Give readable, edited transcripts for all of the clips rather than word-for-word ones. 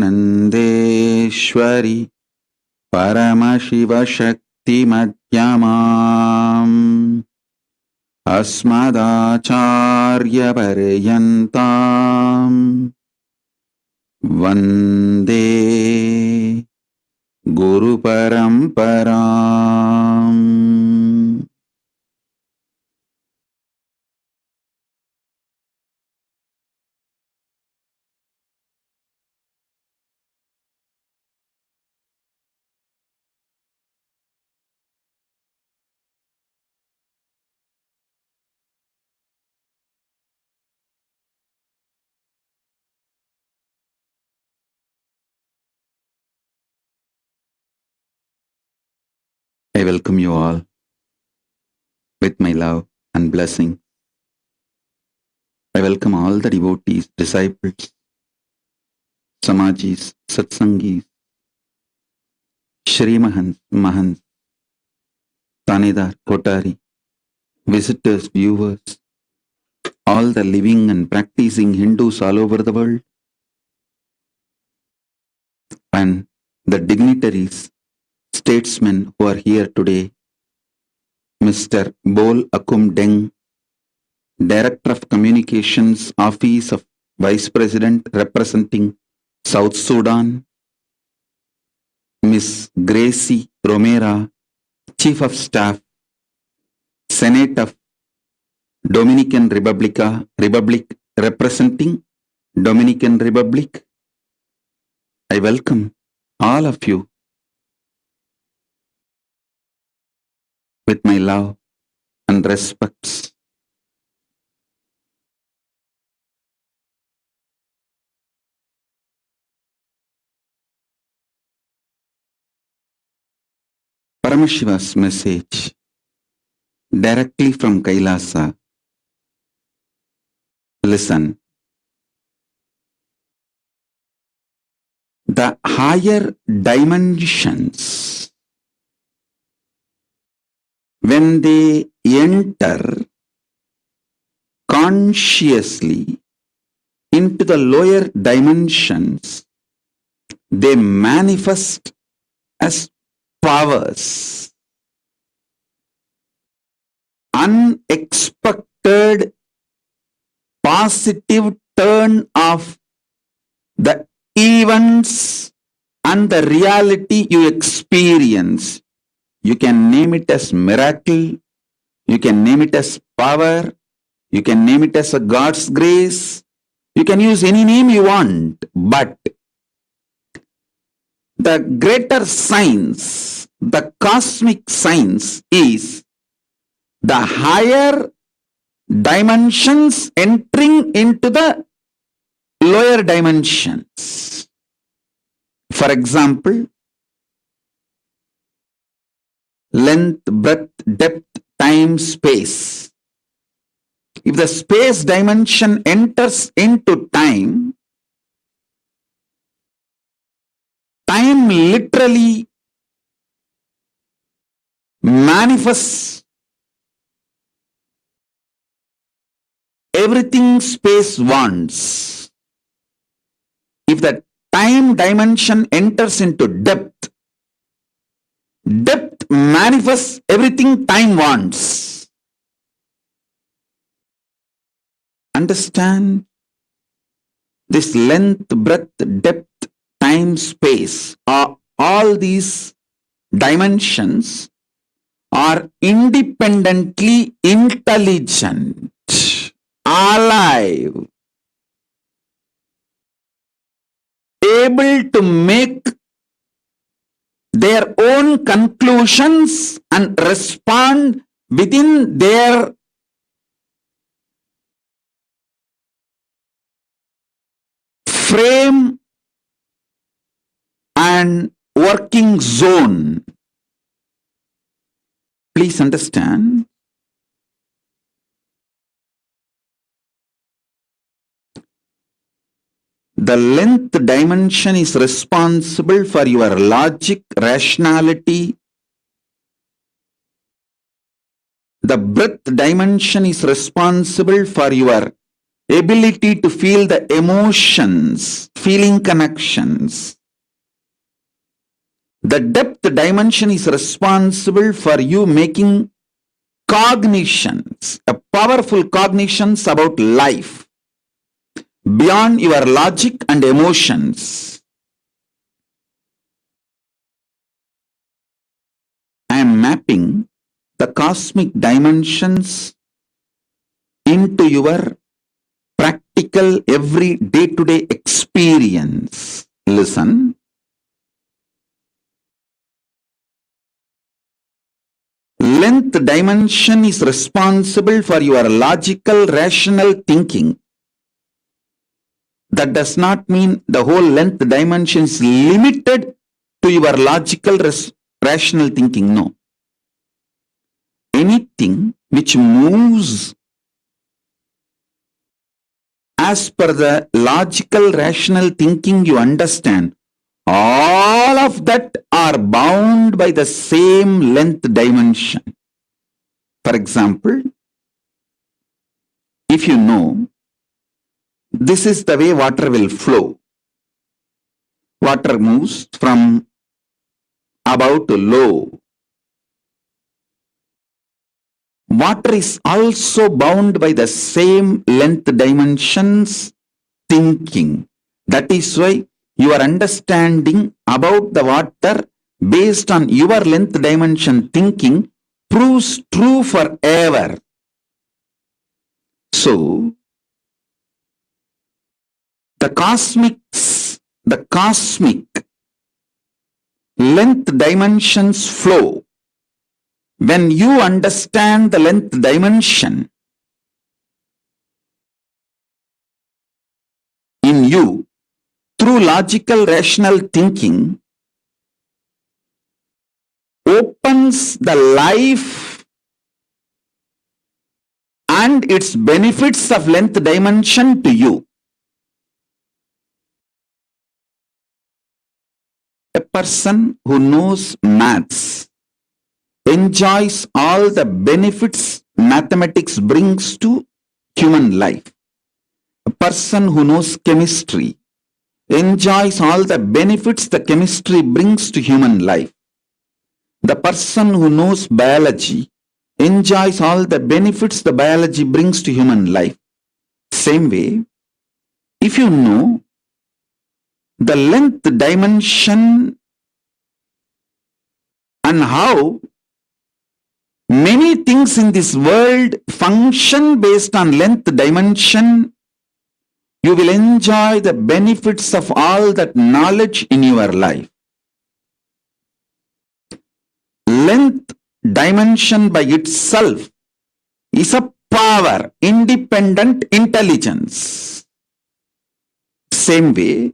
आनन्देश्वरि परमशिवशक्तिमध्यमाम् अस्मदाचार्यपर्यन्ताम् वन्दे गुरुपरम्पराम्. I welcome you all with my love and blessing. I welcome all the devotees, disciples, Samajis, Satsangis, Shri Mahants, Mahants, Tanedar, Kotari, visitors, viewers, all the living and practicing Hindus all over the world, and the dignitaries, statesmen who are here today, Mr. Bol Akum Deng, Director of Communications, Office of Vice President representing South Sudan, Miss Gracie Romera, Chief of Staff, Senate of Dominican Republic representing Dominican Republic. I welcome all of you with my love and respects. Paramashiva's message directly from Kailasa. Listen. The higher dimensions, when they enter consciously into the lower dimensions, they manifest as powers. Unexpected positive turn of the events and the reality you experience. You can name it as miracle, you can name it as power, you can name it as a God's grace, you can use any name you want, but the greater science, the cosmic science is the higher dimensions entering into the lower dimensions. For example, length, breadth, depth, time, space. If the space dimension enters into time, time literally manifests everything space wants. If the time dimension enters into depth, depth manifests everything time wants. Understand? This length, breadth, depth, time, space, all these dimensions are independently intelligent, alive, able to make their own conclusions and respond within their frame and working zone. Please understand. The length dimension is responsible for your logic, rationality. The breadth dimension is responsible for your ability to feel the emotions, feeling connections. The depth dimension is responsible for you making cognitions, powerful cognitions about life, beyond your logic and emotions. I am mapping the cosmic dimensions into your practical every day-to-day experience. Listen. Length dimension is responsible for your logical, rational thinking. That does not mean the whole length dimension is limited to your logical, rational thinking. No. Anything which moves as per the logical, rational thinking you understand, all of that are bound by the same length dimension. For example, if you know this is the way water will flow, water moves from above to low. Water is also bound by the same length dimensions thinking. That is why your understanding about the water based on your length dimension thinking proves true forever. So, the cosmic length dimensions flow. When you understand the length dimension in you through logical, rational thinking, opens the life and its benefits of length dimension to you. A person who knows maths enjoys all the benefits mathematics brings to human life. A person who knows chemistry enjoys all the benefits the chemistry brings to human life. The person who knows biology enjoys all the benefits the biology brings to human life. Same way, if you know the length dimension and how many things in this world function based on length dimension, you will enjoy the benefits of all that knowledge in your life. Length dimension by itself is a power, independent intelligence. Same way,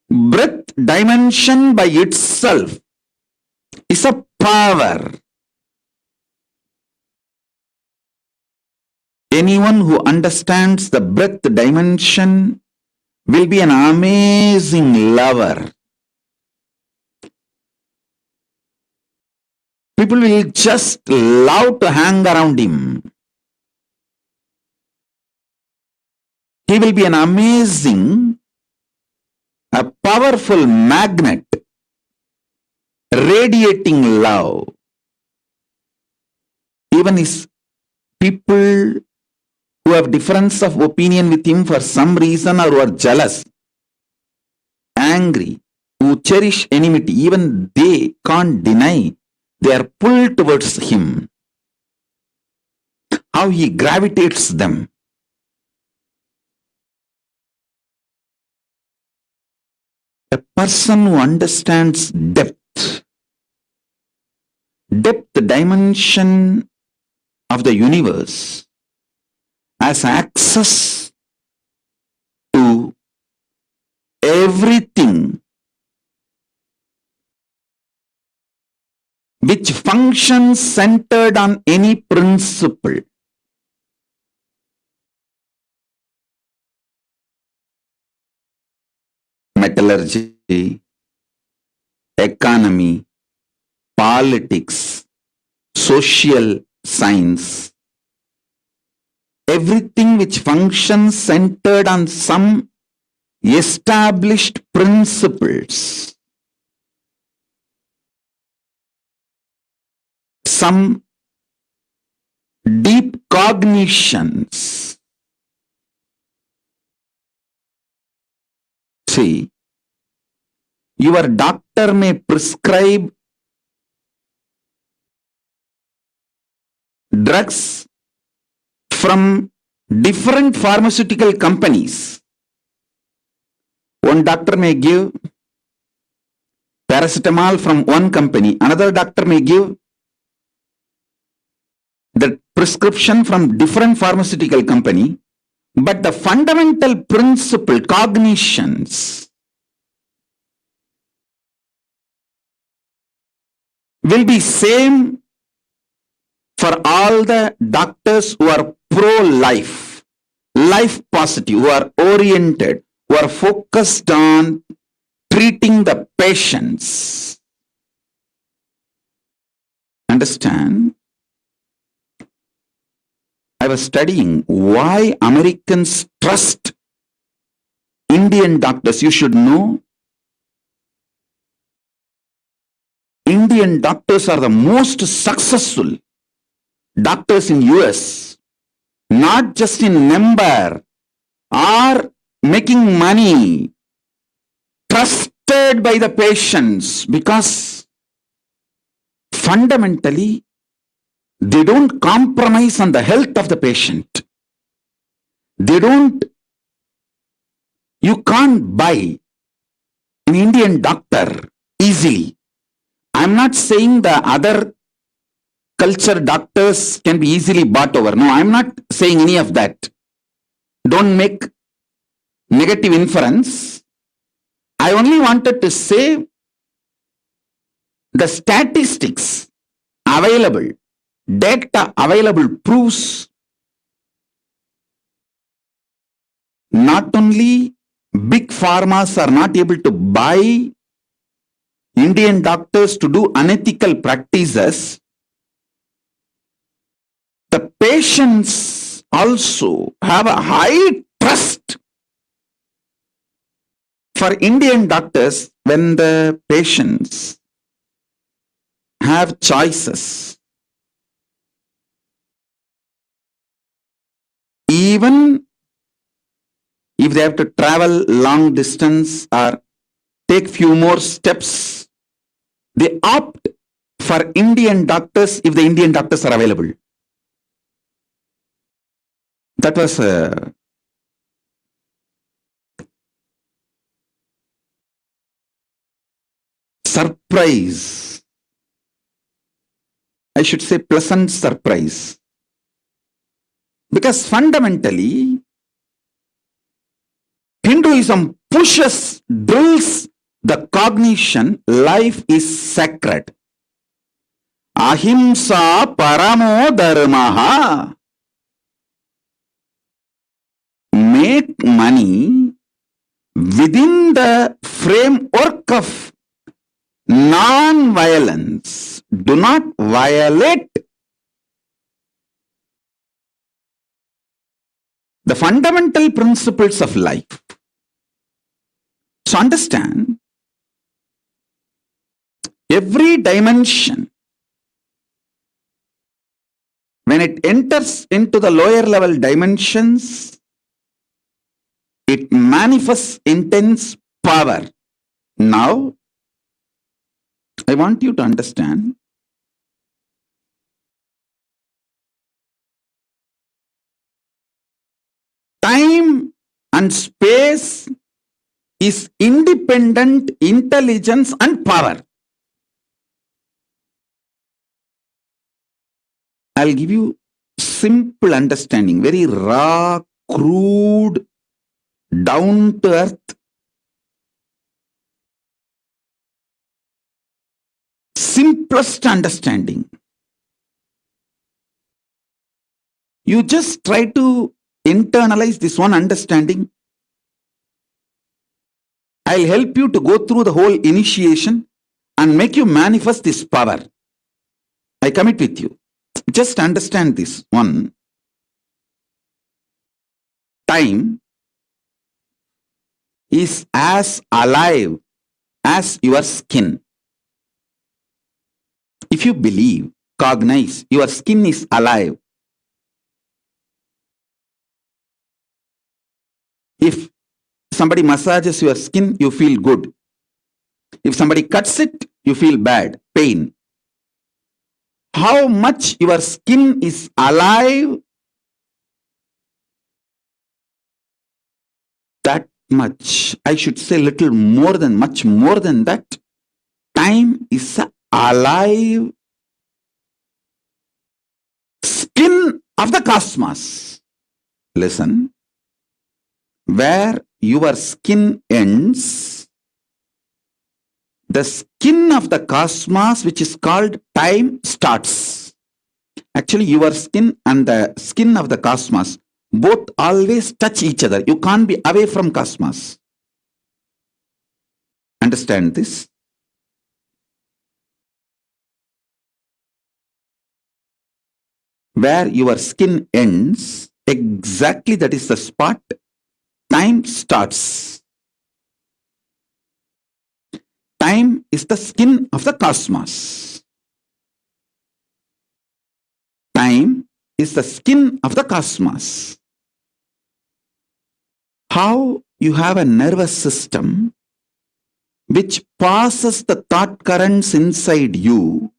breadth dimension by itself is a power. Anyone who understands the breadth dimension will be an amazing lover. People will just love to hang around him. He will be an amazing, a powerful magnet, radiating love. Even his people who have difference of opinion with him for some reason or who are jealous, angry, who cherish enmity, even they can't deny they are pulled towards him. How he gravitates them. A person who understands depth dimension of the universe has access to everything which functions centered on any principle. Metallurgy, economy, politics, social science, everything which functions centered on some established principles, some deep cognitions. See, your doctor may prescribe drugs from different pharmaceutical companies. One doctor may give paracetamol from one company, another doctor may give the prescription from different pharmaceutical company, but the fundamental principle, cognitions, will be same for all the doctors who are pro-life, life positive, who are oriented, who are focused on treating the patients. Understand? I was studying why Americans trust Indian doctors. You should know, Indian doctors are the most successful doctors in US, not just in number, are making money, trusted by the patients, because fundamentally they don't compromise on the health of the patient. You can't buy an Indian doctor easily. I'm not saying the other culture doctors can be easily bought over. No, I'm not saying any of that. Don't make negative inference. I only wanted to say the statistics available, data available proves not only big pharmas are not able to buy Indian doctors to do unethical practices, the patients also have a high trust for Indian doctors when the patients have choices. Even if they have to travel long distance or take few more steps, they opt for Indian doctors if the Indian doctors are available. That was a surprise. I should say pleasant surprise. Because fundamentally, Hinduism drills the cognition life is sacred. Ahimsa paramo dharmaha. Make money within the framework of non-violence. Do not violate the fundamental principles of life. So understand, every dimension, when it enters into the lower level dimensions, it manifests intense power. Now, I want you to understand, time and space is independent intelligence and power. I'll give you simple understanding, very raw, crude, down to earth, simplest understanding. You just try to internalize this one understanding. I'll help you to go through the whole initiation and make you manifest this power. I commit with you. Just understand this one. time is as alive as your skin. If you believe, cognize, your skin is alive. If somebody massages your skin, you feel good. If somebody cuts it, you feel bad, pain. How much your skin is alive, that much, I should say little more than, much more than that, time is alive skin of the cosmos. Listen, where your skin ends, the skin of the cosmos, which is called time, starts. Actually, your skin and the skin of the cosmos both always touch each other. You can't be away from cosmos. Understand this? Where your skin ends, exactly that is the spot time starts. Time is the skin of the cosmos. Time is the skin of the cosmos. How you have a nervous system which passes the thought currents inside you,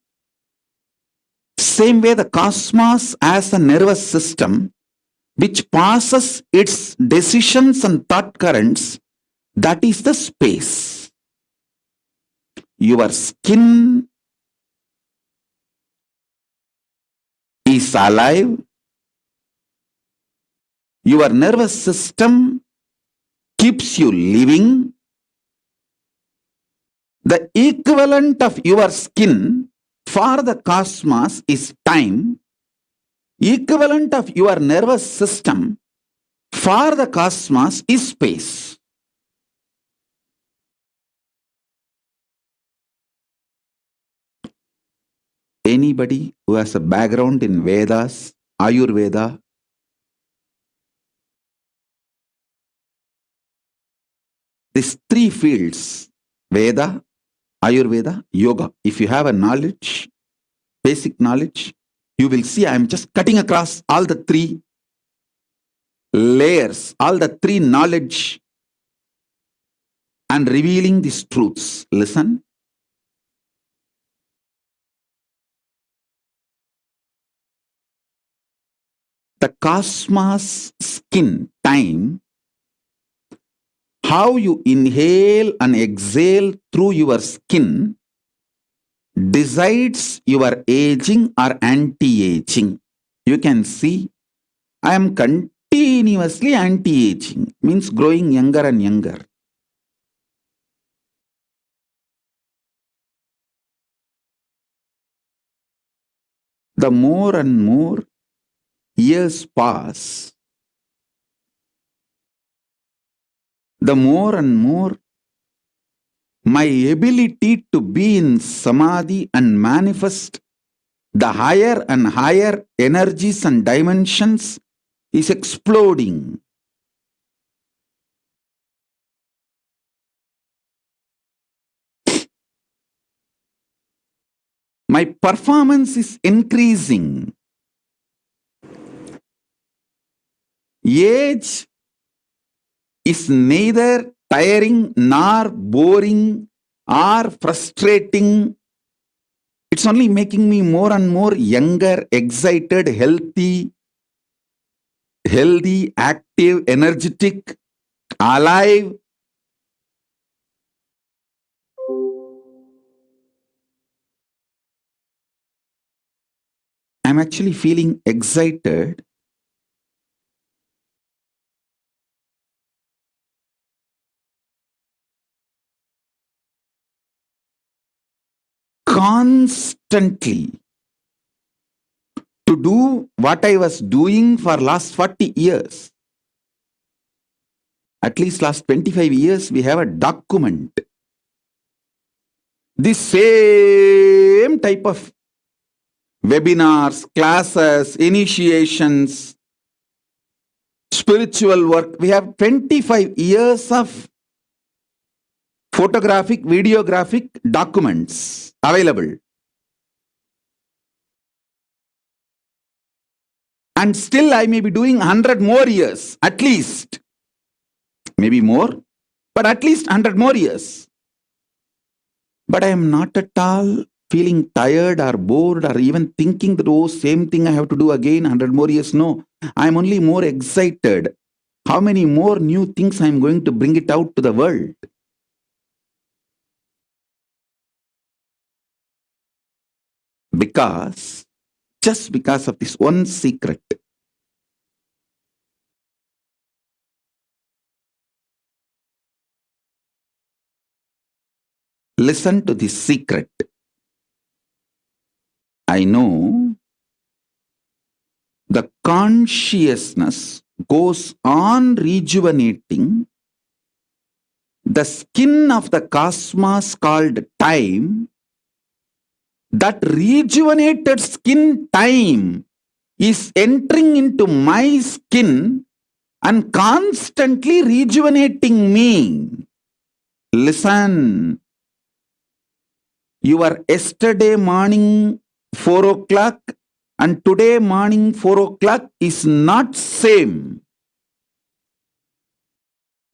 same way the cosmos has a nervous system which passes its decisions and thought currents, that is the space. Your skin is alive. Your nervous system keeps you living. The equivalent of your skin for the cosmos is time. Equivalent of your nervous system for the cosmos is space. Anybody who has a background in Vedas, Ayurveda, these three fields, Veda, Ayurveda, Yoga, if you have a knowledge, basic knowledge, you will see I am just cutting across all the three layers, all the three knowledge and revealing these truths. Listen. The cosmos skin, time, how you inhale and exhale through your skin decides your aging or anti-aging. You can see I am continuously anti-aging, means growing younger and younger. The more and more years pass, the more and more my ability to be in samadhi and manifest the higher and higher energies and dimensions is exploding. My performance is increasing. Age is neither tiring nor boring or frustrating. It's only making me more and more younger, excited, healthy, active, energetic, alive. I'm actually feeling excited. Constantly to do what I was doing for last 40 years. At least last 25 years, we have a document. The same type of webinars, classes, initiations, spiritual work. We have 25 years of photographic, videographic documents available. And still I may be doing 100 more years, at least. Maybe more, but at least 100 more years. But I am not at all feeling tired or bored or even thinking that, oh, same thing I have to do again, 100 more years. No, I am only more excited. How many more new things I am going to bring it out to the world? Just because of this one secret. Listen to this secret. I know the consciousness goes on rejuvenating the skin of the cosmos called time. That rejuvenated skin time is entering into my skin and constantly rejuvenating me. Listen. Your yesterday morning 4 o'clock and today morning 4 o'clock is not same.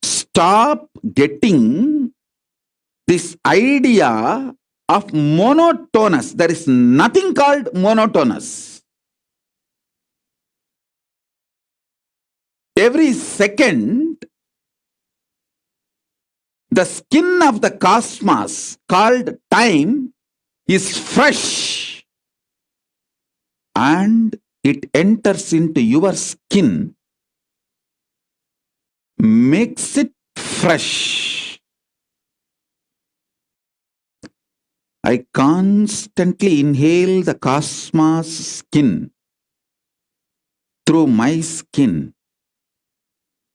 Stop getting this idea of monotonous. There is nothing called monotonous. Every second, the skin of the cosmos called time is fresh and it enters into your skin, makes it fresh. I constantly inhale the cosmos skin through my skin,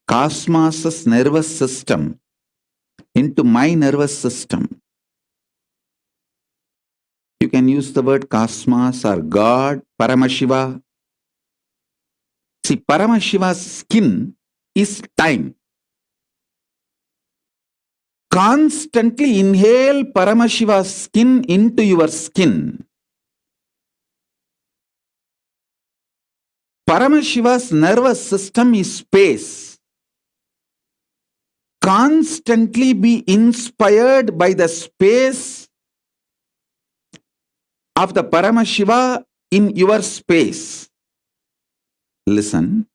cosmos's nervous system, into my nervous system. You can use the word cosmos or God, Paramashiva. See, Paramashiva's skin is time. Constantly inhale Paramashiva's skin into your skin. Paramashiva's nervous system is space. Constantly be inspired by the space of the Paramashiva in your space. Listen.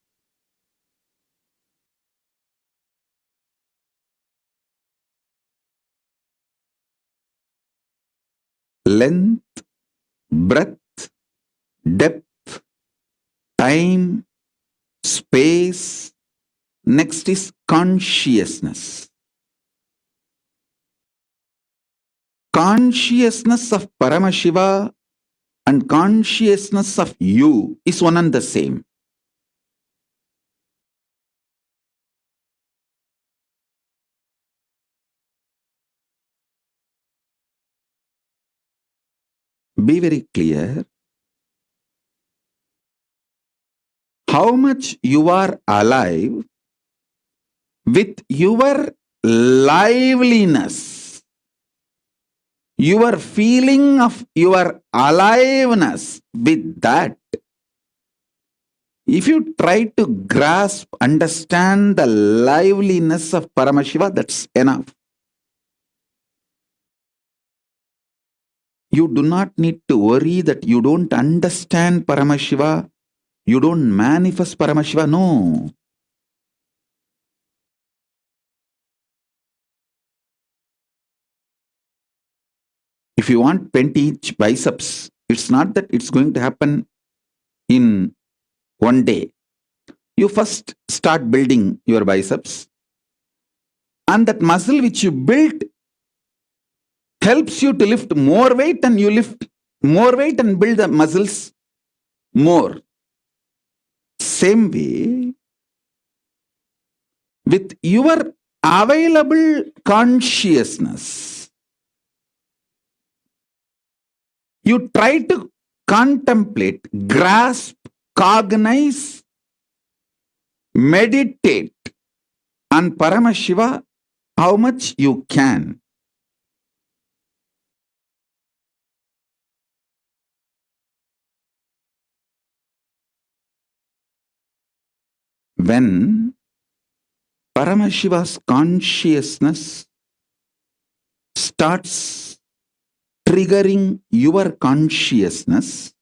Length, breadth, depth, time, space. Next is consciousness. Consciousness of Paramashiva and consciousness of you is one and the same. Be very clear. How much you are alive with your liveliness, your feeling of your aliveness, with that, if you try to grasp, understand the liveliness of Paramashiva, that's enough. You do not need to worry that you don't understand Paramashiva, you don't manifest Paramashiva. No. If you want 20-inch biceps, it's not that it's going to happen in one day. You first start building your biceps, and that muscle which you built helps you to lift more weight, and you lift more weight and build the muscles more. Same way, with your available consciousness, you try to contemplate, grasp, cognize meditate on Paramashiva how much you can. When Paramashiva's consciousness starts triggering your consciousness,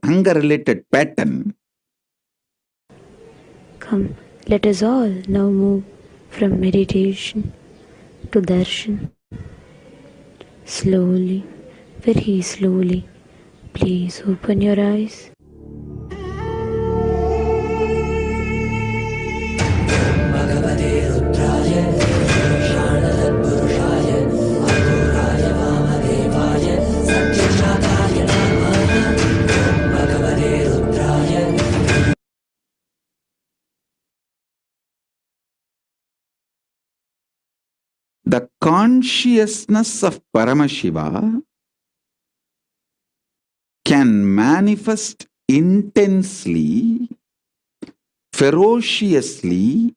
hunger-related pattern. Come, let us all now move from meditation to darshan. Slowly, very slowly, please open your eyes. the consciousness of Paramashiva can manifest intensely, ferociously,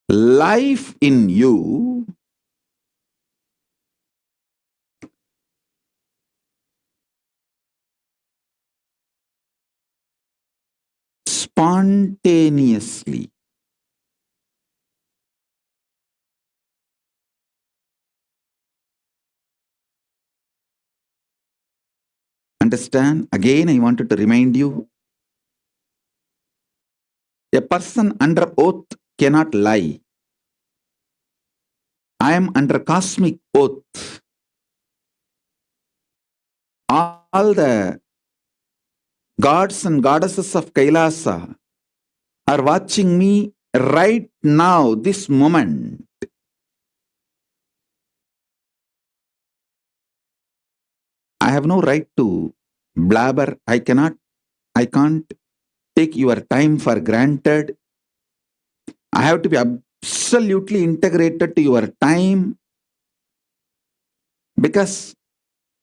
life in you spontaneously. Understand? Again, I wanted to remind you, a person under oath cannot lie. I am under cosmic oath. All the gods and goddesses of Kailasa are watching me right now, this moment. I have no right to blabber. I can't take your time for granted. I have to be absolutely integrated to your time, because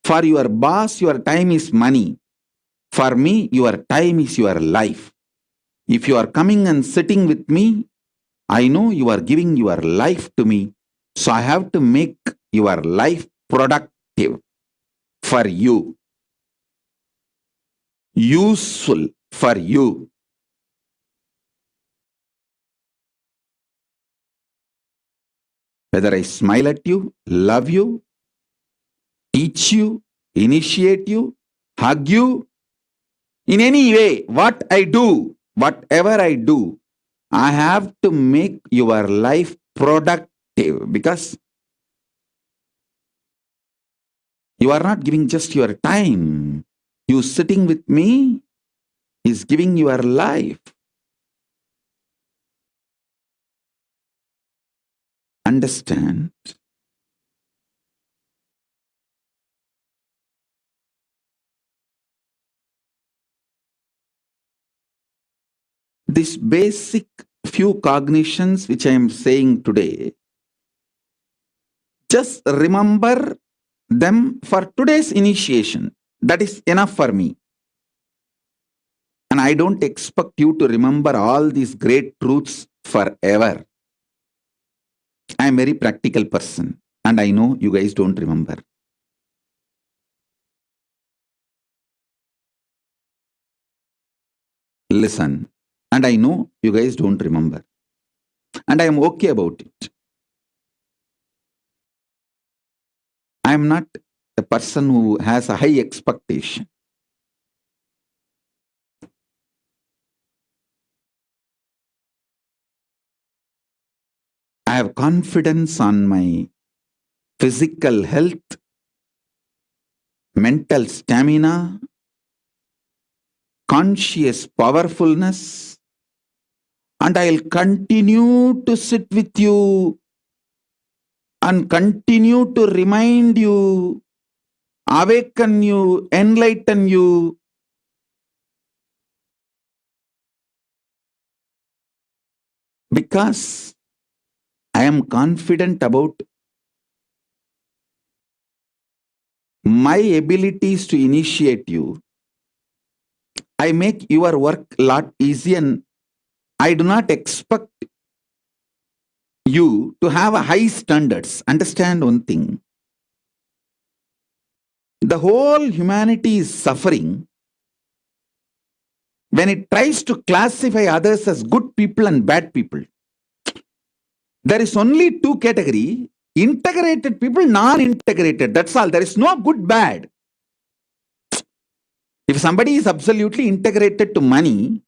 for your boss, your time is money. For me, your time is your life. If you are coming and sitting with me, I know you are giving your life to me. So I have to make your life productive for you, useful for you. Whether I smile at you, love you, teach you, initiate you, hug you, in any way, what I do, whatever I do, I have to make your life productive, because you are not giving just your time. You sitting with me is giving your life. Understand? This basic few cognitions which I am saying today, just remember them for today's initiation. That is enough for me. And I don't expect you to remember all these great truths forever. I am a very practical person, and I know you guys don't remember. Listen, and I know you guys don't remember. And I am okay about it. I am not a person who has a high expectation. I have confidence on my physical health, mental stamina, conscious powerfulness, and I'll continue to sit with you and continue to remind you, awaken you, enlighten you. Because I am confident about my abilities to initiate you. I make your work a lot easier, and I do not expect you to have a high standards. Understand one thing. The whole humanity is suffering when it tries to classify others as good people and bad people. There is only two categories: integrated people, non-integrated. That's all. There is no good, bad. If somebody is absolutely integrated to money,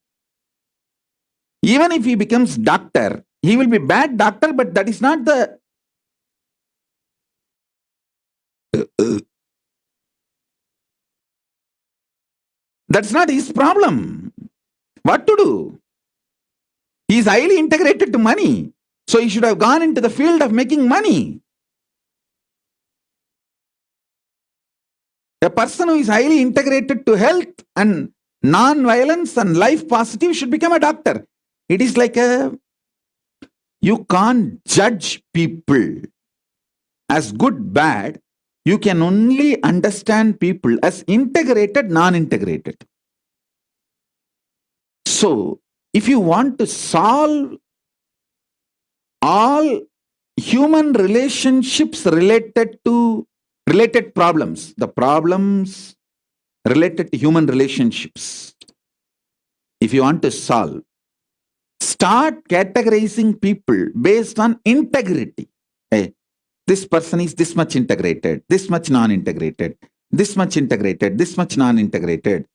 even if he becomes doctor, he will be bad doctor, but that is not the... That's not his problem. What to do? He is highly integrated to money. So he should have gone into the field of making money. A person who is highly integrated to health and non-violence and life positive should become a doctor. It is like You can't judge people as good, bad. You can only understand people as integrated, non-integrated. So, if you want to solve all human relationships related problems, the problems related to human relationships, if you want to solve, start categorizing people based on integrity. Hey, this person is this much integrated, this much non-integrated, this much integrated, this much non-integrated.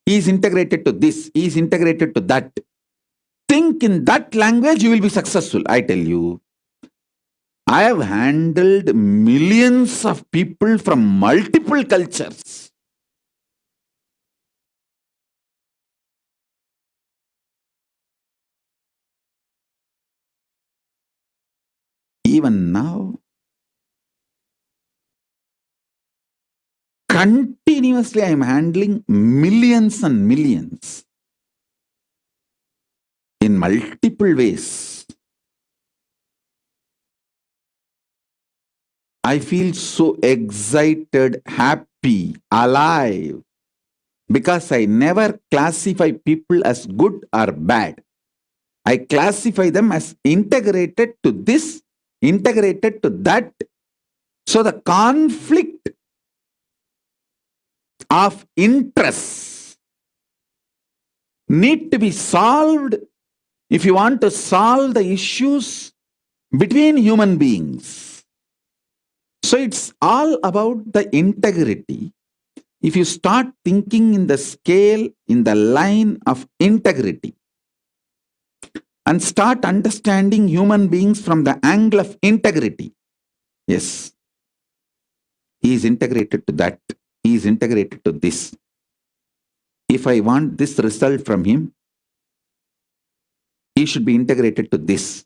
He is integrated to this, he is integrated to that. Think in that language, you will be successful. I tell you, I have handled millions of people from multiple cultures. Even now, continuously I am handling millions and millions in multiple ways. I feel so excited, happy, alive, because I never classify people as good or bad. I classify them as integrated to this, integrated to that. So the conflict of interests need to be solved if you want to solve the issues between human beings. So it's all about the integrity. If you start thinking in the scale, in the line of integrity, and start understanding human beings from the angle of integrity, yes, he is integrated to that, he is integrated to this. If I want this result from him, he should be integrated to this.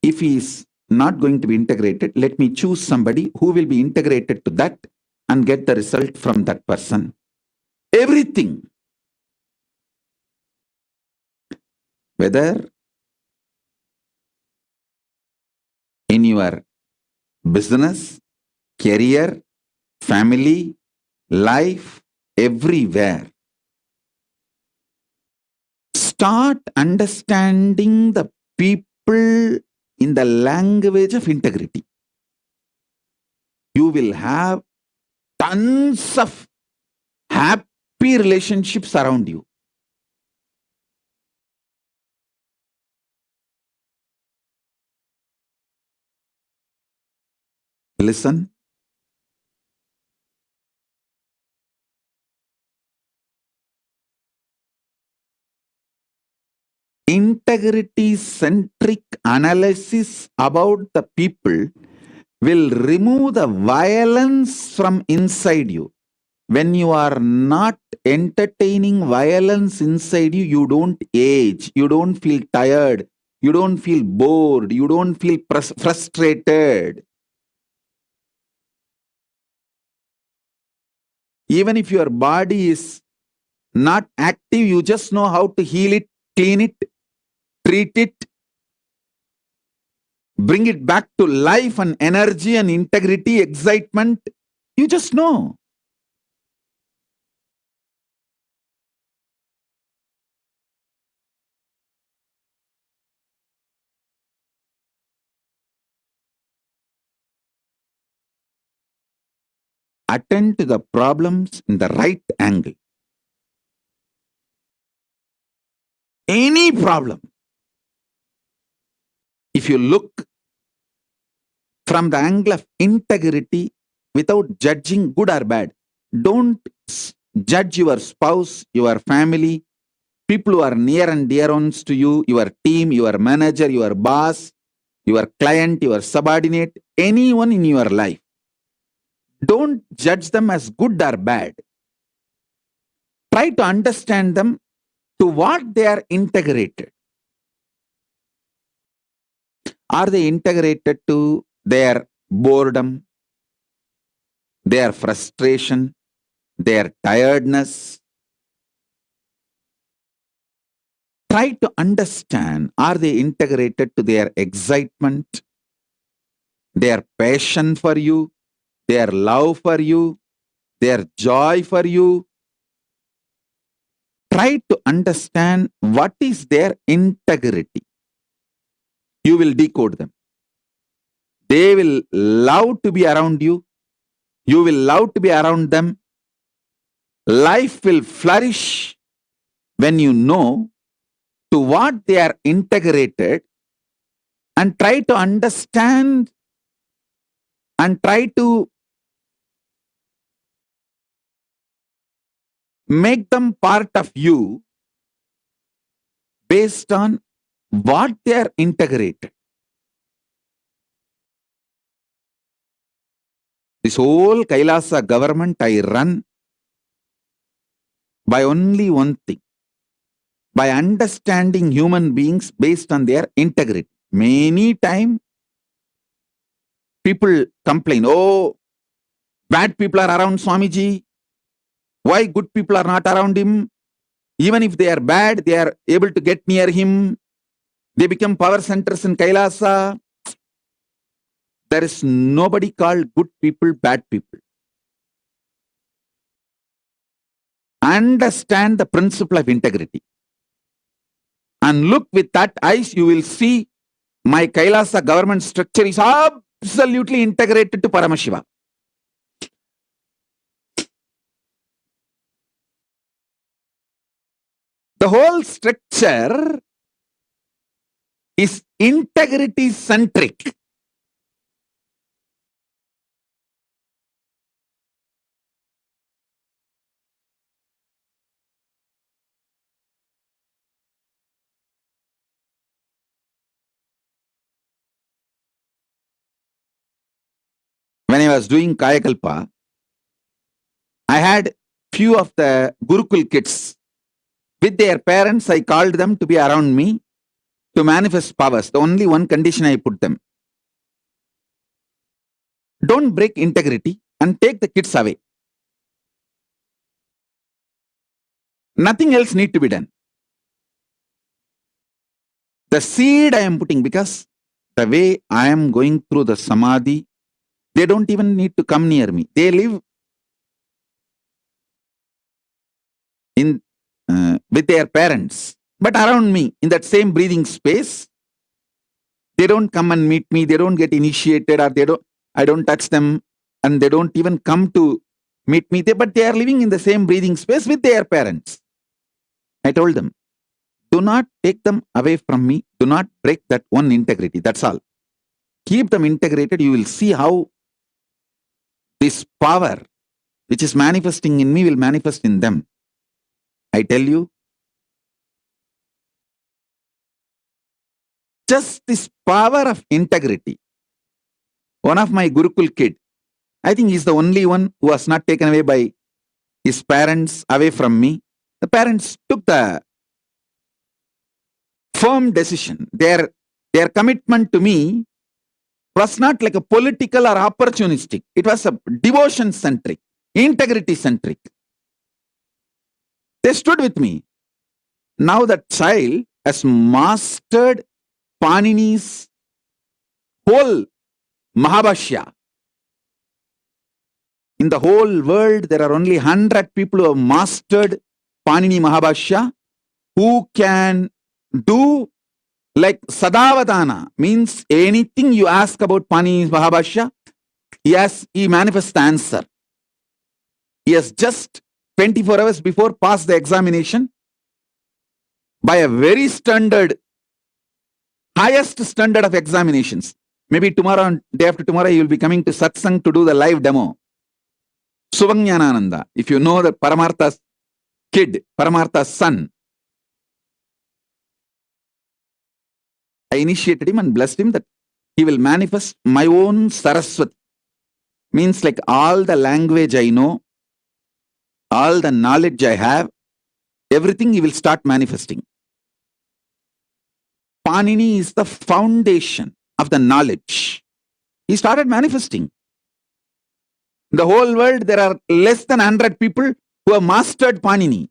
If he is not going to be integrated, let me choose somebody who will be integrated to that and get the result from that person. Everything. Whether in your business, career, family, life, everywhere. Start understanding the people in the language of integrity. You will have tons of happy relationships around you. Listen. Integrity-centric analysis about the people will remove the violence from inside you. When you are not entertaining violence inside you, you don't age, you don't feel tired, you don't feel bored, you don't feel frustrated. Even if your body is not active, you just know how to heal it, clean it, treat it, bring it back to life and energy and integrity, excitement. You just know. Attend to the problems in the right angle. Any problem. If you look from the angle of integrity without judging good or bad, don't judge your spouse, your family, people who are near and dear ones to you, your team, your manager, your boss, your client, your subordinate, anyone in your life. Don't judge them as good or bad. Try to understand them to what they are integrated. Are they integrated to their boredom, their frustration, their tiredness? try to understand, are they integrated to their excitement, their passion for you, their love for you, their joy for you? Try to understand what is their integrity. You will decode them. They will love to be around you. You will love to be around them. Life will flourish when you know to what they are integrated, and try to understand and try to make them part of you based on what they are integrated. This whole Kailasa government I run by only one thing, by understanding human beings based on their integrity. Many times people complain, oh, bad people are around Swamiji. Why good people are not around him? Even if they are bad, they are able to get near him. They become power centers in Kailasa. There is nobody called good people, bad people. Understand the principle of integrity. And look with that eyes, you will see my Kailasa government structure is absolutely integrated to Paramashiva. The whole structure is integrity centric. When I was doing Kayakalpa, I had few of the Gurukul kids. With their parents, I called them to be around me to manifest powers. The only one condition I put them. Don't break integrity and take the kids away. Nothing else need to be done. The seed I am putting, because the way I am going through the Samadhi, they don't even need to come near me. They live in with their parents, but around me in that same breathing space. They don't come and meet me. They don't get initiated, or I don't touch them, and they don't even come to meet me. But they are living in the same breathing space with their parents. I told them, do not take them away from me. Do not break that one integrity. That's all. Keep them integrated. You will see how this power which is manifesting in me will manifest in them. I tell you, just this power of integrity. One of my Gurukul kid, I think he's the only one who was not taken away by his parents away from me. The parents took the firm decision. Their commitment to me was not like a political or opportunistic. It was a devotion-centric, integrity-centric. They stood with me. Now that child has mastered Panini's whole Mahabhashya. In the whole world, there are only 100 people who have mastered Panini Mahabhashya, who can do like Sadavadana, means anything you ask about Panini's Mahabhashya, he manifests the answer. He has just 24 hours before passed the examination by a very standard, highest standard of examinations. Maybe tomorrow and day after tomorrow, you will be coming to Satsang to do the live demo. Suvajnanananda, if you know that Paramartha's kid, Paramartha's son, I initiated him and blessed him that he will manifest my own Saraswati. Means like all the language I know, all the knowledge I have, everything he will start manifesting. Panini is the foundation of the knowledge. He started manifesting. In the whole world, there are less than 100 people who have mastered Panini,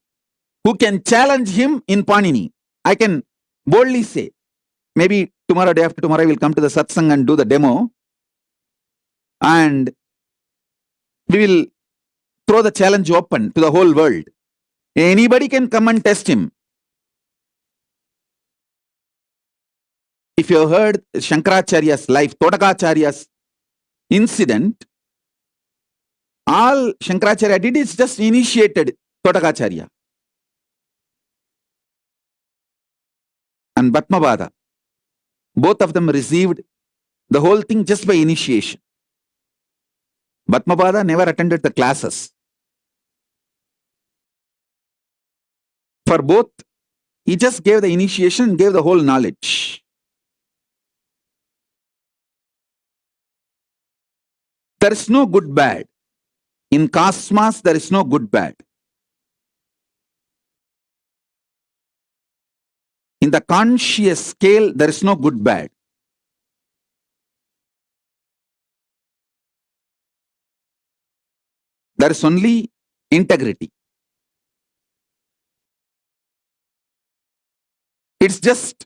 who can challenge him in Panini. I can boldly say, maybe tomorrow, day after tomorrow, I will come to the satsang and do the demo, and we will throw the challenge open to the whole world. Anybody can come and test him. If you have heard Shankaracharya's life, Totakacharya's incident, all Shankaracharya did is just initiated Totakacharya. And Bhatmavada, both of them received the whole thing just by initiation. Bhatmavada never attended the classes. For both, he just gave the initiation, gave the whole knowledge. There is no good bad. In cosmos, there is no good bad. In the conscious scale, there is no good bad. There is only integrity. It's just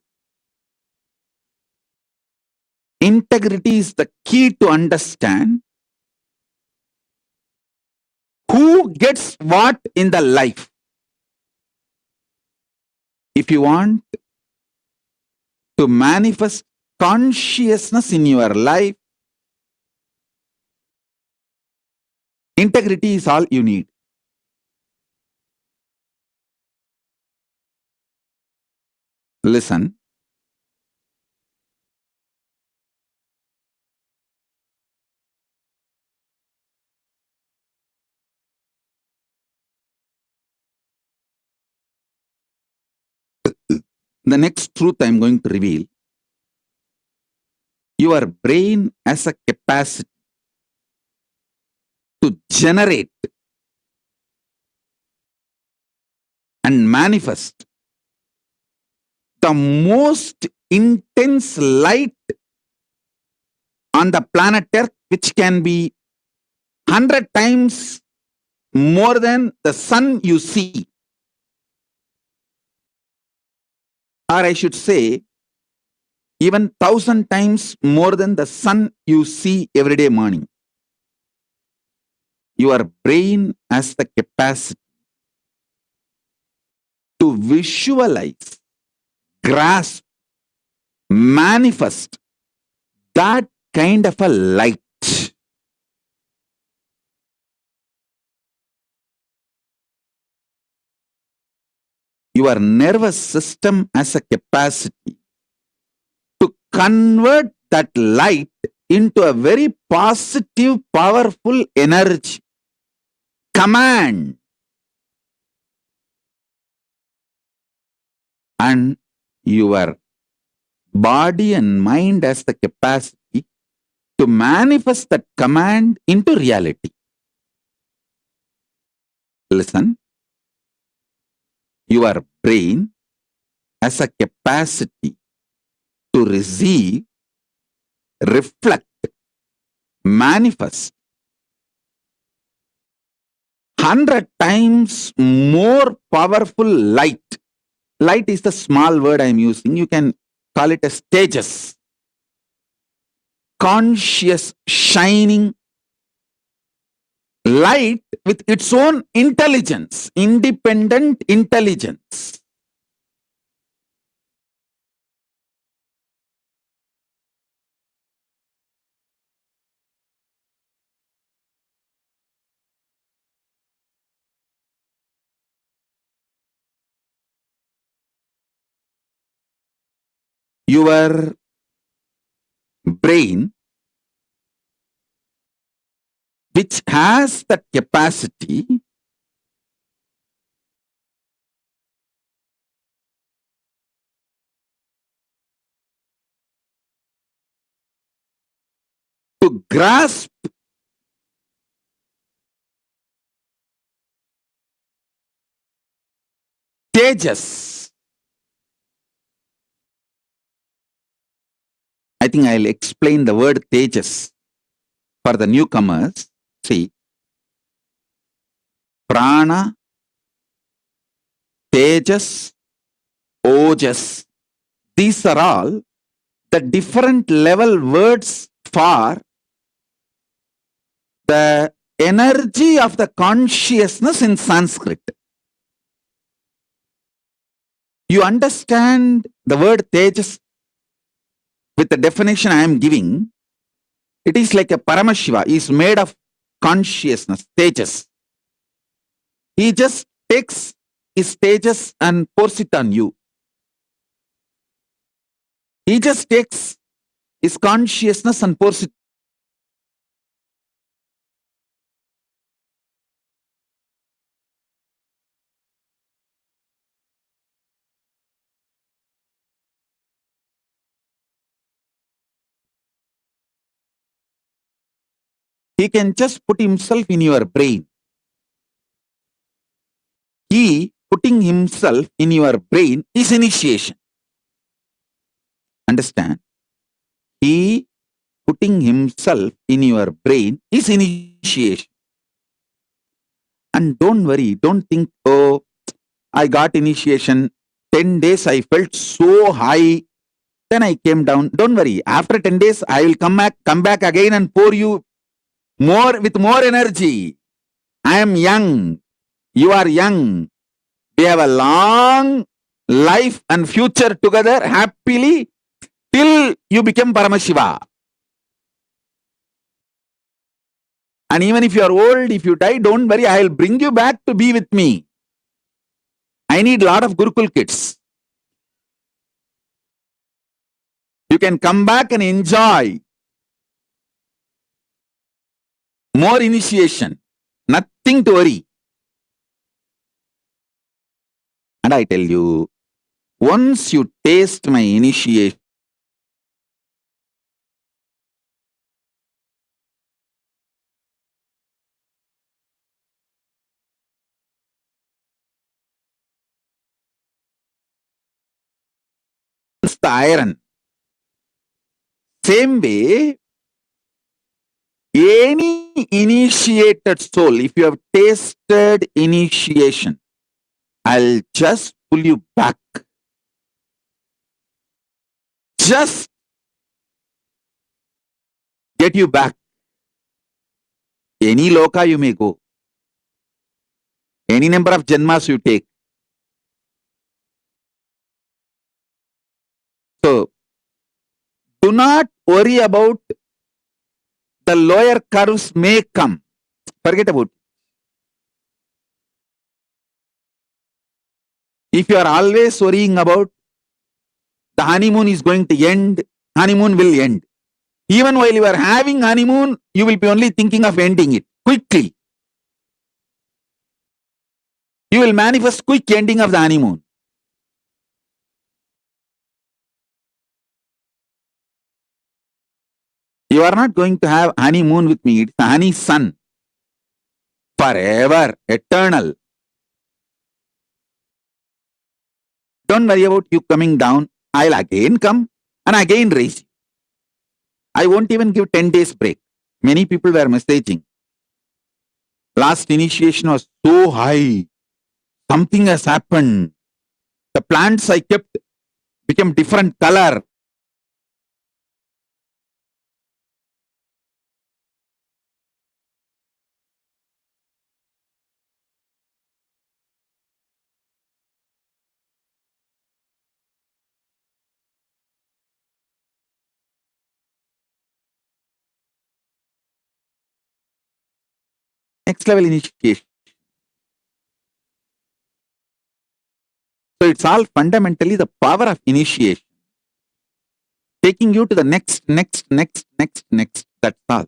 integrity is the key to understand who gets what in the life. If you want to manifest consciousness in your life, integrity is all you need. Listen. The next truth I am going to reveal, your brain has a capacity to generate and manifest the most intense light on the planet Earth, which can be 100 times more than the sun you see. Or I should say, even 1,000 times more than the sun you see every day morning. Your brain has the capacity to visualize, grasp, manifest that kind of a light. Your nervous system has a capacity to convert that light into a very positive, powerful energy. Command. And your body and mind has the capacity to manifest that command into reality. Listen. Your brain has a capacity to receive, reflect, manifest 100 times more powerful light. Light is the small word I am using. You can call it as tejas. Conscious, shining light with its own intelligence, independent intelligence. Your brain, which has that capacity to grasp tejas. I think I'll explain the word tejas for the newcomers. See, prana, tejas, ojas. These are all the different level words for the energy of the consciousness in Sanskrit. You understand the word Tejas with the definition I am giving. It is like a Paramashiva. He is made of consciousness, Tejas. He just takes his Tejas and pours it on you. He just takes his consciousness and pours it. He can just put himself in your brain. He putting himself in your brain is initiation. Understand? He putting himself in your brain is initiation. And don't worry, don't think, oh, I got initiation, 10 days I felt so high, then I came down. Don't worry, after 10 days I will come back again and pour you more with more energy. I am young, you are young. We have a long life and future together happily till you become Paramashiva. And even if you are old, if you die, don't worry, I will bring you back to be with me. I need a lot of Gurukul kids. You can come back and enjoy more initiation. Nothing to worry. And I tell you, once you taste my initiation, the iron. Same way, any initiated soul, if you have tasted initiation, I'll just pull you back. Just get you back. Any loka you may go. Any number of janmas you take. So, do not worry about the lower curves may come. Forget about it. If you are always worrying about the honeymoon is going to end, honeymoon will end. Even while you are having honeymoon, you will be only thinking of ending it quickly. You will manifest quick ending of the honeymoon. You are not going to have honeymoon with me. It's a honey sun. Forever, eternal. Don't worry about you coming down. I'll again come and again raise you. I won't even give 10 days break. Many people were messaging. Last initiation was so high. Something has happened. The plants I kept became different color. Next level initiation. So it's all fundamentally the power of initiation. Taking you to the next. That's all.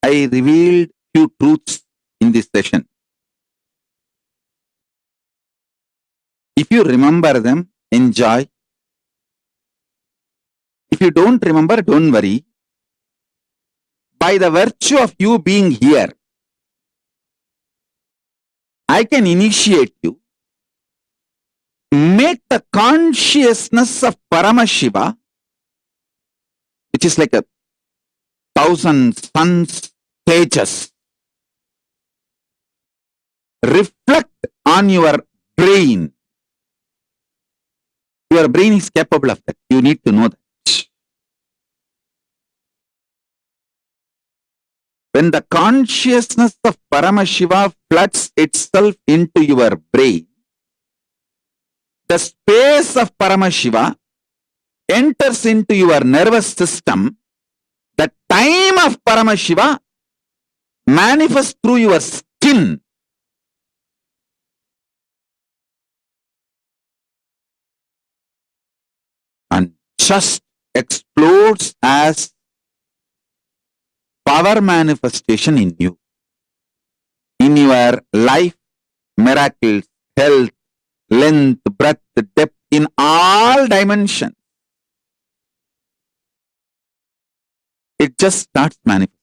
I revealed few truths in this session. If you remember them, enjoy. If you don't remember, don't worry. By the virtue of you being here, I can initiate you. Make the consciousness of Paramashiva, which is like 1,000 suns, tejas, reflect on your brain. Your brain is capable of that. You need to know that. When the consciousness of Paramashiva floods itself into your brain, the space of Paramashiva enters into your nervous system. The time of Paramashiva manifests through your skin. And just explodes as power manifestation in you, in your life, miracles, health, length, breadth, depth, in all dimensions. It just starts manifesting.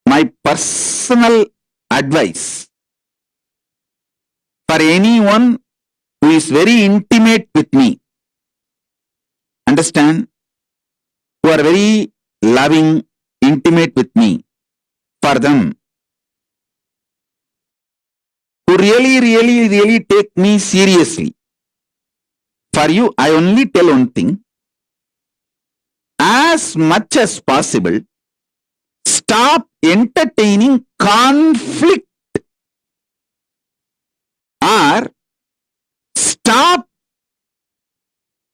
My personal advice for anyone who is very intimate with me, understand, who are very loving, intimate with me, for them, who really take me seriously, for you, I only tell one thing: as much as possible, stop entertaining conflict, or stop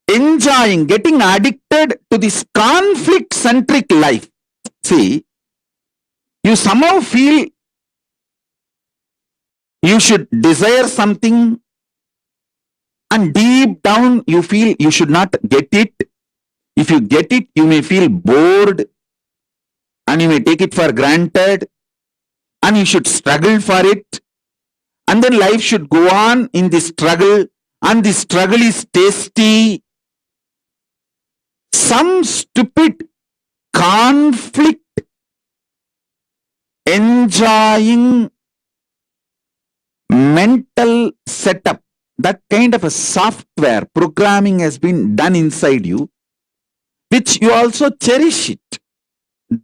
enjoying, getting addicted to this conflict-centric life. See, you somehow feel you should desire something, and deep down you feel you should not get it. If you get it, you may feel bored, and you may take it for granted, and you should struggle for it, and then life should go on in the struggle, and the struggle is tasty. Some stupid conflict, enjoying mental setup, that kind of a software programming has been done inside you, which you also cherish it.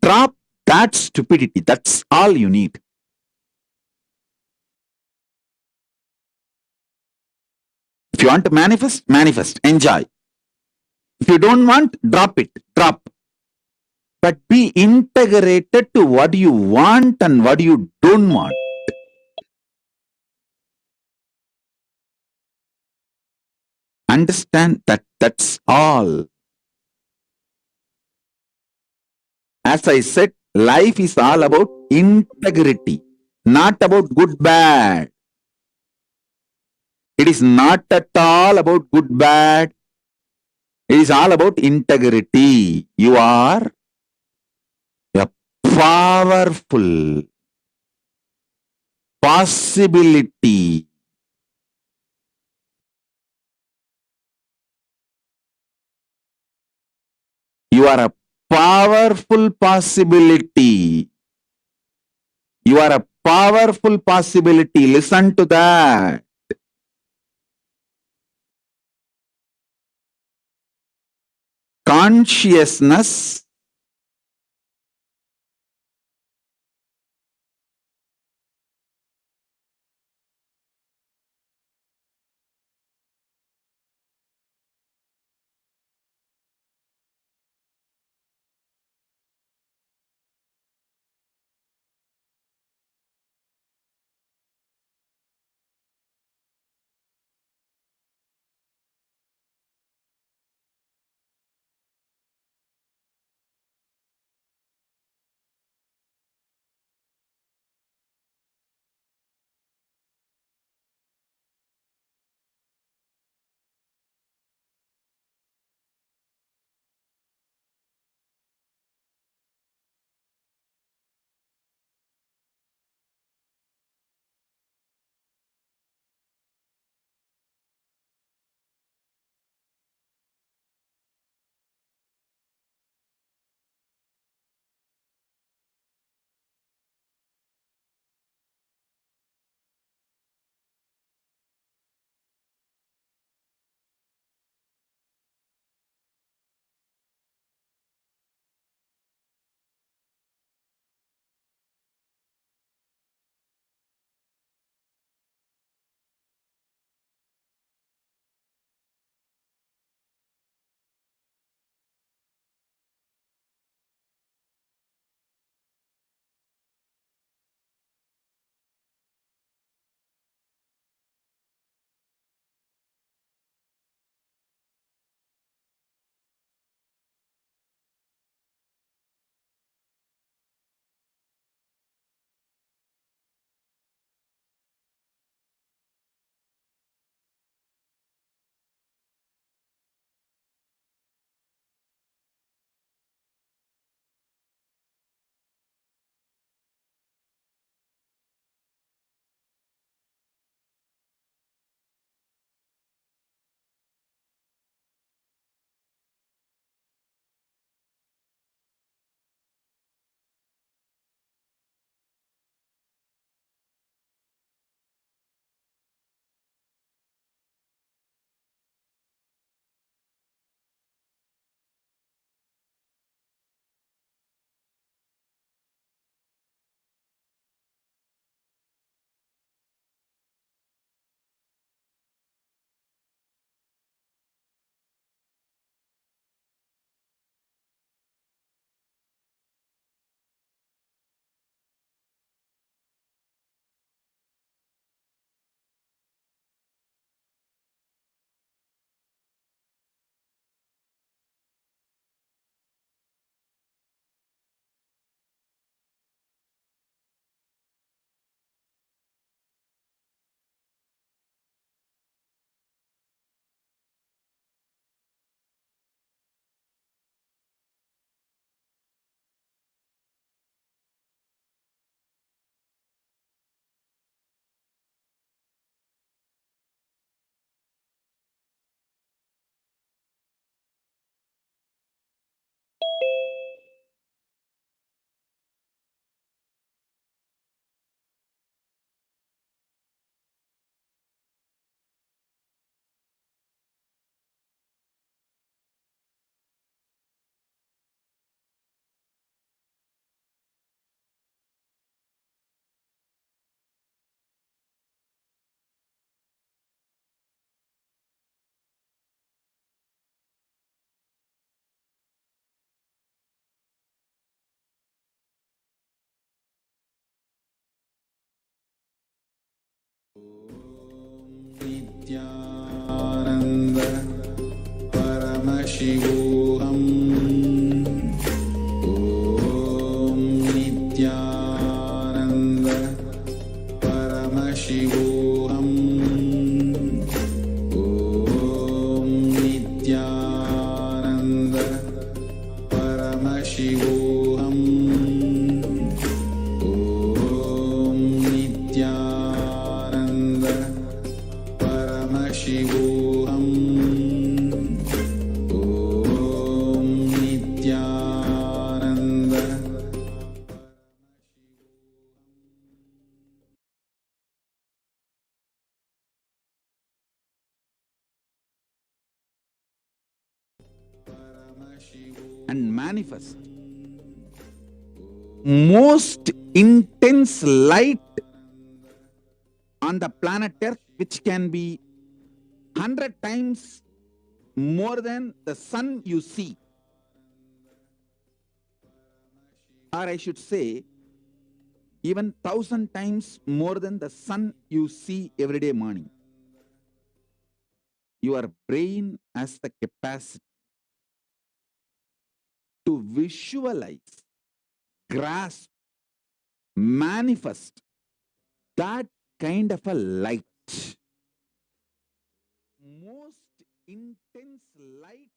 Drop that stupidity. That's all you need. If you want to manifest, manifest, enjoy. If you don't want, drop it, drop. But be integrated to what you want and what you don't want. Understand that that's all. As I said, life is all about integrity, not about good, bad. It is not at all about good, bad. It is all about integrity. You are a powerful possibility. You are a powerful possibility. You are a powerful possibility. Listen to that. Consciousness Nithyananda Paramashivoham Om Nithyananda Paramashivoham Om Nithyananda Paramashivoham Om Nithyananda Paramashivoham Om Nithyananda and manifest most intense light on the planet Earth, which can be 100 times more than the sun you see. Or I should say, even 1,000 times more than the sun you see every day morning. Your brain has the capacity to visualize, grasp, manifest that kind of a light. Most intense light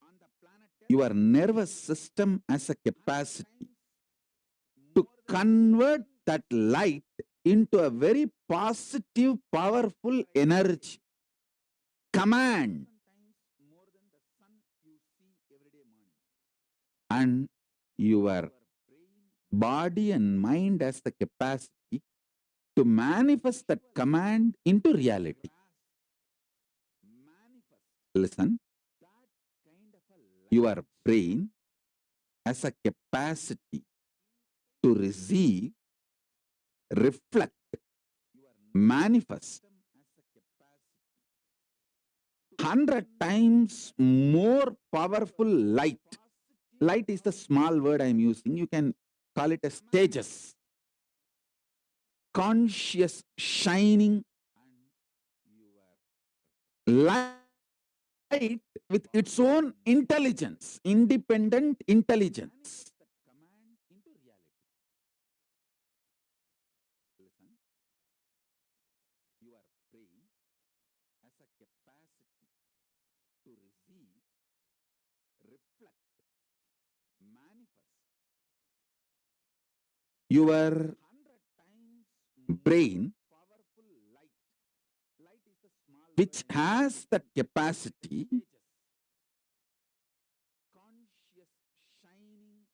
on the planet. Your nervous system has a capacity to convert that light into a very positive, powerful energy. Command. And your body and mind has the capacity to manifest that command into reality. Listen, your brain has a capacity to receive, reflect, manifest 100 times more powerful light. Light is the small word I am using. You can call it as stages. Conscious, shining light with its own intelligence, independent intelligence. Your brain has a capacity to receive, reflect, manifest. Your brain, which has the capacity, conscious, shining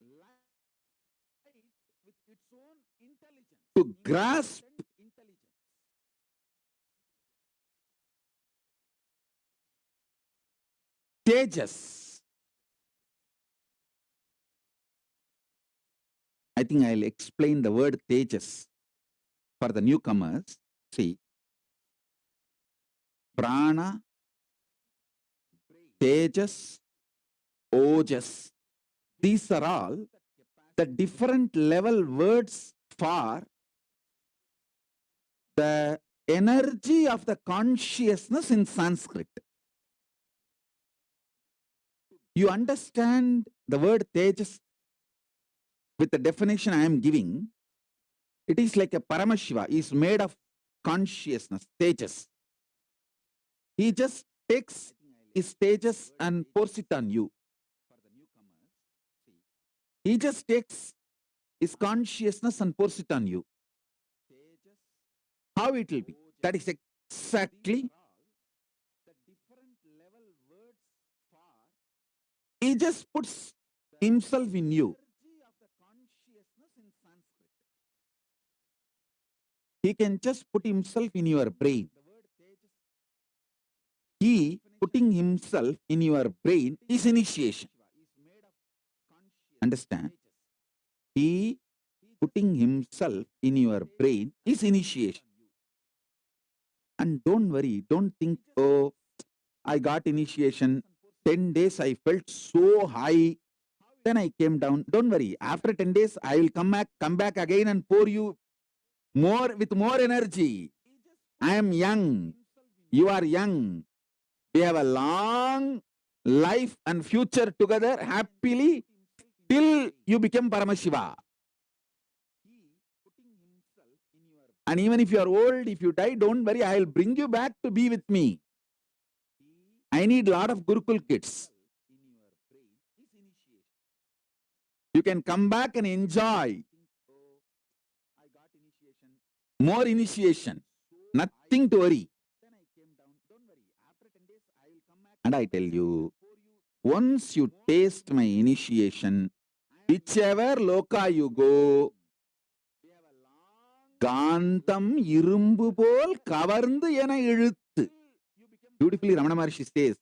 light with its own intelligence, to grasp stages. I think I'll explain the word tejas for the newcomers. See, prana, tejas, ojas, these are all the different level words for the energy of the consciousness in Sanskrit. You understand the word tejas with the definition I am giving. It is like a Paramashiva is made of consciousness, tejas. He just takes his tejas and pours it on you. He just takes his consciousness and pours it on you. How it will be? That is exactly. He just puts himself in you. He can just put himself in your brain. He putting himself in your brain is initiation. Understand? He putting himself in your brain is initiation. And don't worry, don't think, oh, I got initiation. 10 days I felt so high. Then I came down. Don't worry. After 10 days, I will come back again and pour you more with more energy. I am young. You are young. We have a long life and future together happily till you become Paramashiva. And even if you are old, if you die, don't worry, I will bring you back to be with me. I need a lot of Gurukul kids. You can come back and enjoy more initiation. Nothing to worry. And I tell you, once you taste my initiation, whichever loka you go, Gantam irumbu pol kavarndu ena iluthu. Beautifully, Ramana Maharshi says,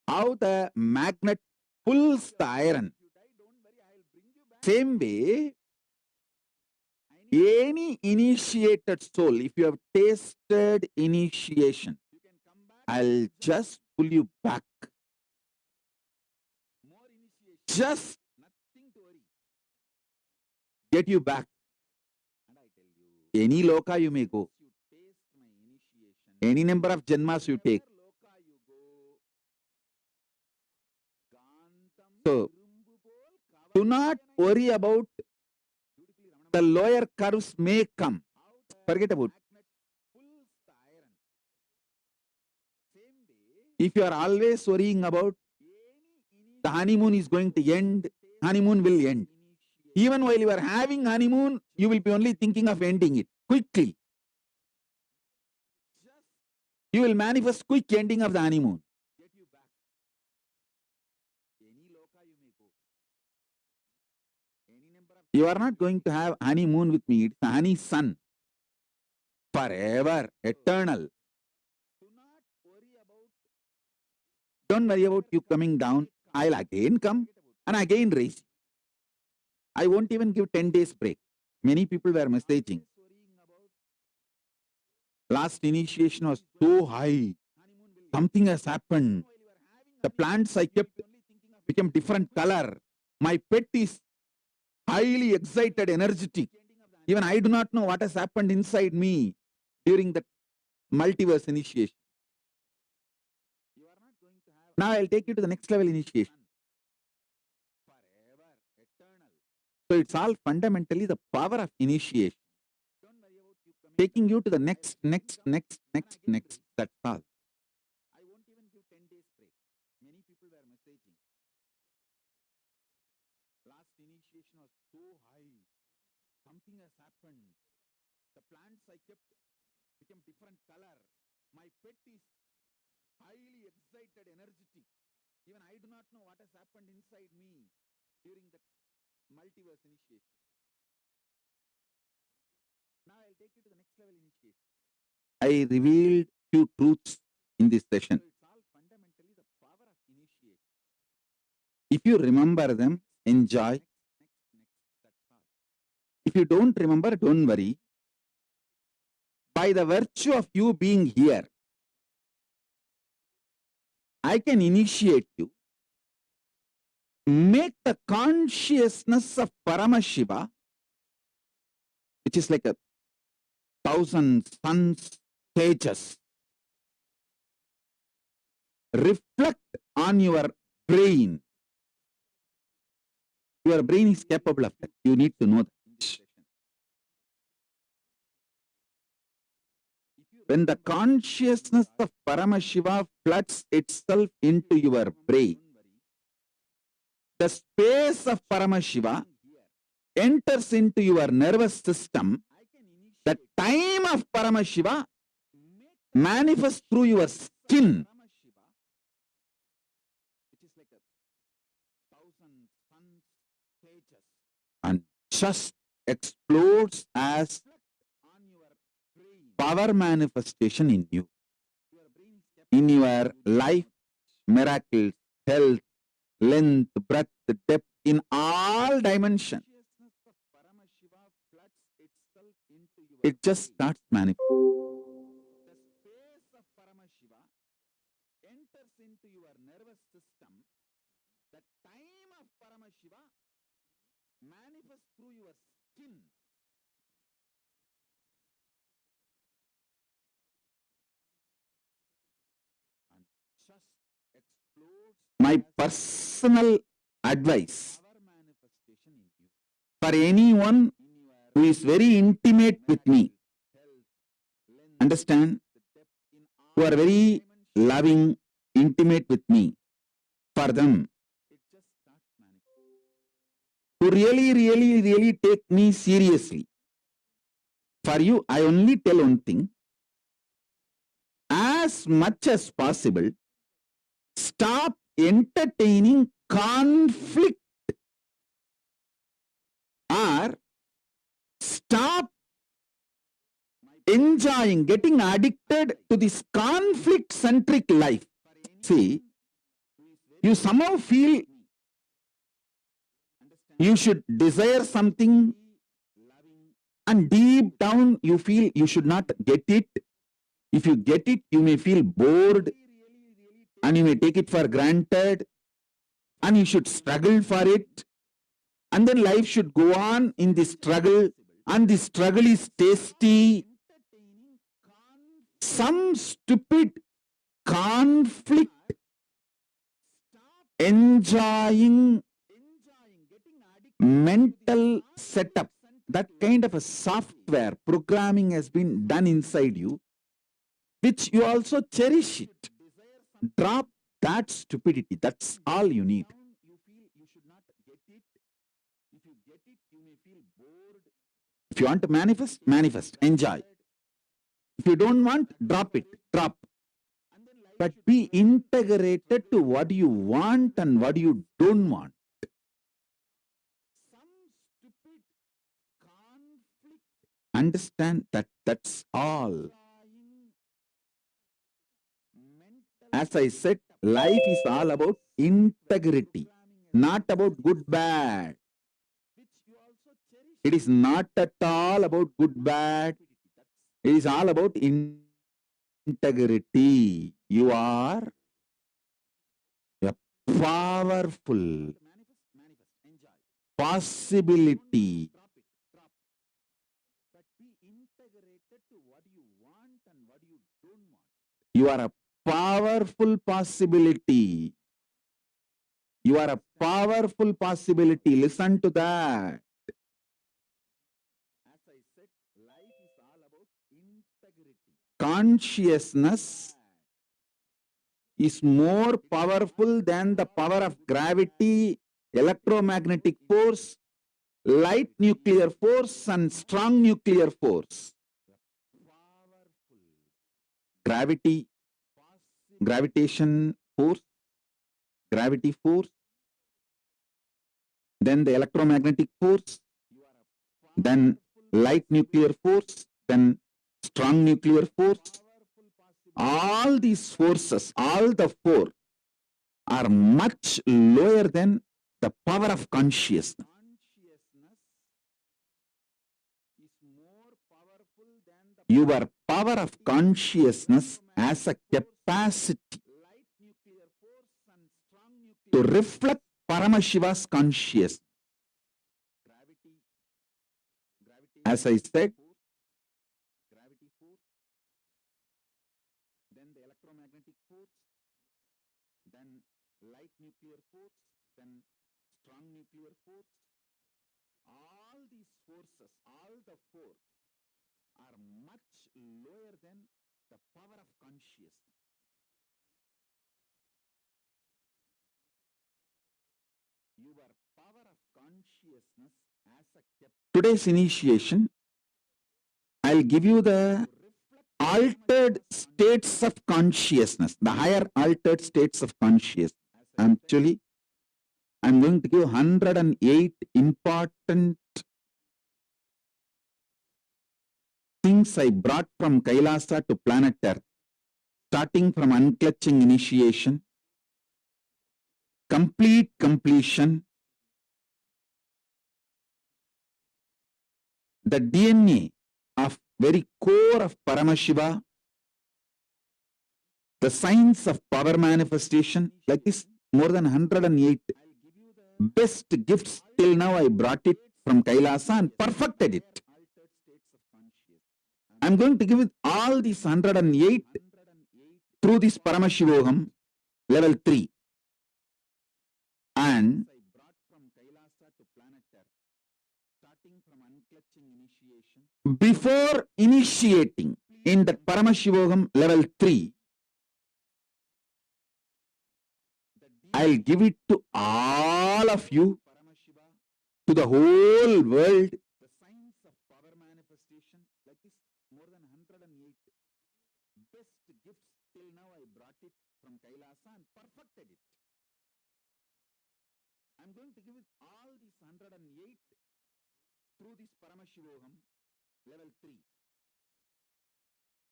how the magnet pulls the iron. Same way, any initiated soul, if you have tasted initiation, I'll just pull you back. Just get you back. Any loka you may go. Any number of janmas you take. So, do not worry about the lower curves may come. Forget about it. If you are always worrying about the honeymoon is going to end, honeymoon will end. Even while you are having honeymoon, you will be only thinking of ending it quickly. You will manifest quick ending of the honeymoon. You are not going to have honeymoon with me. It's a honey sun. Forever, eternal. Don't worry about you coming down. I'll again come and again raise. I won't even give 10 days break. Many people were messaging. Last initiation was so high. Something has happened. The plants I kept became different color. My pet is highly excited, energetic. Even I do not know what has happened inside me during the multiverse initiation. Now I'll take you to the next level initiation. So it's all fundamentally the power of initiation. Taking you to the next. That's all. I won't even give 10 days break. Many people were messaging. Last initiation was so high. Something has happened. The plants I kept became different color. My pet is highly excited, energetic. Even I do not know what has happened inside me during the multiverse initiation. Now I'll take you to the next level initiation. I revealed few truths in this session. It's all fundamentally the power of initiation. If you remember them, enjoy. If you don't remember, don't worry. By the virtue of you being here, I can initiate you. Make the consciousness of Paramashiva, which is like 1,000 suns, stages, reflect on your brain. Your brain is capable of that. You need to know that. When the consciousness of Paramashiva floods itself into your brain, the space of Paramashiva enters into your nervous system. The time of Paramashiva manifests through your skin. And just explodes as power manifestation in you. In your life, miracles, health, length, breadth, depth, in all dimensions. It just starts manifesting. The space of Paramashiva enters into your nervous system. The time of Paramashiva manifests through your skin. And just explodes my personal advice for anyone who is very intimate with me. Understand? Who are very loving, intimate with me. For them, who really take me seriously. For you, I only tell one thing. As much as possible, stop entertaining conflict, or stop enjoying, getting addicted to this conflict-centric life. See, you somehow feel you should desire something, and deep down you feel you should not get it. If you get it, you may feel bored, and you may take it for granted, and you should struggle for it, and then life should go on in this struggle, and the struggle is tasty. Some stupid conflict, enjoying mental setup, that kind of a software programming has been done inside you, which you also cherish it. Drop that stupidity. That's all you need. If you want to manifest, manifest, enjoy. If you don't want, drop it, drop. But be integrated to what you want and what you don't want. Understand that that's all. As I said, life is all about integrity, not about good bad. It is not at all about good bad. It is all about integrity. You are a powerful possibility. You are a powerful possibility. You are a powerful possibility. Listen to that. Consciousness is more powerful than the power of gravity, electromagnetic force, light nuclear force, and strong nuclear force. Gravity, gravitation force, gravity force, then the electromagnetic force, then light nuclear force, then strong nuclear force. All these forces, all the four, are much lower than the power of consciousness. Your power of consciousness has a capacity to reflect Paramashiva's consciousness. As I said, then the electromagnetic force, then light nuclear force, then strong nuclear force. All these forces, all the four, are much lower than the power of consciousness. Your power of consciousness as a today's initiation, I'll give you the altered states of consciousness, the higher altered states of consciousness. Actually, I'm going to give 108 important things I brought from Kailasa to planet Earth, starting from unclutching initiation, complete completion, the DNA of very core of Paramashiva, the science of power manifestation, like this, more than 108 best gifts till now. I brought it from Kailasa and perfected it. I'm going to give it all these 108 through this Paramashivoham level 3. And before initiating in the Paramashivoham level 3, I'll give it to all of you, to the whole world. The science of power manifestation, like this, more than 108 best gifts till now. I brought it from Kailasa and perfected it. I'm going to give it all these 108 through this Paramashivoham level 3.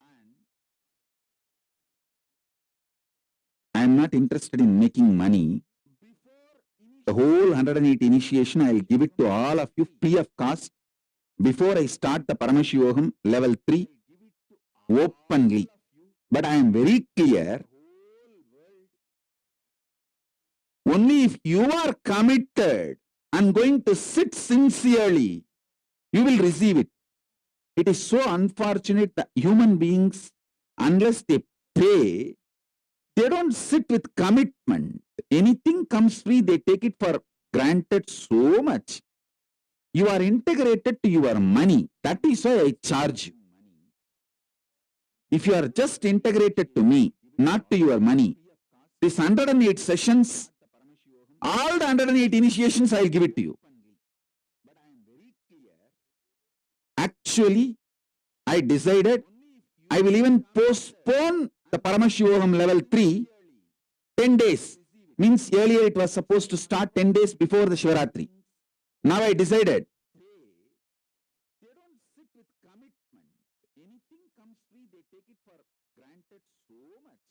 And I'm not interested in making money. The whole 108 initiation, I'll give it to all of you free of cost before I start the Paramashivoham level 3 openly. But I am very clear, only if you are committed and going to sit sincerely, you will receive it. It is so unfortunate that human beings, unless they pay, they don't sit with commitment. Anything comes free, they take it for granted so much. You are integrated to your money. That is why I charge you. If you are just integrated to me, not to your money, these 108 sessions, all the 108 initiations, I will give it to you. Actually, I decided I will even postpone the Paramashivoham level 3 10 days. Means earlier it was supposed to start 10 days before the Shivaratri. Now I decided. They don't sit with commitment. Anything comes free, they take it for granted so much.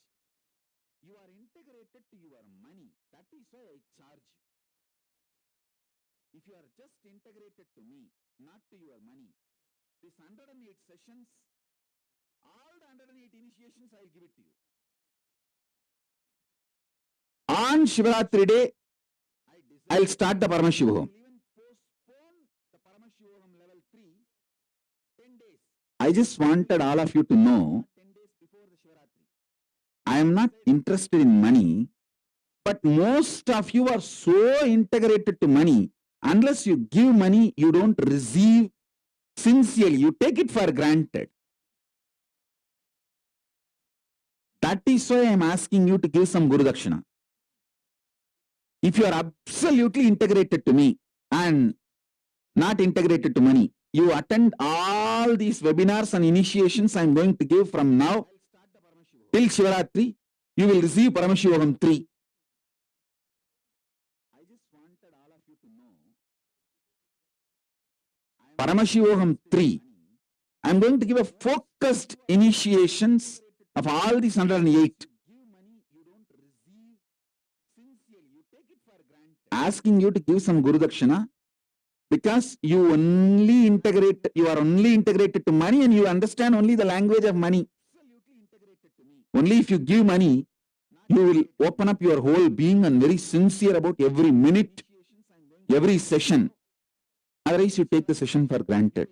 You are integrated to your money. That is why I charge you. If you are just integrated to me, not to your money, these 108 sessions, all the 108 initiations, I will give it to you. On Shivaratri day, I will start the Paramashivoham. I just wanted all of you to know, I am not interested in money, but most of you are so integrated to money. Unless you give money, you don't receive sincerely. You take it for granted. That is why I am asking you to give some Guru Dakshina. If you are absolutely integrated to me and not integrated to money, you attend all these webinars and initiations I am going to give from now till Shivaratri, you will receive Paramashivoham 3. I just wanted all of you to know, Paramashivoham 3, I am going to give a focused initiations of all these 108. Asking you to give some Guru Dakshina because you are only integrated to money and you understand only the language of money. Only if you give money, you will open up your whole being and very sincere about every minute, every session. Otherwise, you take the session for granted.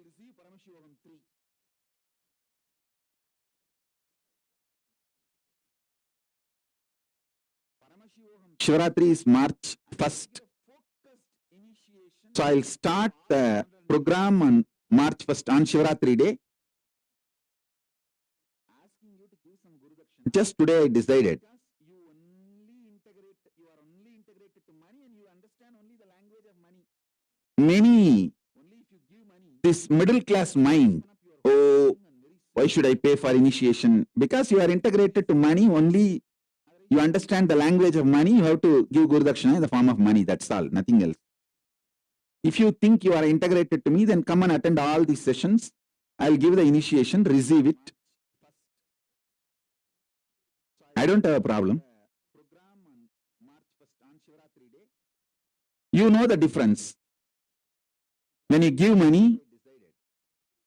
Shivaratri is March 1st. So I'll start the program on March 1st on Shivaratri day. Just today I decided. Many, this middle class mind, oh, why should I pay for initiation? Because you are integrated to money only. You understand the language of money, you have to give Guru Dakshina in the form of money, that's all, nothing else. If you think you are integrated to me, then come and attend all these sessions. I'll give the initiation, receive it. I don't have a problem. You know the difference. When you give money,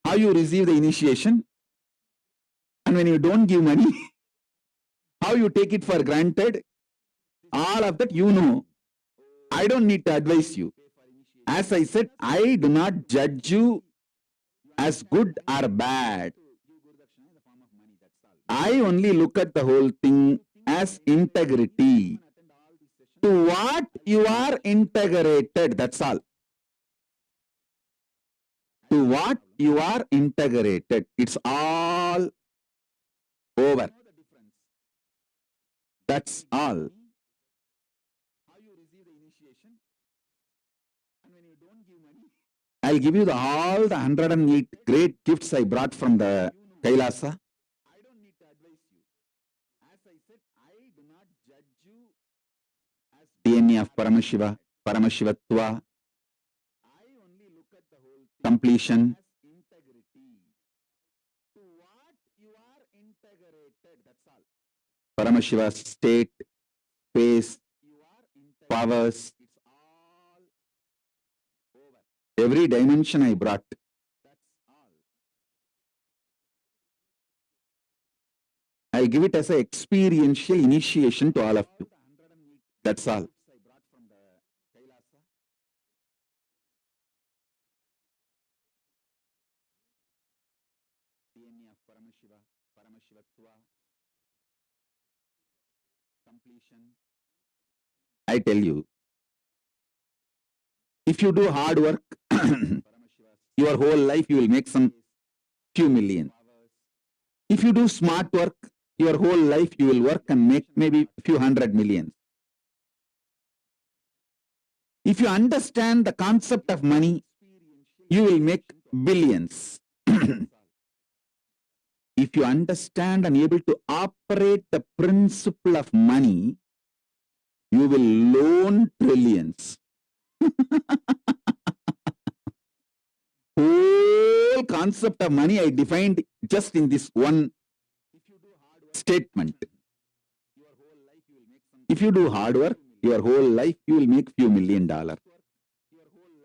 how you receive the initiation, and when you don't give money, how you take it for granted, All of that you know. I don't need to advise you. As I said, I do not judge you as good or bad. I only look at the whole thing as integrity. To what you are integrated, that's all. To what you are integrated, it's all over. That's all. I'll give you all the 108 great gifts I brought from the Kailasa. DNA of Paramashiva, Paramashivatva, completion. Paramashiva state, space, powers. Every dimension I brought. I'll give it as an experiential initiation to all of you. That's all. I tell you, if you do hard work, your whole life you will make some few million. If you do smart work, your whole life you will work and make maybe few 100 million. If you understand the concept of money, you will make billions. If you understand and able to operate the principle of money, you will loan trillions. Whole concept of money I defined just in this one statement. If you do hard work, your whole life you will make few $1 million.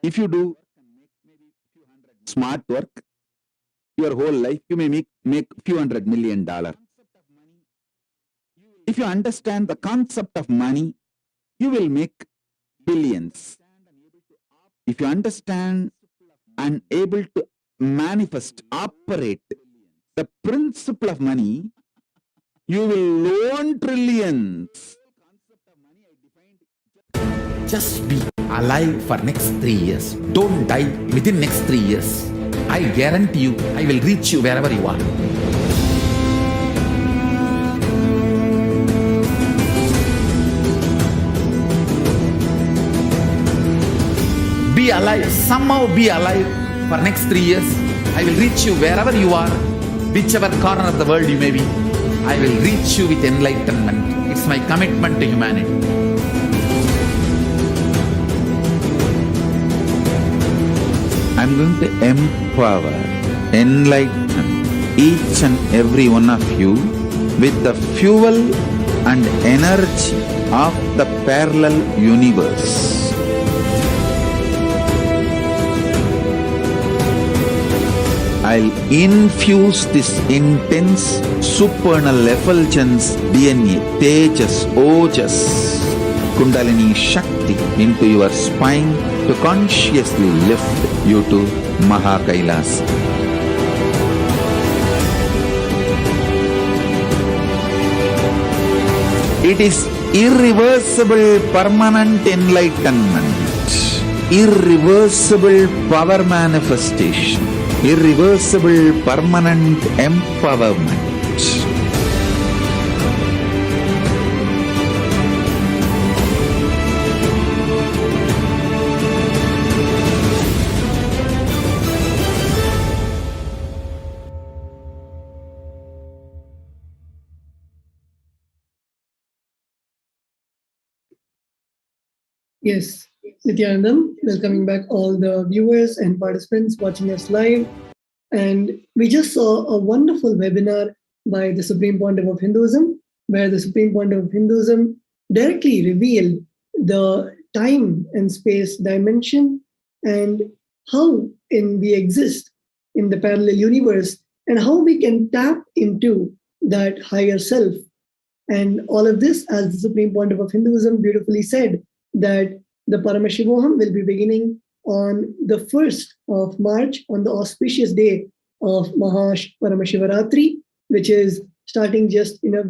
If you do smart work, your whole life you may make few $100 million. If you understand the concept of money, you will make billions. If you understand and able to manifest, operate the principle of money, you will loan trillions. Just be alive for next 3 years. Don't die within next 3 years. I guarantee you, I will reach you wherever you are. Be alive, somehow be alive for next 3 years. I will reach you wherever you are, whichever corner of the world you may be. I will reach you with enlightenment. It's my commitment to humanity. I'm going to empower, enlighten each and every one of you with the fuel and energy of the parallel universe. I'll infuse this intense supernal effulgence DNA, Tejas, Ojas, Kundalini Shakti into your spine to consciously lift you to Mahakailas. It is irreversible permanent enlightenment, irreversible power manifestation, irreversible permanent empowerment. Yes, Nithyanandam, welcoming back all the viewers and participants watching us live. And we just saw a wonderful webinar by the Supreme Pontiff of Hinduism, where the Supreme Pontiff of Hinduism directly revealed the time and space dimension and how we exist in the parallel universe and how we can tap into that higher self And all of this, as the Supreme Pontiff of Hinduism beautifully said, that the Paramashivoham will be beginning on the 1st of March, on the auspicious day of Mahash Paramashivaratri, which is starting just in a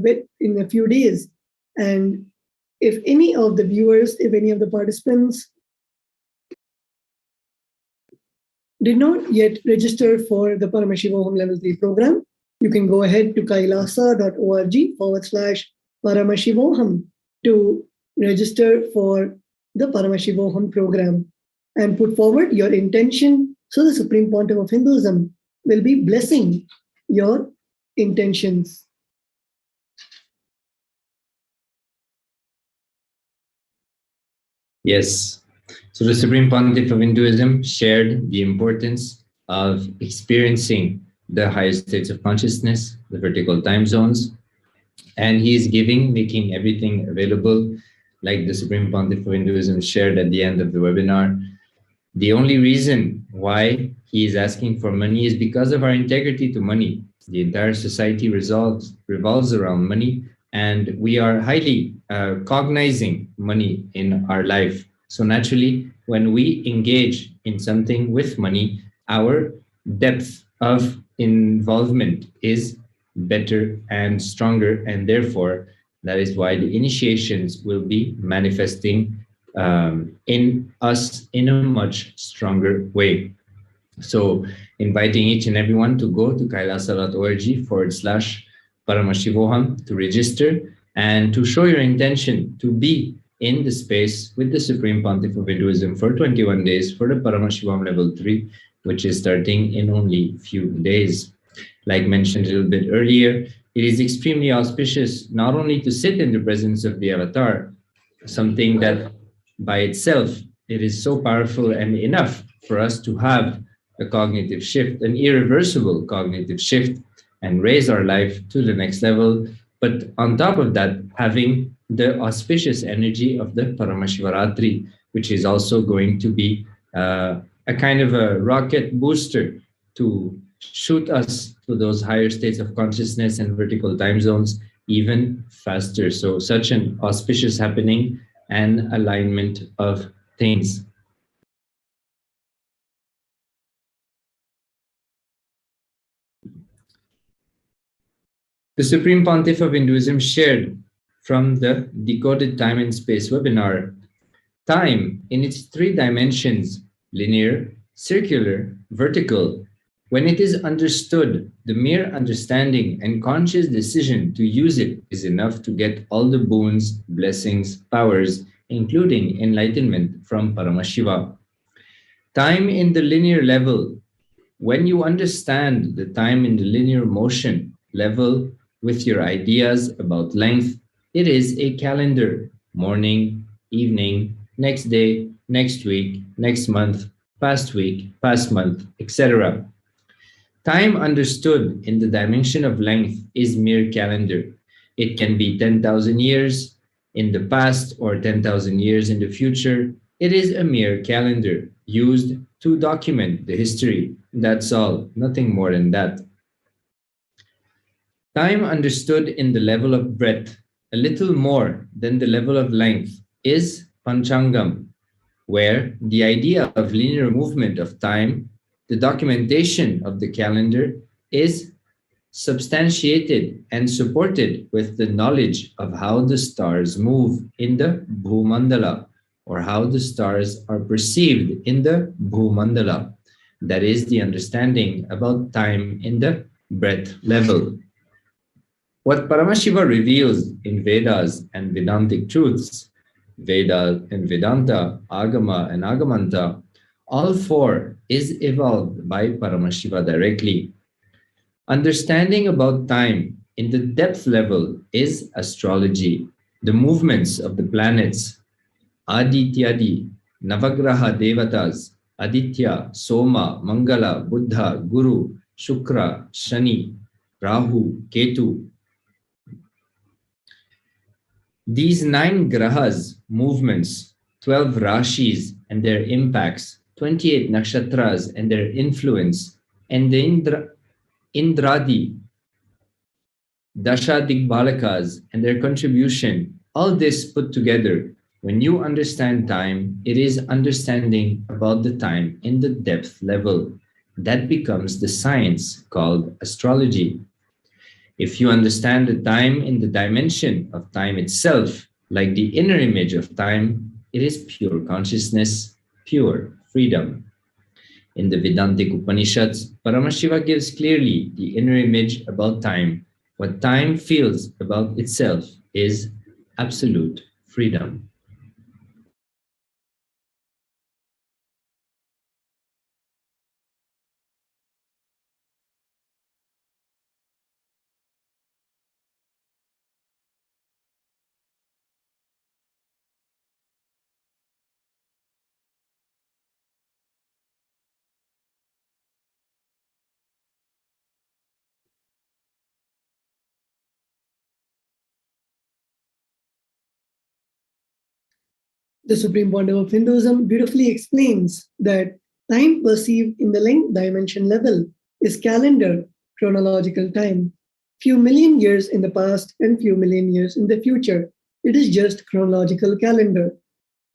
few days. And if any of the viewers, if any of the participants did not yet register for the Paramashivoham Level 3 program, you can go ahead to kailasa.org/Paramashivoham to register for the Paramashivoham program and put forward your intention, so the Supreme Pontiff of Hinduism will be blessing your intentions. Yes. So the Supreme Pontiff of Hinduism shared the importance of experiencing the higher states of consciousness, the vertical time zones, and he is making everything available, like the Supreme Pontiff of Hinduism shared at the end of the webinar. The only reason why he is asking for money is because of our integrity to money. The entire society revolves around money, and we are highly cognizing money in our life. So naturally, when we engage in something with money, our depth of involvement is better and stronger, and therefore that is why the initiations will be manifesting in us in a much stronger way. So inviting each and everyone to go to kailasa.org/Paramashivoham to register and to show your intention to be in the space with the Supreme Pontiff of Hinduism for 21 days for the Paramashivoham Level 3, which is starting in only a few days. Like mentioned a little bit earlier, it is extremely auspicious not only to sit in the presence of the avatar, something that by itself, it is so powerful and enough for us to have a cognitive shift, an irreversible cognitive shift, and raise our life to the next level. But on top of that, having the auspicious energy of the Paramashivaratri, which is also going to be a kind of a rocket booster to shoot us to those higher states of consciousness and vertical time zones even faster. So such an auspicious happening and alignment of things. The Supreme Pontiff of Hinduism shared from the Decoded Time and Space webinar, time in its 3 dimensions, linear, circular, vertical. When it is understood, the mere understanding and conscious decision to use it is enough to get all the boons, blessings, powers, including enlightenment from Paramashiva. Time in the linear level. When you understand the time in the linear motion level with your ideas about length, it is a calendar, morning, evening, next day, next week, next month, past week, past month, etc. Time understood in the dimension of length is mere calendar. It can be 10,000 years in the past or 10,000 years in the future. It is a mere calendar used to document the history. That's all, nothing more than that. Time understood in the level of breadth, a little more than the level of length, is Panchangam, where the idea of linear movement of time, the documentation of the calendar, is substantiated and supported with the knowledge of how the stars move in the Bhumandala, or how the stars are perceived in the Bhumandala. That is the understanding about time in the breadth level. What Paramashiva reveals in Vedas and Vedantic truths, Veda and Vedanta, Agama and Agamanta, all 4 is evolved by Paramashiva directly. Understanding about time in the depth level is astrology, the movements of the planets, Adityadi, Navagraha Devatas, Aditya, Soma, Mangala, Buddha, Guru, Shukra, Shani, Rahu, Ketu. These 9 grahas, movements, 12 rashis and their impacts, 28 nakshatras and their influence, and the Indradi, Dasha Digbalakas and their contribution, all this put together, when you understand time, it is understanding about the time in the depth level. That becomes the science called astrology. If you understand the time in the dimension of time itself, like the inner image of time, it is pure consciousness, pure freedom. In the Vedantic Upanishads, Paramashiva gives clearly the inner image about time. What time feels about itself is absolute freedom. The Supreme Pontiff of Hinduism beautifully explains that time perceived in the length dimension level is calendar, chronological time. Few million years in the past and few million years in the future. It is just chronological calendar.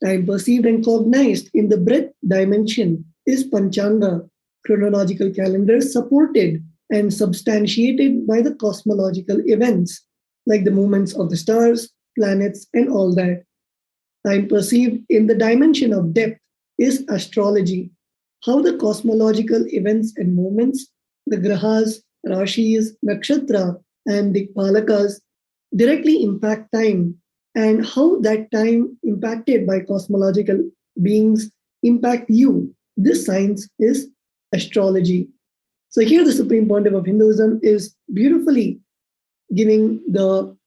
Time perceived and cognized in the breadth dimension is Panchanga, chronological calendar supported and substantiated by the cosmological events, like the movements of the stars, planets, and all that. Time perceived in the dimension of depth is astrology, how the cosmological events and movements, the grahas, rashis, nakshatra, and dikpalakas directly impact time, and how that time impacted by cosmological beings impact you. This science is astrology. So here the Supreme Pontiff of Hinduism is beautifully giving the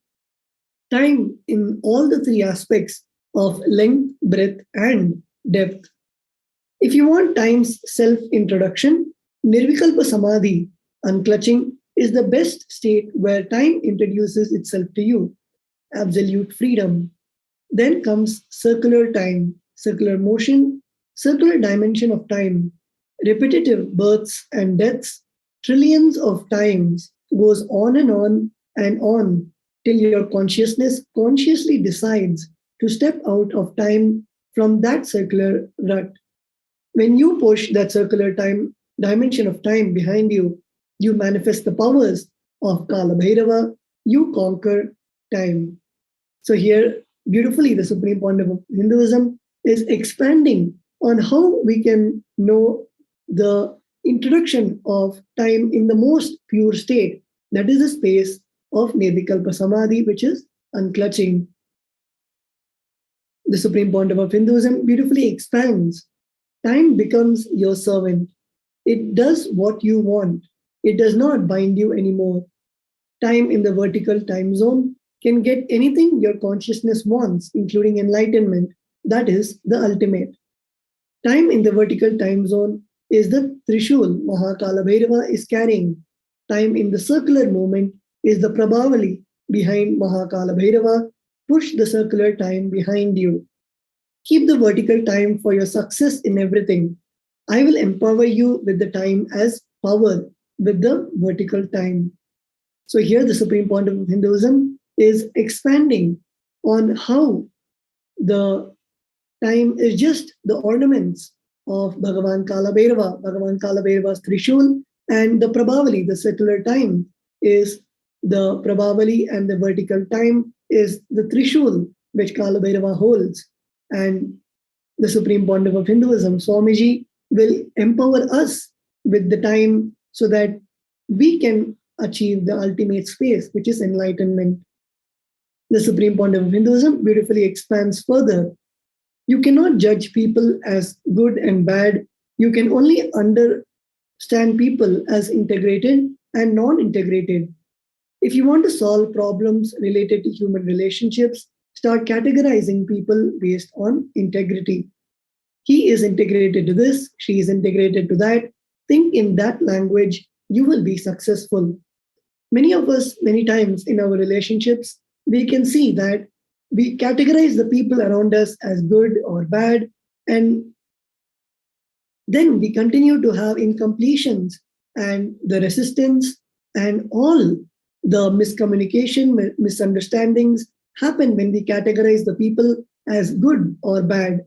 time in all the three aspects of length, breadth, and depth. If you want time's self-introduction, Nirvikalpa Samadhi, unclutching, is the best state where time introduces itself to you. Absolute freedom. Then comes circular time, circular motion, circular dimension of time, repetitive births and deaths, trillions of times, goes on and on till your consciousness consciously decides to step out of time from that circular rut. When you push that circular time dimension of time behind you, you manifest the powers of Kala Bhairava, you conquer time. So here, beautifully, the Supreme Pontiff of Hinduism is expanding on how we can know the introduction of time in the most pure state, that is the space of Nirvikalpa Samadhi, which is unclutching. The Supreme Pontiff of Hinduism beautifully expands. Time becomes your servant. It does what you want. It does not bind you anymore. Time in the vertical time zone can get anything your consciousness wants, including enlightenment. That is the ultimate. Time in the vertical time zone is the Trishul Mahakala Bhairava is carrying. Time in the circular movement is the Prabhavali behind Mahakala Bhairava. Push the circular time behind you. Keep the vertical time for your success in everything. I will empower you with the time as power with the vertical time. So here the Supreme Pontiff of Hinduism is expanding on how the time is just the ornaments of Bhagavan Kala Bhairava, Bhagavan Kala Bhairava's Trishul, and the Prabhavali, the circular time, is the Prabhavali, and the vertical time is the Trishul, which Kala Bhairava holds. And the Supreme Pontiff of Hinduism, Swamiji, will empower us with the time so that we can achieve the ultimate space, which is enlightenment. The Supreme Pontiff of Hinduism beautifully expands further. You cannot judge people as good and bad. You can only understand people as integrated and non-integrated. If you want to solve problems related to human relationships, start categorizing people based on integrity. He is integrated to this, she is integrated to that. Think in that language, you will be successful. Many of us, many times in our relationships, we can see that we categorize the people around us as good or bad, and then we continue to have incompletions and the resistance and all the miscommunication, misunderstandings happen when we categorize the people as good or bad.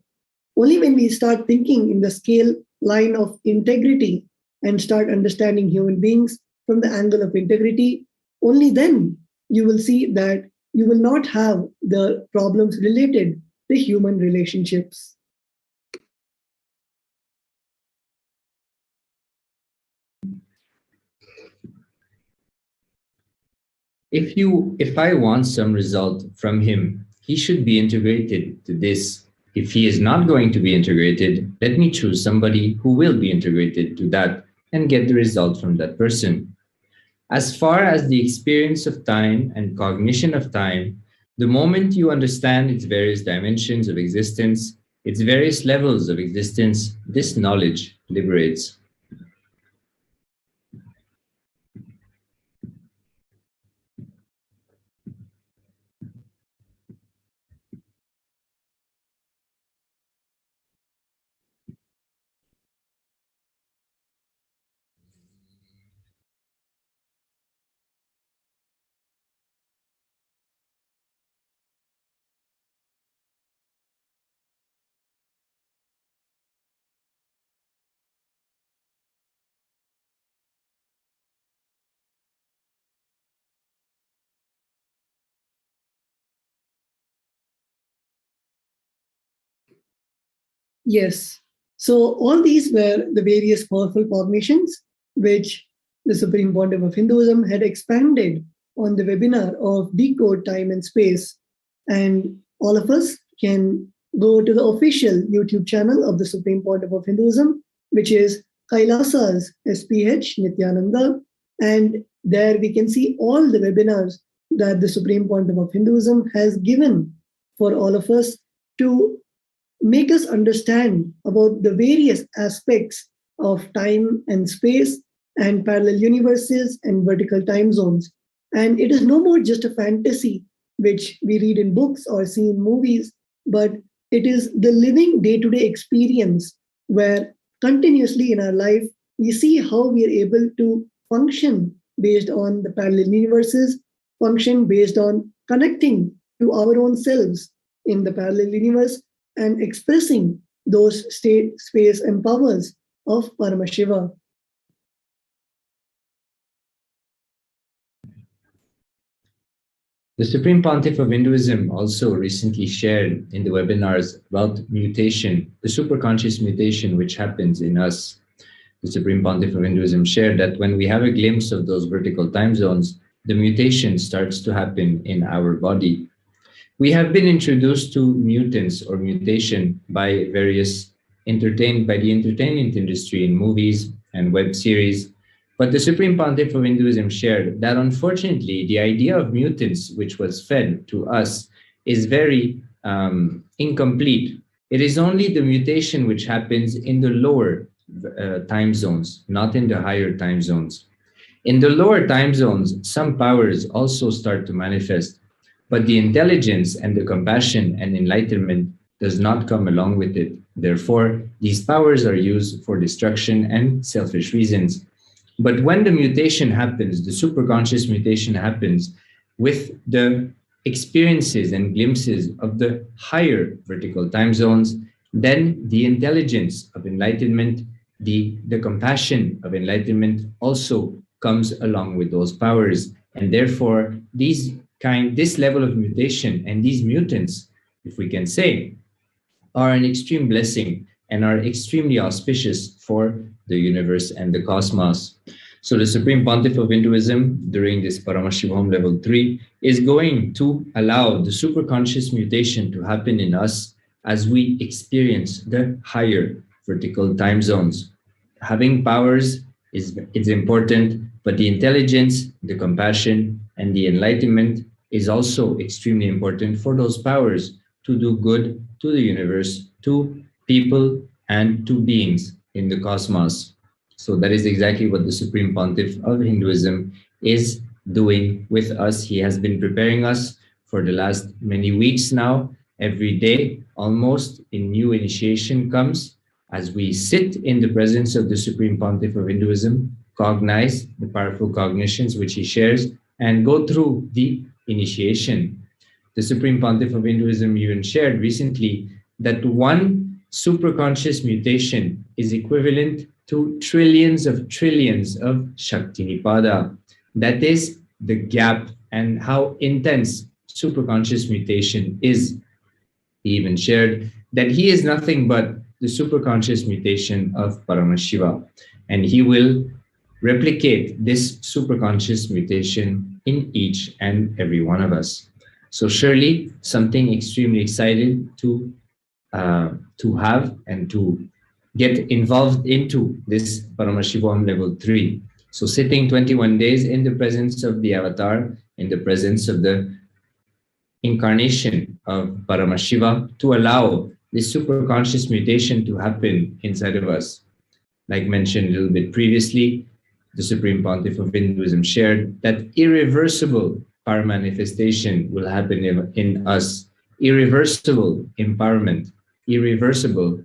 Only when we start thinking in the scale line of integrity and start understanding human beings from the angle of integrity, only then you will see that you will not have the problems related to human relationships. If I want some result from him, he should be integrated to this. If he is not going to be integrated, let me choose somebody who will be integrated to that and get the result from that person. As far as the experience of time and cognition of time, the moment you understand its various dimensions of existence, its various levels of existence, this knowledge liberates. Yes. So all these were the various powerful cognitions which the Supreme Pontiff of Hinduism had expanded on the webinar of Decode Time and Space. And all of us can go to the official YouTube channel of the Supreme Pontiff of Hinduism, which is Kailasa's SPH Nithyananda. And there we can see all the webinars that the Supreme Pontiff of Hinduism has given for all of us to make us understand about the various aspects of time and space and parallel universes and vertical time zones. And it is no more just a fantasy which we read in books or see in movies, but it is the living day-to-day experience where continuously in our life, we see how we are able to function based on the parallel universes, function based on connecting to our own selves in the parallel universe and expressing those state, space, and powers of Paramashiva. The Supreme Pontiff of Hinduism also recently shared in the webinars about mutation, the superconscious mutation which happens in us. The Supreme Pontiff of Hinduism shared that when we have a glimpse of those vertical time zones, the mutation starts to happen in our body. We have been introduced to mutants or mutation by the entertainment industry in movies and web series. But the Supreme Pontiff of Hinduism shared that unfortunately, the idea of mutants, which was fed to us, is very incomplete. It is only the mutation which happens in the lower time zones, not in the higher time zones. In the lower time zones, some powers also start to manifest, but the intelligence and the compassion and enlightenment does not come along with it. Therefore, these powers are used for destruction and selfish reasons. But when the mutation happens, the superconscious mutation happens with the experiences and glimpses of the higher vertical time zones, then the intelligence of enlightenment, the compassion of enlightenment also comes along with those powers. And therefore, this level of mutation and these mutants, if we can say, are an extreme blessing and are extremely auspicious for the universe and the cosmos. So the Supreme Pontiff of Hinduism during this Paramashiva Home Level 3 is going to allow the superconscious mutation to happen in us as we experience the higher vertical time zones. Having powers is important, but the intelligence, the compassion, and the enlightenment is also extremely important for those powers to do good to the universe, to people, and to beings in the cosmos. So that is exactly what the Supreme Pontiff of Hinduism is doing with us. He has been preparing us for the last many weeks now. Every day, almost, a new initiation comes as we sit in the presence of the Supreme Pontiff of Hinduism, cognize the powerful cognitions which he shares, and go through the initiation. The Supreme Pontiff of Hinduism even shared recently that one superconscious mutation is equivalent to trillions of Shakti-nipada. That is the gap and how intense superconscious mutation is. He even shared that he is nothing but the superconscious mutation of Paramashiva, and he will replicate this superconscious mutation in each and every one of us. So surely something extremely excited to have and to get involved into this Paramashivam level 3. So sitting 21 days in the presence of the avatar, in the presence of the incarnation of Paramashiva, to allow this superconscious mutation to happen inside of us. Like mentioned a little bit previously, the Supreme Pontiff of Hinduism shared that irreversible power manifestation will happen in us. Irreversible empowerment, irreversible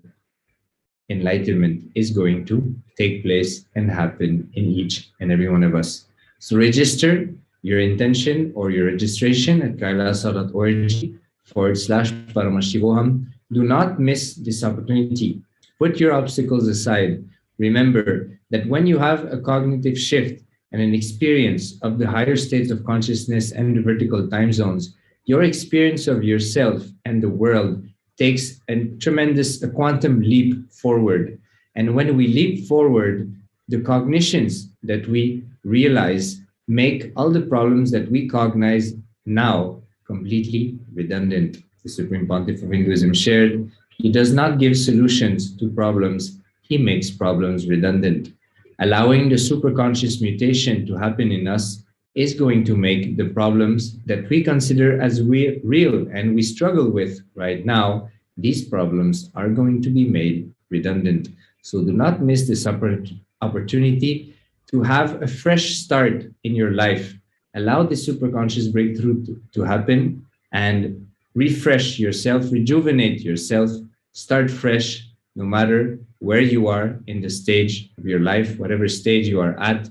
enlightenment is going to take place and happen in each and every one of us. So register your intention or your registration at kailasa.org/Paramashivoham. Do not miss this opportunity. Put your obstacles aside. Remember that when you have a cognitive shift and an experience of the higher states of consciousness and the vertical time zones, your experience of yourself and the world takes a tremendous quantum leap forward. And when we leap forward, the cognitions that we realize make all the problems that we cognize now completely redundant. The Supreme Pontiff of Hinduism shared, he does not give solutions to problems, he makes problems redundant. Allowing the superconscious mutation to happen in us is going to make the problems that we consider as real and we struggle with right now, these problems are going to be made redundant. So do not miss this opportunity to have a fresh start in your life. Allow the superconscious breakthrough to happen and refresh yourself, rejuvenate yourself, start fresh, no matter where you are in the stage of your life, whatever stage you are at.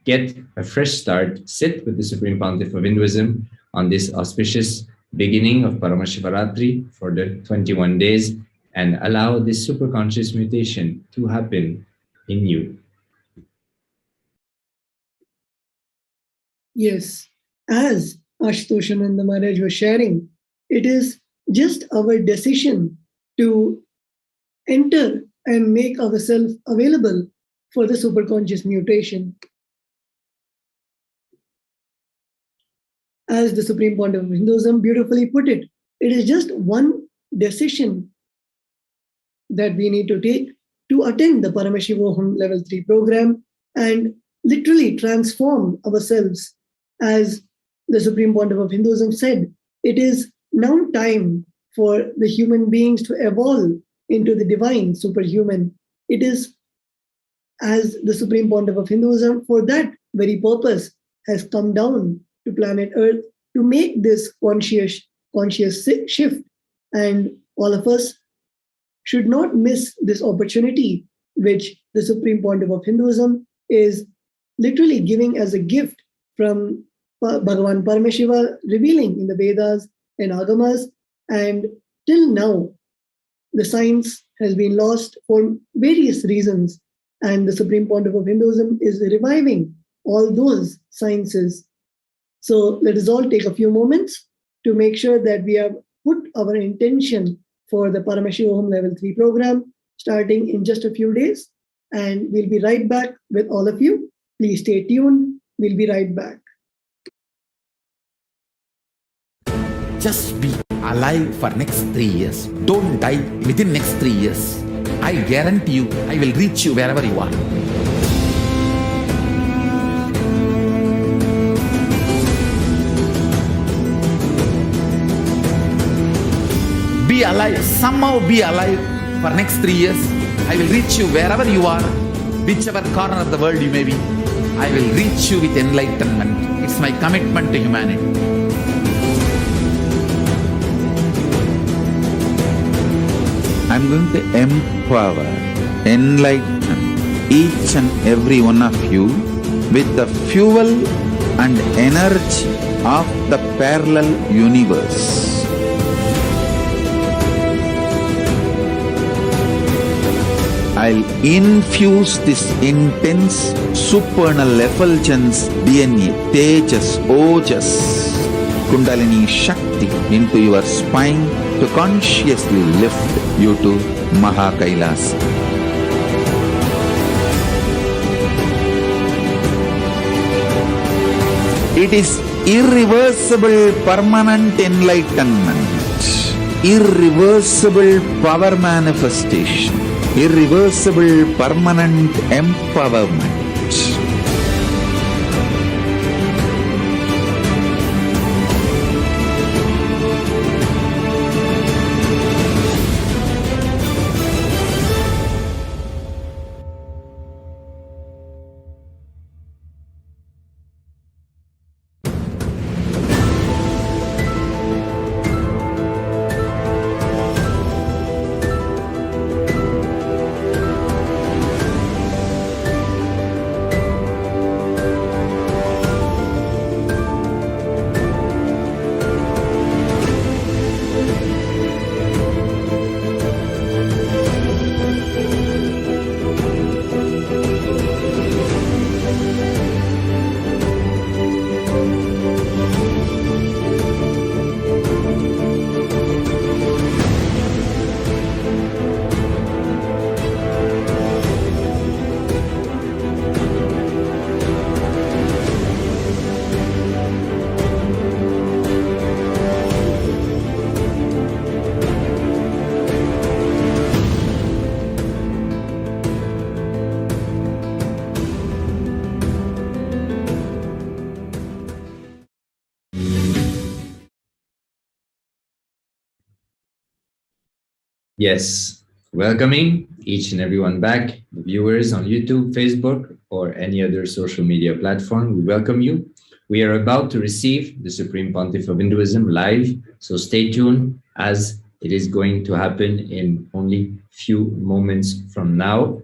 Get a fresh start, sit with the Supreme Pontiff of Hinduism on this auspicious beginning of Paramashivaratri for the 21 days and allow this superconscious mutation to happen in you. Yes, as Ashtoshananda Maharaj was sharing, it is just our decision to enter and make ourselves available for the superconscious mutation. As the Supreme Pontiff of Hinduism beautifully put it, it is just one decision that we need to take to attend the Paramashivoham Level 3 program and literally transform ourselves. As the Supreme Pontiff of Hinduism said, it is now time for the human beings to evolve into the divine superhuman. It is, as the Supreme Pontiff of Hinduism, for that very purpose, has come down to planet Earth to make this conscious shift. And all of us should not miss this opportunity, which the Supreme Pontiff of Hinduism is literally giving as a gift from Bhagavan Paramashiva, revealing in the Vedas and Agamas. And till now, the science has been lost for various reasons. And the Supreme Pontiff of Hinduism is reviving all those sciences. So let us all take a few moments to make sure that we have put our intention for the Paramashivoham Level 3 program starting in just a few days. And we'll be right back with all of you. Please stay tuned. We'll be right back. Just be alive for next 3 years. Don't die within next 3 years. I guarantee you, I will reach you wherever you are. Be alive, somehow be alive for next 3 years. I will reach you wherever you are, whichever corner of the world you may be. I will reach you with enlightenment. It's my commitment to humanity. I'm going to empower, enlighten each and every one of you with the fuel and energy of the parallel universe. I'll infuse this intense supernal effulgence DNA, Tejas, Ojas, Kundalini Shakti into your spine to consciously lift you to Mahakailas. It is irreversible permanent enlightenment, irreversible power manifestation, irreversible permanent empowerment. Yes, welcoming each and everyone back, the viewers on YouTube, Facebook, or any other social media platform. We welcome you. We are about to receive the Supreme Pontiff of Hinduism live, so stay tuned as it is going to happen in only few moments from now.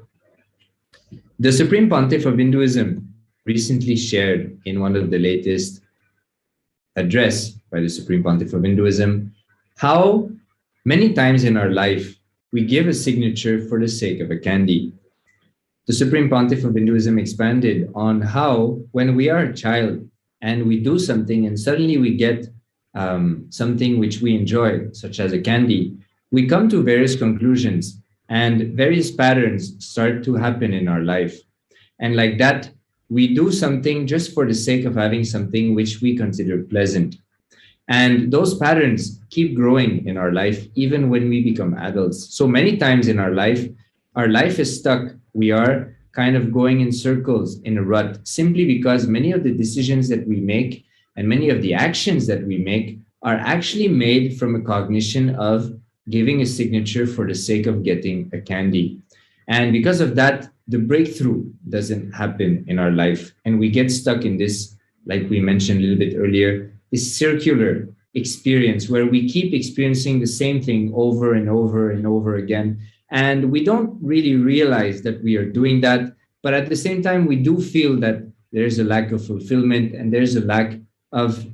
The Supreme Pontiff of Hinduism recently shared in one of the latest address by the Supreme Pontiff of Hinduism how many times in our life we give a signature for the sake of a candy. The Supreme Pontiff of Hinduism expanded on how when we are a child and we do something and suddenly we get something which we enjoy, such as a candy, we come to various conclusions and various patterns start to happen in our life. And like that, we do something just for the sake of having something which we consider pleasant. And those patterns keep growing in our life, even when we become adults. So many times in our life is stuck. We are kind of going in circles in a rut, simply because many of the decisions that we make and many of the actions that we make are actually made from a cognition of giving a signature for the sake of getting a candy. And because of that, the breakthrough doesn't happen in our life. And we get stuck in this, like we mentioned a little bit earlier, this circular experience where we keep experiencing the same thing over and over and over again. And we don't really realize that we are doing that. But at the same time, we do feel that there's a lack of fulfillment and there's a lack of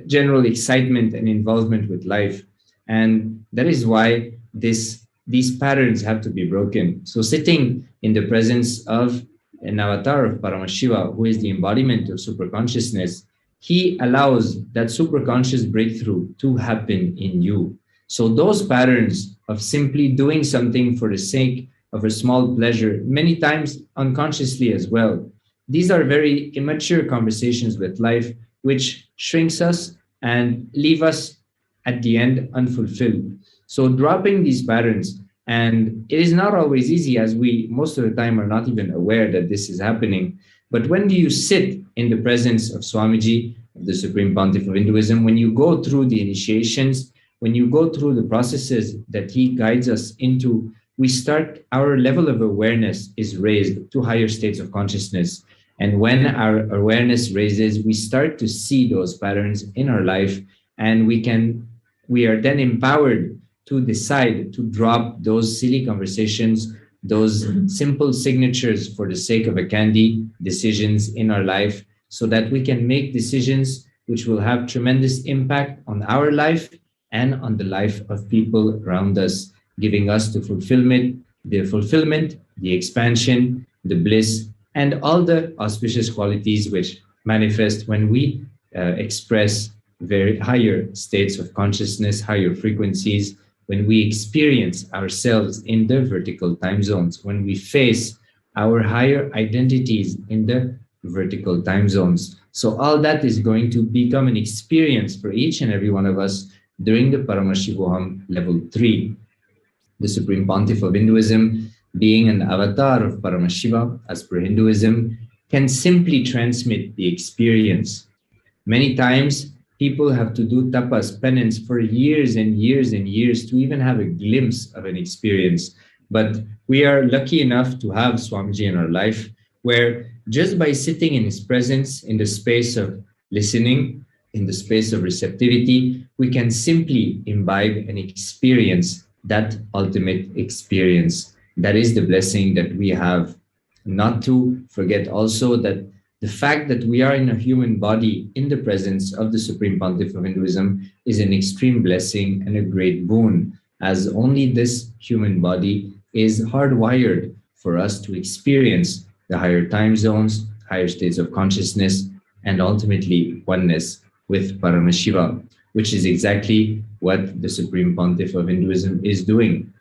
general excitement and involvement with life. And that is why these patterns have to be broken. So sitting in the presence of an avatar of Paramashiva, who is the embodiment of superconsciousness, he allows that superconscious breakthrough to happen in you. So those patterns of simply doing something for the sake of a small pleasure, many times unconsciously as well, these are very immature conversations with life, which shrinks us and leave us at the end unfulfilled. So dropping these patterns, and it is not always easy, as we most of the time are not even aware that this is happening. But when you sit in the presence of Swamiji, of the Supreme Pontiff of Hinduism, when you go through the initiations, when you go through the processes that he guides us into, our level of awareness is raised to higher states of consciousness. And when our awareness raises, we start to see those patterns in our life, and we are then empowered to decide to drop those silly conversations, those simple signatures for the sake of a candy decisions in our life, so that we can make decisions which will have tremendous impact on our life and on the life of people around us, giving us the fulfillment, the expansion, the bliss, and all the auspicious qualities which manifest when we express very higher states of consciousness, higher frequencies, when we experience ourselves in the vertical time zones, when we face our higher identities in the vertical time zones. So all that is going to become an experience for each and every one of us during the Paramashivoham level 3. The Supreme Pontiff of Hinduism, being an avatar of Paramashiva, as per Hinduism, can simply transmit the experience. Many times, people have to do tapas, penance, for years and years and years to even have a glimpse of an experience. But we are lucky enough to have Swamiji in our life, where just by sitting in his presence, in the space of listening, in the space of receptivity, we can simply imbibe and experience that ultimate experience. That is the blessing that we have. Not to forget also that the fact that we are in a human body in the presence of the Supreme Pontiff of Hinduism is an extreme blessing and a great boon, as only this human body is hardwired for us to experience the higher time zones, higher states of consciousness, and ultimately oneness with Paramashiva, which is exactly what the Supreme Pontiff of Hinduism is doing.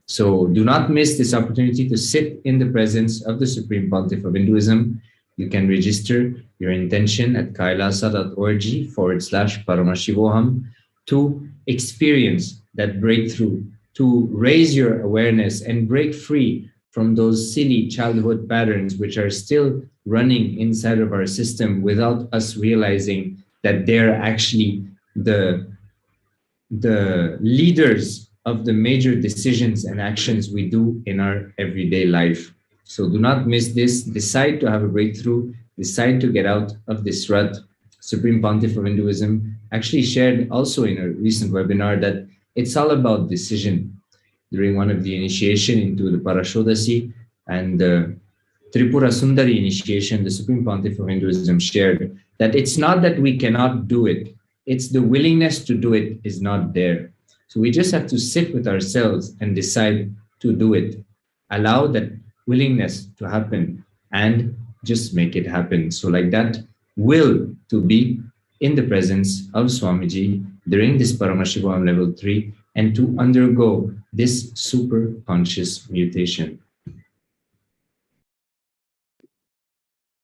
So do not miss this opportunity to sit in the presence of the Supreme Pontiff of Hinduism. You can register your intention at kailasa.org/Paramashivoham to experience that breakthrough, to raise your awareness and break free from those silly childhood patterns which are still running inside of our system without us realizing that they're actually the leaders of the major decisions and actions we do in our everyday life. So do not miss this. Decide to have a breakthrough. Decide to get out of this rut. Supreme Pontiff of Hinduism actually shared also in a recent webinar that it's all about decision. During one of the initiation into the Parashodasi and the Tripura Sundari initiation, the Supreme Pontiff of Hinduism shared that it's not that we cannot do it. It's the willingness to do it is not there. So we just have to sit with ourselves and decide to do it. Allow that willingness to happen and just make it happen. So like that will to be in the presence of Swamiji during this Paramashivoham level 3 and to undergo this super conscious mutation.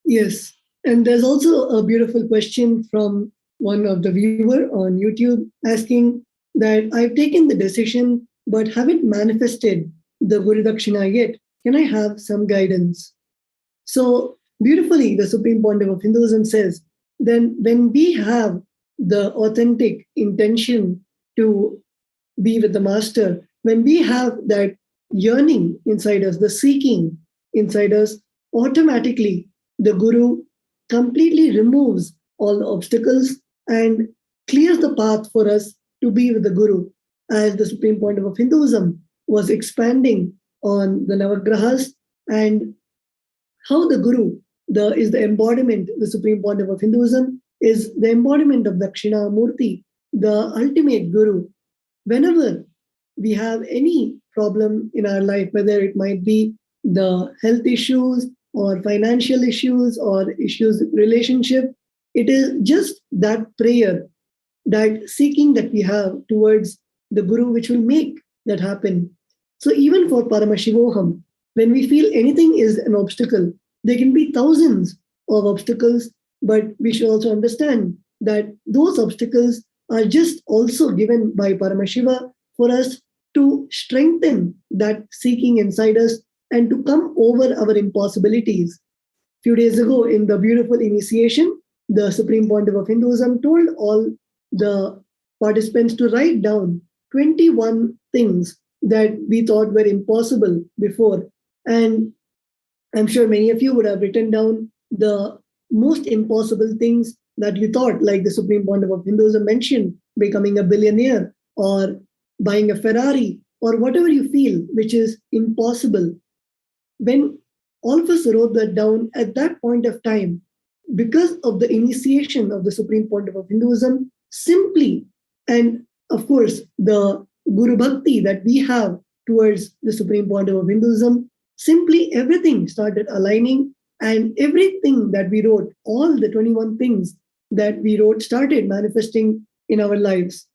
Yes, and there's also a beautiful question from one of the viewer on YouTube asking that I've taken the decision but haven't manifested the Guru Dakshina yet. Can I have some guidance? So beautifully, the Supreme Pontiff of Hinduism says, then when we have the authentic intention to be with the Master, when we have that yearning inside us, the seeking inside us, automatically the Guru completely removes all the obstacles and clears the path for us to be with the Guru. As the Supreme Pontiff of Hinduism was expanding on the Navagrahas and how the Guru is the embodiment, the Supreme Pontiff of Hinduism is the embodiment of Dakshinamurti, the ultimate Guru. Whenever we have any problem in our life, whether it might be the health issues or financial issues or issues with relationship, it is just that prayer, that seeking that we have towards the Guru, which will make that happen. So even for Paramashivoham, when we feel anything is an obstacle, there can be thousands of obstacles, but we should also understand that those obstacles are just also given by Paramashiva for us to strengthen that seeking inside us and to come over our impossibilities. A few days ago in the beautiful initiation, the Supreme Pontiff of Hinduism told all the participants to write down 21 things that we thought were impossible before. And I'm sure many of you would have written down the most impossible things that you thought, like the Supreme Pontiff of Hinduism mentioned, becoming a billionaire or buying a Ferrari or whatever you feel which is impossible. When all of us wrote that down at that point of time, because of the initiation of the Supreme Pontiff of Hinduism, simply, and of course, the Guru Bhakti that we have towards the Supreme Pontiff of Hinduism, simply everything started aligning, and everything that we wrote, all the 21 things that we wrote, started manifesting in our lives.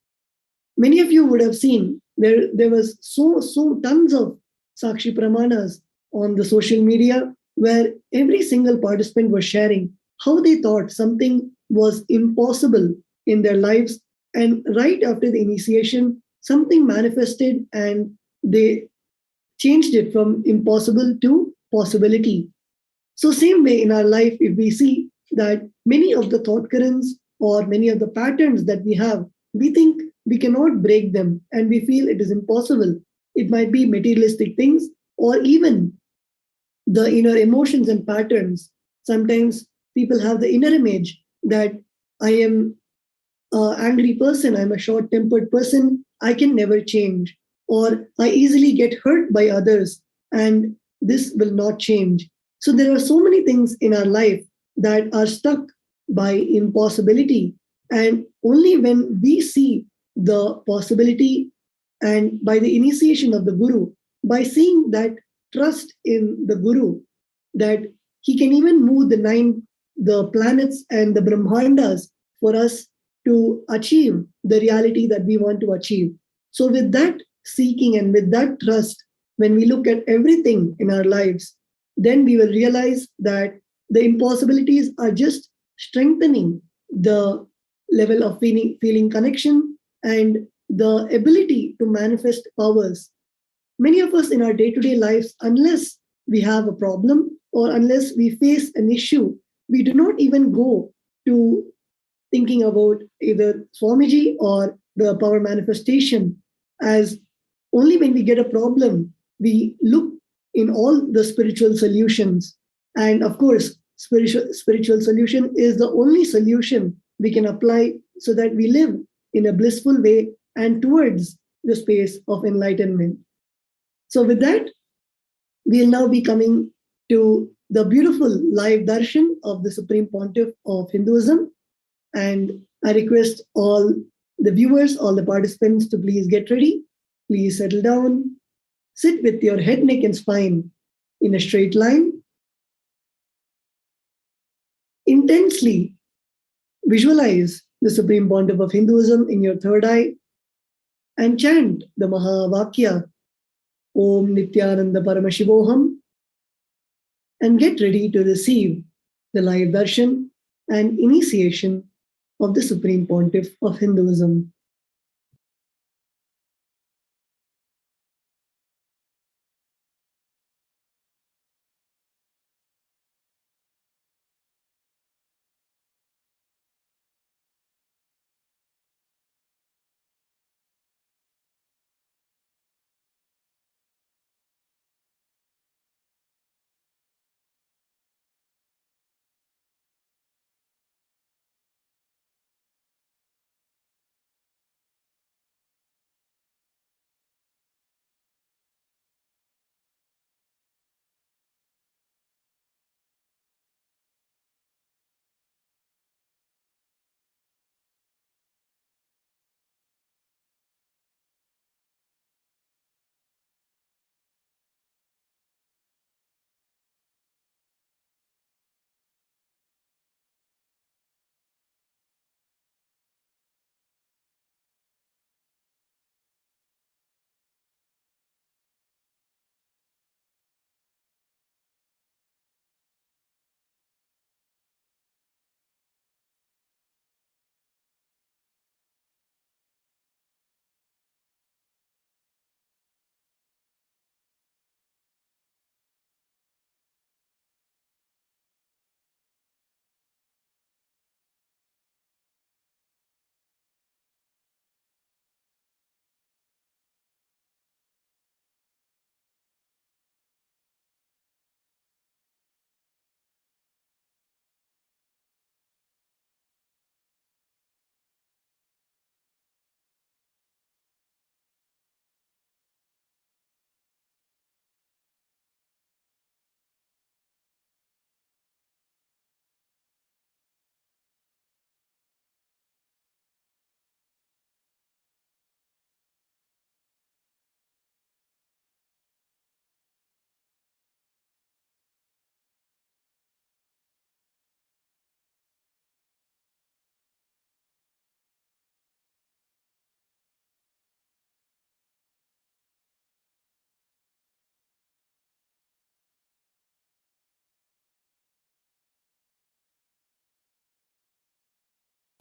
Many of you would have seen there was so tons of Sakshi Pramanas on the social media where every single participant was sharing how they thought something was impossible in their lives. And right after the initiation, something manifested and they changed it from impossible to possibility. So same way in our life, if we see that many of the thought currents or many of the patterns that we have, we think we cannot break them and we feel it is impossible. It might be materialistic things or even the inner emotions and patterns. Sometimes people have the inner image that I am an angry person, I'm a short-tempered person, I can never change, or I easily get hurt by others and this will not change. So there are so many things in our life that are stuck by impossibility. And only when we see the possibility and by the initiation of the Guru, by seeing that trust in the Guru, that he can even move the planets and the Brahmandas for us to achieve the reality that we want to achieve. So with that seeking and with that trust, when we look at everything in our lives, then we will realize that the impossibilities are just strengthening the level of feeling connection and the ability to manifest powers. Many of us in our day-to-day lives, unless we have a problem or unless we face an issue, we do not even go to thinking about either Swamiji or the power manifestation, as only when we get a problem, we look in all the spiritual solutions. And of course, spiritual solution is the only solution we can apply so that we live in a blissful way and towards the space of enlightenment. So with that, we'll now be coming to the beautiful live darshan of the Supreme Pontiff of Hinduism. And I request all the viewers, all the participants to please get ready. Please settle down. Sit with your head, neck, and spine in a straight line. Intensely visualize the Supreme Pontiff of Hinduism in your third eye and chant the Mahavakya, Om Nithyananda Paramashivoham, and get ready to receive the live darshan and initiation of the Supreme Pontiff of Hinduism.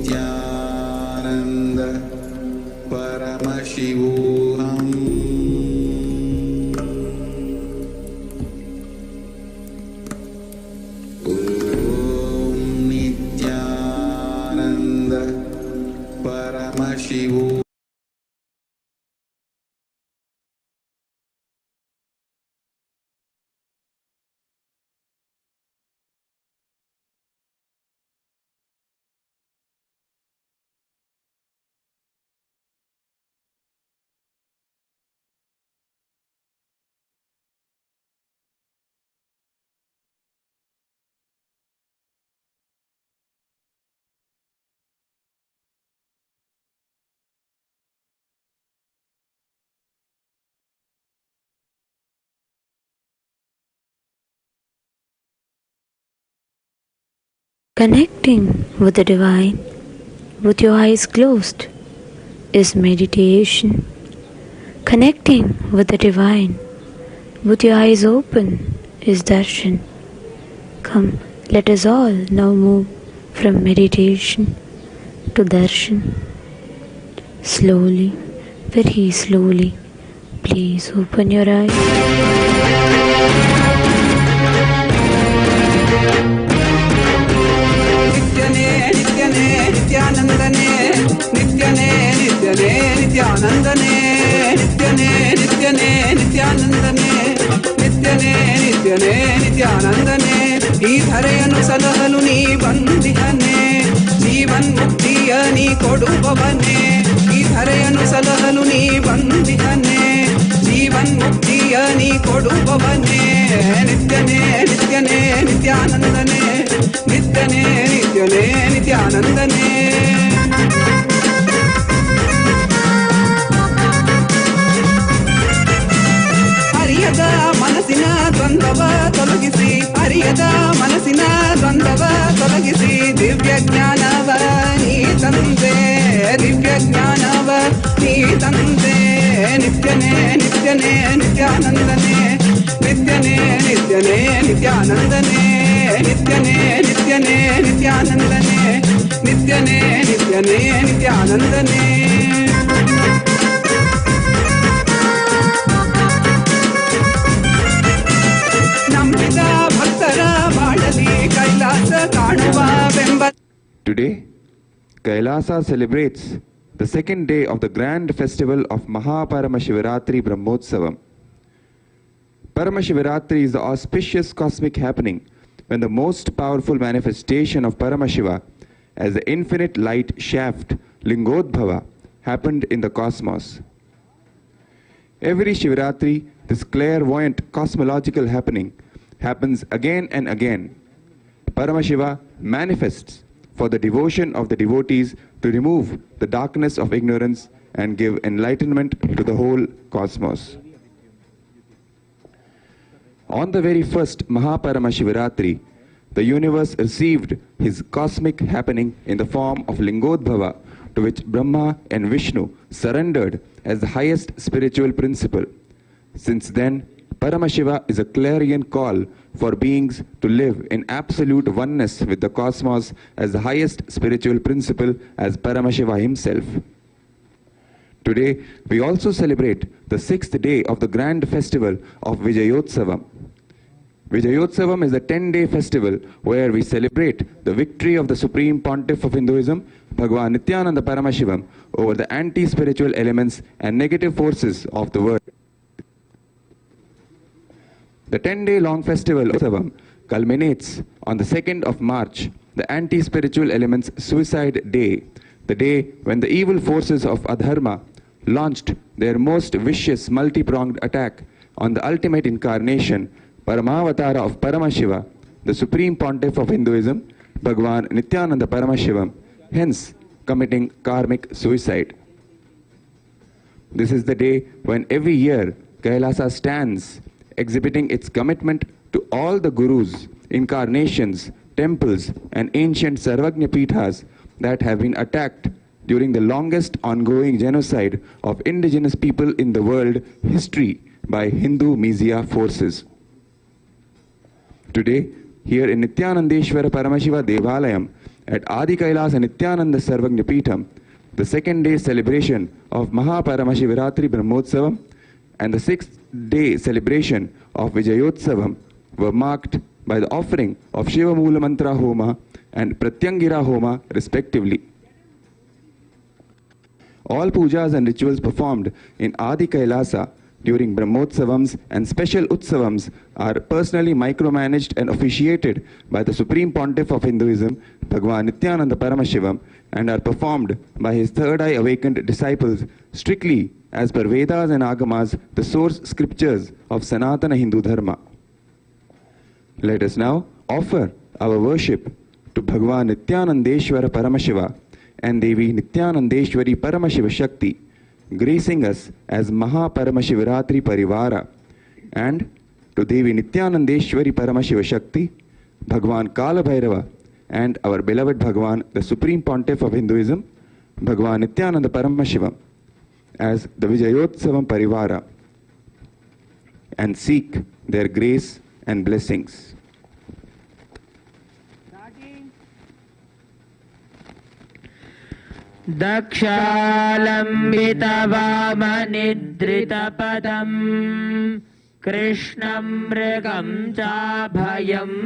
Nityanand परमशिवोऽहम् ॐ Nityanand परमशिवो Connecting with the divine with your eyes closed is meditation. Connecting with the divine with your eyes open is darshan. Come, let us all now move from meditation to darshan. Slowly, very slowly, please open your eyes. नित्यानंदने नित्यने नित्यने नित्यानंदने नित्यने नित्यने नित्यानंदने नित्यने नित्यने नित्यानंदने ಈ ಧರೆಯನ್ನು ಸಲಹಲು ನೀ ಬಂದಿಹನೆ ಜೀವನ್ ಮುಕ್ತಿಯ ನೀ ಕೊಡುವವನೇ ಈ ಧರೆಯನ್ನು ಸಲಹಲು ನೀ ಬಂದಿಹನೆ ಜೀವನ್ ಮುಕ್ತಿಯ ನೀ ಕೊಡುವವನೇ ನಿತ್ಯನೇ ನಿತ್ಯನೇ ನಿತ್ಯಾನಂದನೆ ನಿತ್ಯನೇ ನಿತ್ಯನೇ ನಿತ್ಯಾನಂದನೆ ಅರಿಯದ ಮನಸ್ಸಿನ ದ್ವಂದ್ವವ ತೊಲಗಿಸಿ ಅರಿಯದ ಮನಸ್ಸಿನ ದ್ವಂದ್ವವ ತೊಲಗಿಸಿ ದಿವ್ಯ ಜ್ಞಾನವ ನೀ ತಂದೆ ದಿವ್ಯ ಜ್ಞಾನವ ನೀ ತಂದೆ ನಿತ್ಯನೇ ನಿತ್ಯನೇ ನಿತ್ಯಾನಂದನೆ ನಿತ್ಯನೇ ನಿತ್ಯನೇ ನಿತ್ಯಾನಂದನೆ ನಿತ್ಯನೇ ನಿತ್ಯನೇ ನಿತ್ಯಾನಂದನೆ ನಿತ್ಯನೇ ನಿತ್ಯನೇ ನಿತ್ಯಾನಂದನೆ ನಂಬಿದ ಭಕ್ತರ ಬಾಳಲಿ ಕೈಲಾಸ ಕಾಣುವ ಬೆಂಬ. Today, Kailasa celebrates the second day of the grand festival of Mahaparamashivaratri Brahmotsavam. Paramashivaratri is the auspicious cosmic happening when the most powerful manifestation of Paramashiva as the infinite light shaft Lingodbhava happened in the cosmos. Every Shivaratri, this clairvoyant cosmological happening happens again and again. Paramashiva manifests for the devotion of the devotees to remove the darkness of ignorance and give enlightenment to the whole cosmos. On the very first Mahaparamashivaratri, the universe received his cosmic happening in the form of Lingodbhava, to which Brahma and Vishnu surrendered as the highest spiritual principle. Since then, Paramashiva is a clarion call for beings to live in absolute oneness with the cosmos as the highest spiritual principle as Paramashiva himself. Today, we also celebrate the 6th day of the grand festival of Vijayotsavam. Vijayotsavam is a 10-day festival where we celebrate the victory of the Supreme Pontiff of Hinduism, Bhagavan Nithyananda Paramashivam, over the anti-spiritual elements and negative forces of the world. The 10-day-long festival of Utsavam culminates on the 2nd of March, the anti-spiritual elements' suicide day, the day when the evil forces of Adharma launched their most vicious multi-pronged attack on the ultimate incarnation, Paramavatara of Paramashiva, the Supreme Pontiff of Hinduism, Bhagavan Nithyananda Paramashivam, hence committing karmic suicide. This is the day when every year Kailasa stands exhibiting its commitment to all the gurus, incarnations, temples and ancient Sarvagnya Pithas that have been attacked during the longest ongoing genocide of indigenous people in the world history by Hindu Mizya forces. Today, here in Nithyanandeshwara Paramashiva Devalayam, at Adi Kailasa Nithyananda Sarvagnya Peetham, the second day celebration of Mahaparamashivratri Brahmotsavam and the 6th day celebration of Vijayotsavam were marked by the offering of Shiva Mula Mantra Homa and Pratyangira Homa respectively. All pujas and rituals performed in Adi Kailasa during Brahmotsavams and special Utsavams are personally micromanaged and officiated by the Supreme Pontiff of Hinduism, Bhagavan Nithyananda Paramashivam, and are performed by his third eye awakened disciples strictly as per Vedas and Agamas, the source scriptures of Sanatana Hindu Dharma. Let us now offer our worship to Bhagavan Nithyanandeshwara Paramashiva and Devi Nithyanandeshwari Paramashiva Shakti, gracing us as Mahaparamashivratri Parivara, and to Devi Nithyanandeshwari Paramashiva Shakti, Bhagavan Kala Bhairava, and our beloved Bhagavan, the Supreme Pontiff of Hinduism, Bhagavan Nithyananda Paramashivam, as the Vijayotsavam Parivara, and seek their grace and blessings. दक्षालम्बितवामनिद्रितपदम् कृष्णं मृगं चाभयम्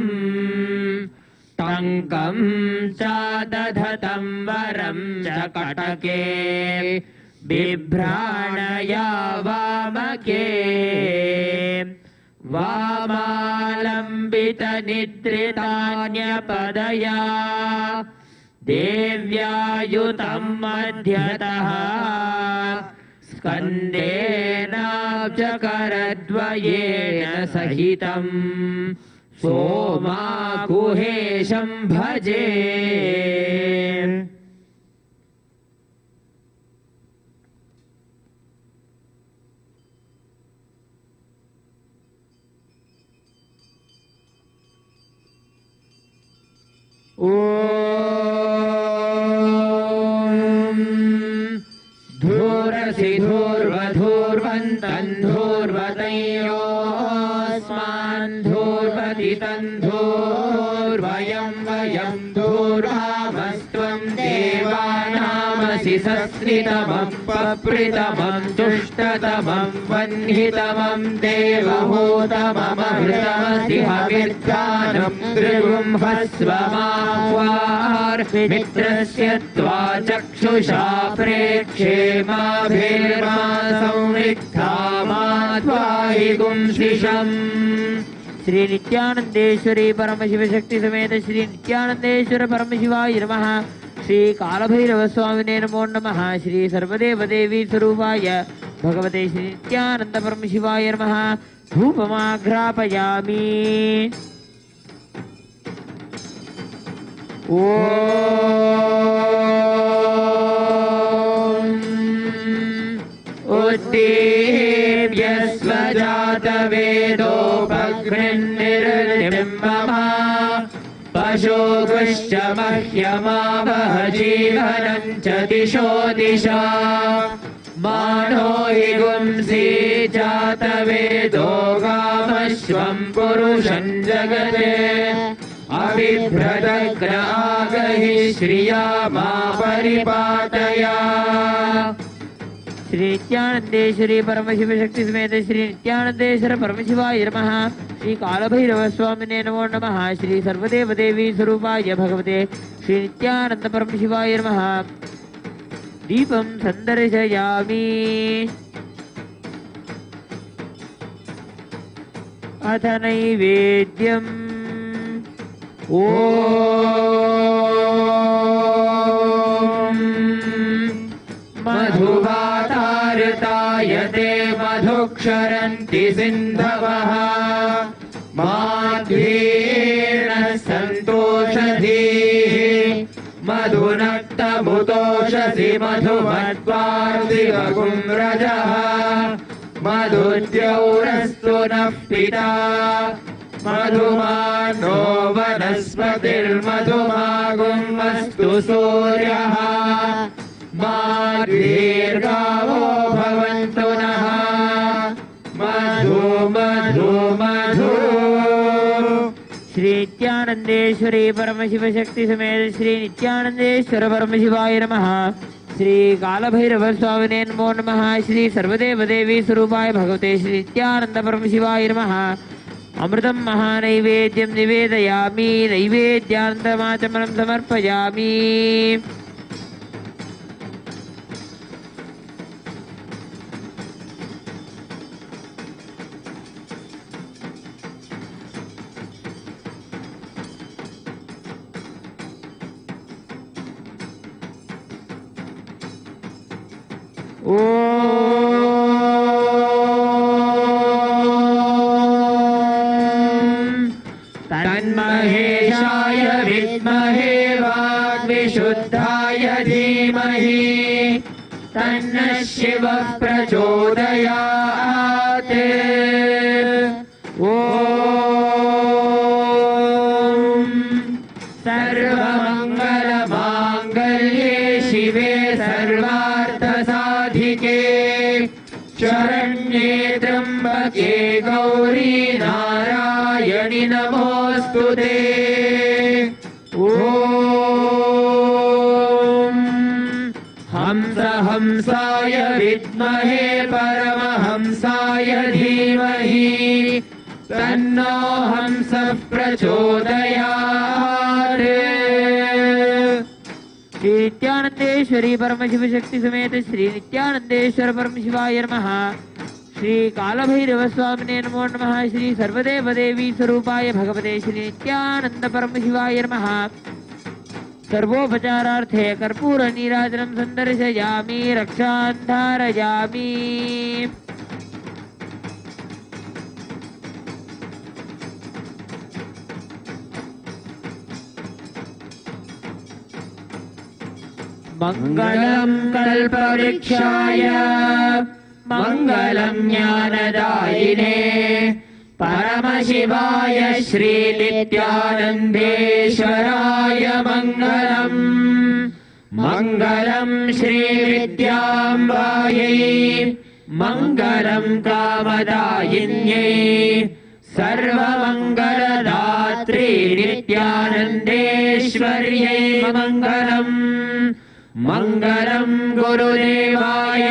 टङ्कं चादधतं वरं च कटके बिभ्राणया वामके वामालम्बितनिद्रितान्यपदया देव्यायुतं मध्यतः स्कन्देनाब्जकरद्वयेन सहितं सोमाकुहेशं भजे. धूरसि धूर्वधूर्वन्तन् धूर्वतयोऽस्मान् धूर्वतितं धूर्वयं वयं धूर्वामस्त्वं देवानामसि सस्नितमं पप्रितमं तुष्टतमं वह्नितमं देवहूतममृतमसि हविर्गानं त्रिगुंहस्वमाह्वार्मित्रस्य त्वा चक्षुषा प्रेक्षे माभिर्मा संविद्धा मा त्वाहि गुंसिषम्. श्री नित्यानंदेश्वरी परमशिव शक्ति समेत श्री नित्यानंदेश्वर परमशिवाय नमः. श्री कालभैरव स्वामिने नमो नमः. श्री सर्वदेव देवी स्वरूपाय भगवते श्री नित्यानंद परमशिवाय नमः. धूपमाघ्रापयामि. उद्दीप्य स्वजातवेदोपघ्निर्निर्निं मम पशुभुश्च मह्यमावह जीवनं च दिशो दिशा. मानो हि गुंसि जातवेदो गामश्वं पुरुषं जगते अबिभ्रदग्रागहि श्रिया मा परिपाटया. श्री नित्यानंदेश्वरी परमशिव शक्ति समेत श्री नित्यानंदेश्वर परमशिवाय नमः. श्री कालभैरव स्वामिने नमो नमः. श्री सर्वदेव देवी स्वरूपाय भगवते श्री नित्यानंद परमशिवाय नमः. दीपं सन्दर्शयामि. अथ नैवेद्यम्. मधुवातारतायते मधुक्षरन्ति सिन्धवः माध्वेन सन्तोषधीः मधुनक्तमुतोषसि मधुमत्वार्दिवकुम्रजः मधुद्यौरस्तु नः पिता मधुमानो वनस्पतिर्मधुमागुमस्तु सूर्यः मा दीर्घावो भवन्तु नः. मधु मधु मधु. श्री नित्यानंदेश्वरी परमशिवशक्ति समेत श्री नित्यानंदेश्वर परमशिवाय नमः। श्री कालभैरव स्वामिने नमो नमः। श्री सर्वदेव देवी स्वरूपाय भगवते श्री नित्यानंद परमशिवाय नमः। अमृतं महानैवेद्यं निवेदयामि नैवेद्यान्तमाचमनं समर्पयामि। तन्महेशाय विद्महे वाग्विशुद्धाय धीमहि तन्नः शिवः प्रचोदयात्। ॐ सर्वमङ्गलमाङ्गल्ये शिवे सर्वार्थसाधिके शरण्ये त्र्यम्बके गौरी नारायणि नमोऽस्तुते। ॐ हंसाय विद्महे परमहंसाय धीमहि तन्नो हंसः प्रचोदयात्। श्री नित्यानंदेश्वरी परमशिव शक्ति समेत श्री नित्यानंदेश्वर परमशिवाय नमः। श्री कालभैरव स्वामिने नमो नमः। श्री सर्वदेव देवी स्वरूपाय भगवते श्री नित्यानंद परमशिवाय नमः। सर्वोपचारार्थे कर्पूर नीराजनं सन्दर्शयामि रक्षां धारयामि। मङ्गलं कल्पवृक्षाय मङ्गलं ज्ञानदायिने परमशिवाय श्रीनित्यानन्देश्वराय मङ्गलम्। मङ्गलं श्रीविद्याम्बायै मङ्गलं कामदायिन्यै सर्वमङ्गलदात्री नित्यानन्देश्वर्यै मङ्गलम्। मङ्गलं गुरुदेवाय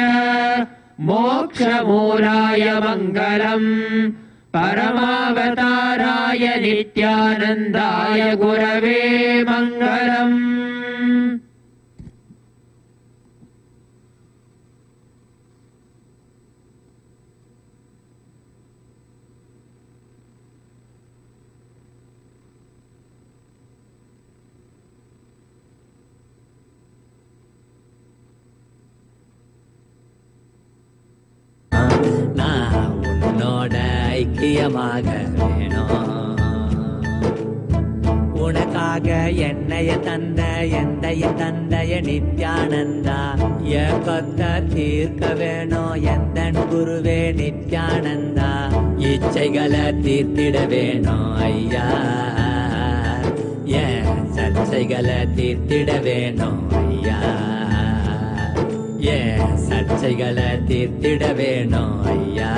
मोक्षमूलाय मङ्गलम् परमावताराय नित्यानन्दाय गुरवे मङ्गलम्। நான் உன்னோட ஐக்கியமாக வேணும். உனக்காக என்னைய தந்த எந்தைய தந்தைய நித்யானந்தா ஏக்கத்தை தீர்க்க வேணும். எந்தன் குருவே நித்யானந்தா இச்சைகளை தீர்த்திட வேணும் ஐயா. ஏன் சர்ச்சைகளை தீர்த்திட வேணும் ஐயா. ஏன் சர்ச்சைகளை தீர்த்திட வேணும் ஐயா.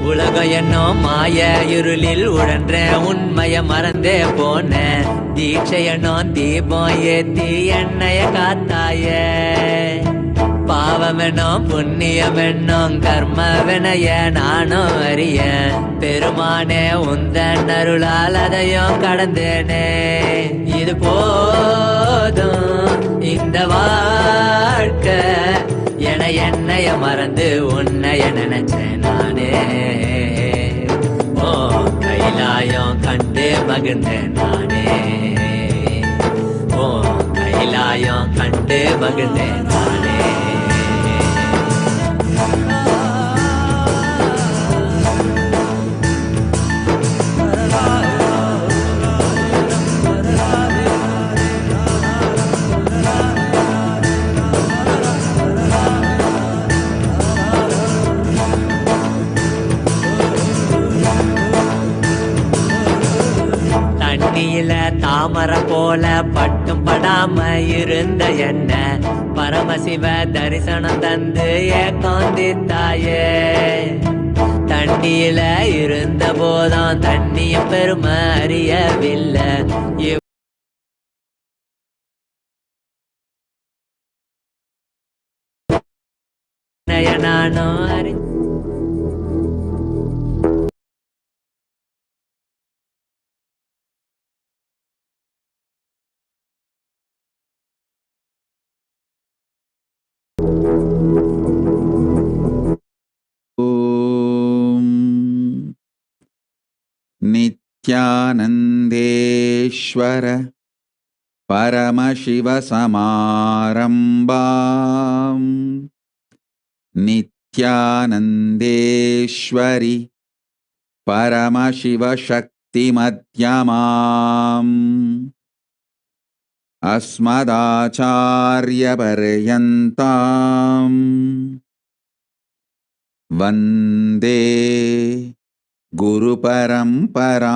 உலகம் என்னும் மாய இருளில் உழன்ற உண்மைய மறந்தே போன தீட்சையனும் தீபம் ஏத்தி எண்ணெய காத்தாய. பாவமென்னும் புண்ணியமென்னும் கர்மவினைய நானும் அறிய பெருமானே உந்தன் அருளால் அதையும் கடந்தேனே. இது போதும் இந்த வாழ்க்கை என என்னைய மறந்து உன்னைய நினைச்சேன் நானே. ஓ கைலாயம் கண்டு மகிழ்ந்தேன் நானே. ஓ கைலாயம் கண்டு மகிழ்ந்தேன் நானே. தண்ணியில தாமரை போல பட்டும் படாம இருந்த என்ன பரமசிவ தரிசனம் தந்து ஏகாந்தித்தாயே. தண்ணியில இருந்த போதும் தண்ணிய பெருமை அறியவில்லை. நானும் அறி नित्यानन्देश्वर परमशिवसमारम्भाम् नित्यानन्देश्वरि परमशिवशक्तिमध्यमाम् अस्मदाचार्यपर्यन्ताम् वन्दे गुरुपरम्पराम्.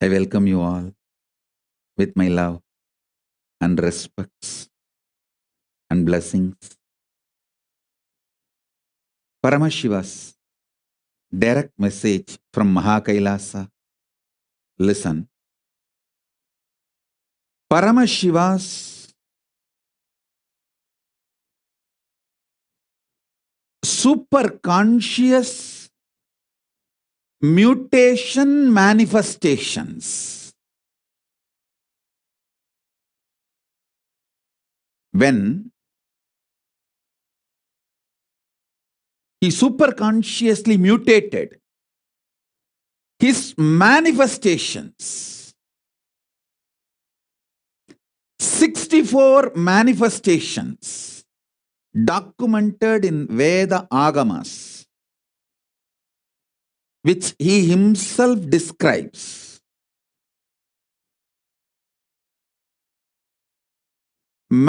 I welcome you all with my love and respects and blessings. Paramashiva's direct message from Mahakailasa. Listen. Paramashiva's superconscious mutation manifestations. When he superconsciously mutated his manifestations, 64 manifestations documented in Veda Agamas, which he himself describes.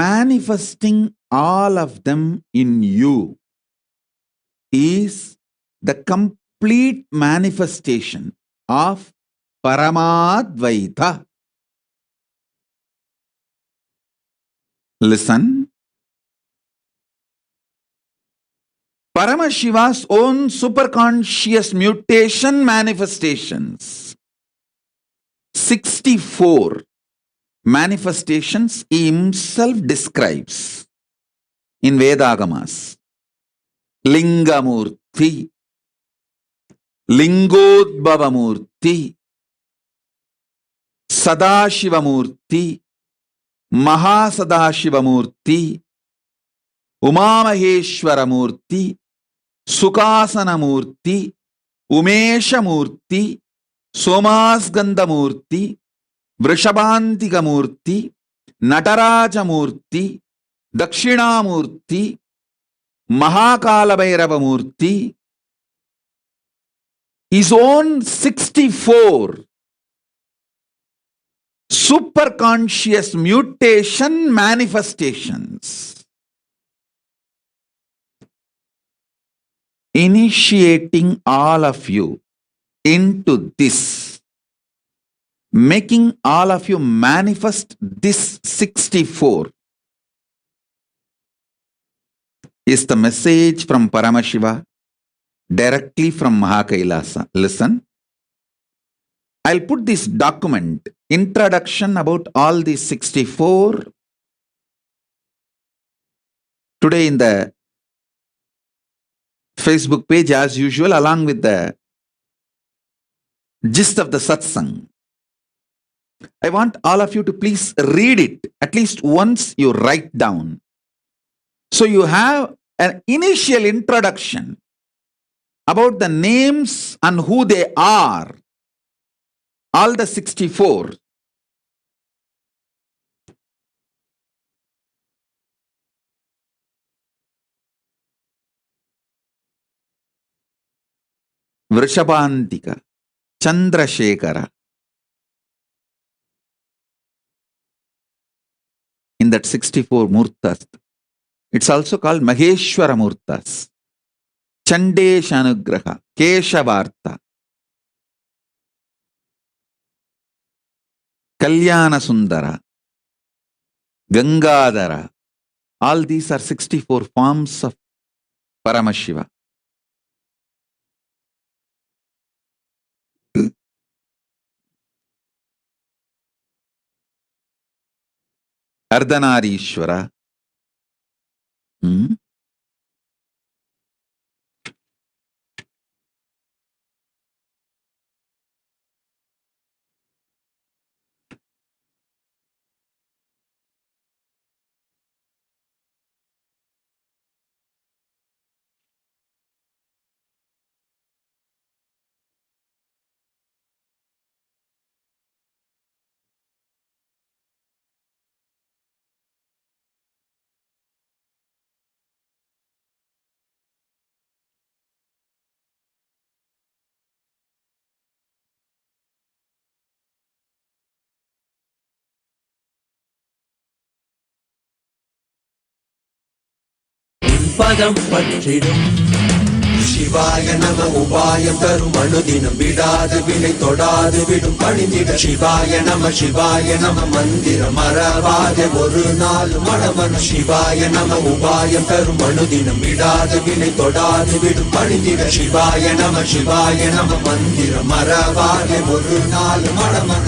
Manifesting all of them in you is the complete manifestation of Paramadvaita. Listen. Paramashiva's own superconscious mutation manifestations, 64 manifestations he himself describes in Vedagamas. Lingamurti, Lingodbhavamurti, Sadashivamurti, Mahasadashivamurti, Umamaheshwaramurti, Sukhasanamurti, Umeshamurti, Somasgandhamurti, Vrishabhantikamurti, Natarajamurti, Dakshinamurti, Mahakalabhairavamurti, his own 64 superconscious mutation manifestations, initiating all of you into this, making all of you manifest this 64 is the message from Paramashiva directly from Mahakailasa. Listen. I'll put this document, introduction about all these 64 today in the Facebook page as usual, along with the gist of the satsang. I want all of you to please read it at least once. You write down, so you have an initial introduction about the names and who they are, all the 64. Vrishabhantika, Chandrasekhara. In that 64 Murtas, it's also called Maheshwara Murtas. Chandeshanugraha, Keshavartha, Kalyana Sundara, Gangadhara. All these are 64 forms of Paramashiva. Ardhanarishwara. பதம் பற்றிடும் சிவாய நம உபாயம் தரும் அனுதினம் விடாது வினை தொடாது விடும் பணிந்திட சிவாய நம மந்திரம் மறவாதே ஒரு நாள் மனமன சிவாய நம உபாயம் தரும் அனுதினம் விடாது வினை தொடாது விடும் பணிந்திட சிவாய நம மந்திரம் மறவாதே ஒரு நாள் மனமன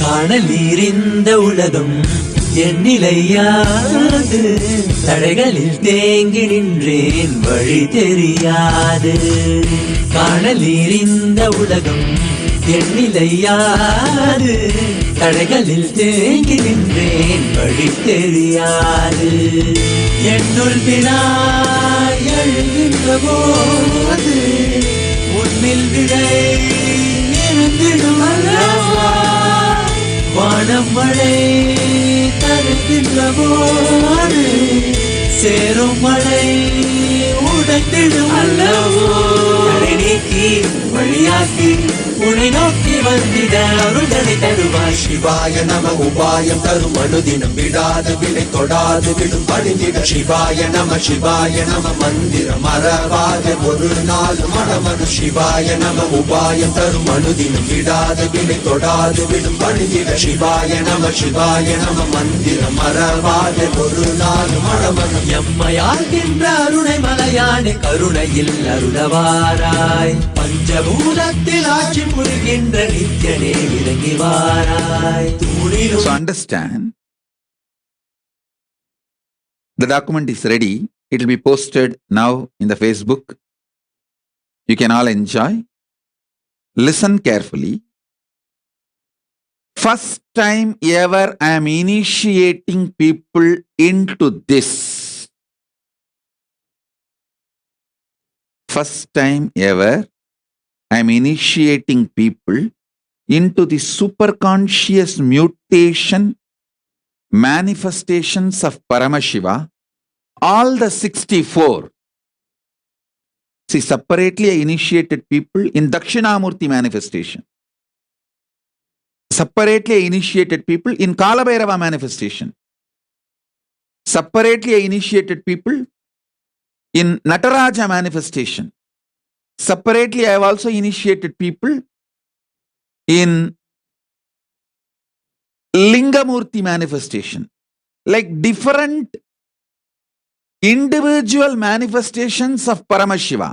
காணலீரிந்த உலகம் எண்ணிலையாது தடைகளில் தேங்கி நின்றேன் வழி தெரியாது காணலீரிந்த உலகம் எண்ணிலையாது தடைகளில் தேங்கி நின்றேன் வழி தெரியாது என்னுள் வினாய் எழுகின்ற போது உன்னில் விடை இருந்திடும் அல்லவா வானம் மழை தருகின்ற போது சேரும் மழை உடைத்திடும் அல்லவோ தடை நீக்கி வழியாக்கி உன்னை நோக்கி வந்திட அருள்களை தருவாய் சிவாய நம உபாயம் தரும் அனுதினம் விடாது வினை தொடாது விடும் பணிந்திட சிவாய நம மந்திரம் மறவாதே ஒரு நாள் மனமனு சிவாய நம உபாயம் தரும் அனுதினம் விடாது வினை தொடாது விடும் பணிந்திட சிவாய நம மந்திரம் மறவாதே ஒரு நாள் மனமனு எம்மையாகின்ற அருணை மலையானே கருணையில் அருளவாராய் பஞ்சபூதத்தில் ஆட்சி புரிகின்ற நித்யனே இறங்கி வாராய் தூணிலும். So understand, the document is ready. It will be posted now in the Facebook. You can all enjoy. Listen carefully. First time ever I am initiating people into this. First time ever I am initiating people into the superconscious mutation manifestations of Paramashiva, all the 64. See, separately I initiated people in Dakshinamurti manifestation. Separately I initiated people in Kalabhairava manifestation. Separately I initiated people in Nataraja manifestation. Separately, I have also initiated people in Lingamurti manifestation. Like different individual manifestations of Paramashiva,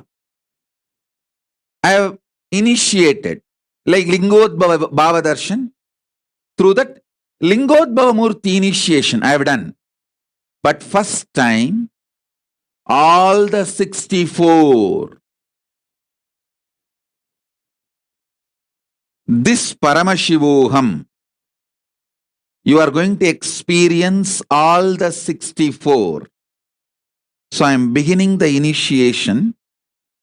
I have initiated. Like Lingodbhava Darshan. Through that Lingodbhava Murti initiation, I have done. But first time, all the 64. This Paramashivoham, you are going to experience all the 64. So I am beginning the initiation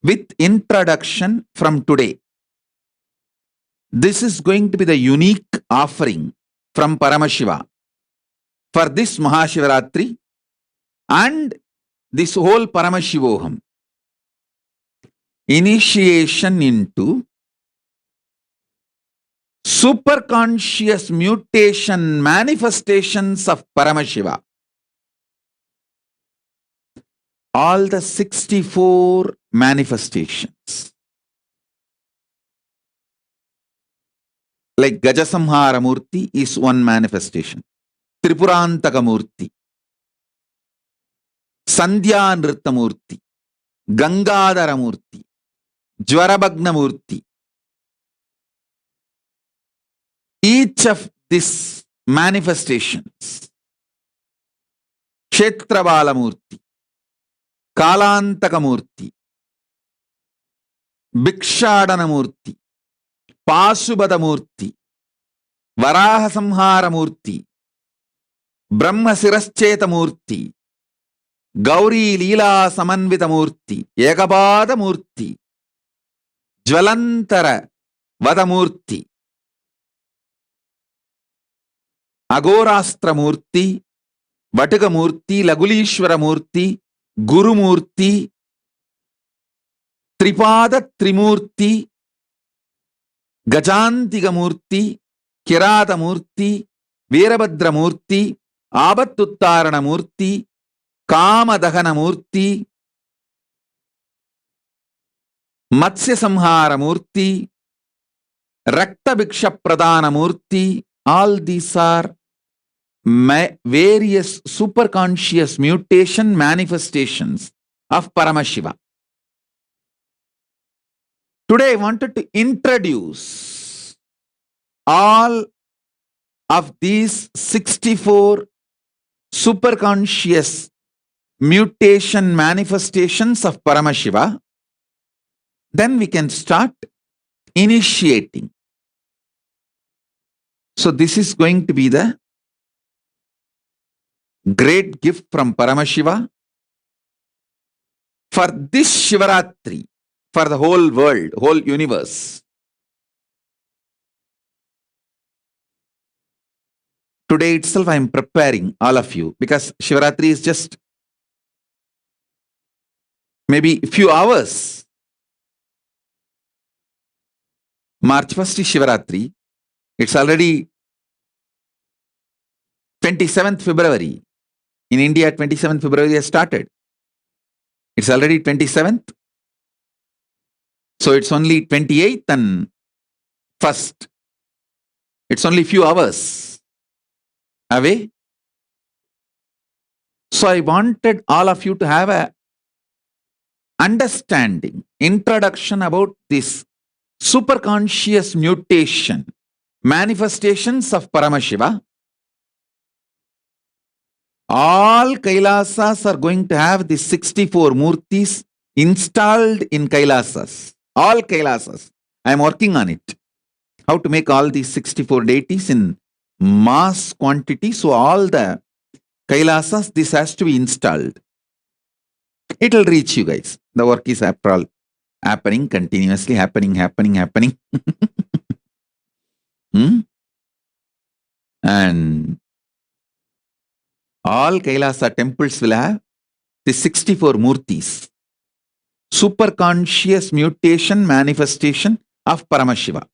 with introduction from today. This is going to be the unique offering from Paramashiva for this Mahashivaratri and this whole Paramashivoham. Initiation into superconscious mutation manifestations of Paramashiva. All the 64 manifestations. Like Gajasamhara Murti is one manifestation. Tripurantaka Murti. Sandhya Nritta Murti. Gangadhara Murti. Jwarabhagna Murti. Each of these manifestations. Kshetravala Murti. Kalantaka Murti. Bhikshadana Murti. Pasubhada Murti, Varaha Samhara Murti, Brahma Sirascheta Murti, Gauri Leela Samanvita Murti, Ekabada Murti, Jvalantara Vada Murti, Agorastra Murti, Vatika Murti, Lagulishwara Murti, Guru Murti, Tripada Trimurti, Gajantiga Murti, Kirata Murti, Veerabhadra Murti, Abattuttarana Murti, Kamadahana Murti, Matsya Samhara Murti, Rakta Bhiksha Pradana Murti. All these are various superconscious mutation manifestations of Paramashiva. Today I wanted to introduce all of these 64 superconscious mutation manifestations of Paramashiva. Then we can start initiating. So this is going to be the great gift from Paramashiva for this Shivaratri. For the whole world, whole universe. Today itself I am preparing all of you because Shivaratri is just maybe a few hours. March 1st is Shivaratri. It's already 27th February. In India, 27th February has started. It's already 27th. So it's only 28th and 1st. It's only few hours away. So I wanted all of you to have a understanding, introduction about this superconscious mutation, manifestations of Paramashiva. All Kailasas are going to have the 64 Murtis installed in Kailasas. All Kailasas. I am working on it. How to make all these 64 deities in mass quantity. So all the Kailasas, this has to be installed. It will reach you guys. The work is after all happening, continuously happening. And all Kailasa temples will have the 64 Murtis. Superconscious mutation manifestation of Paramashiva.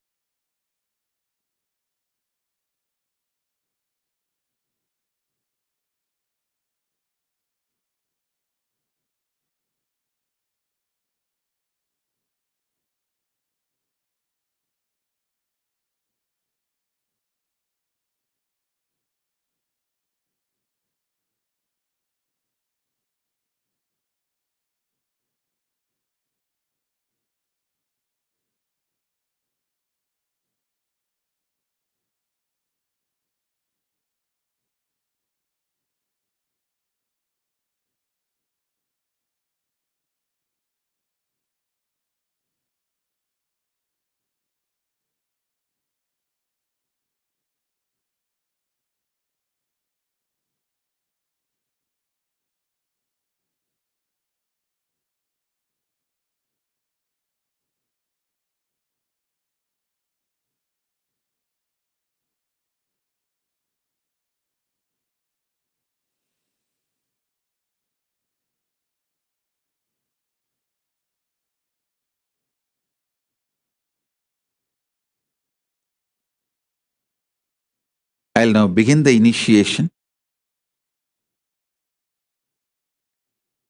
I'll now begin the initiation.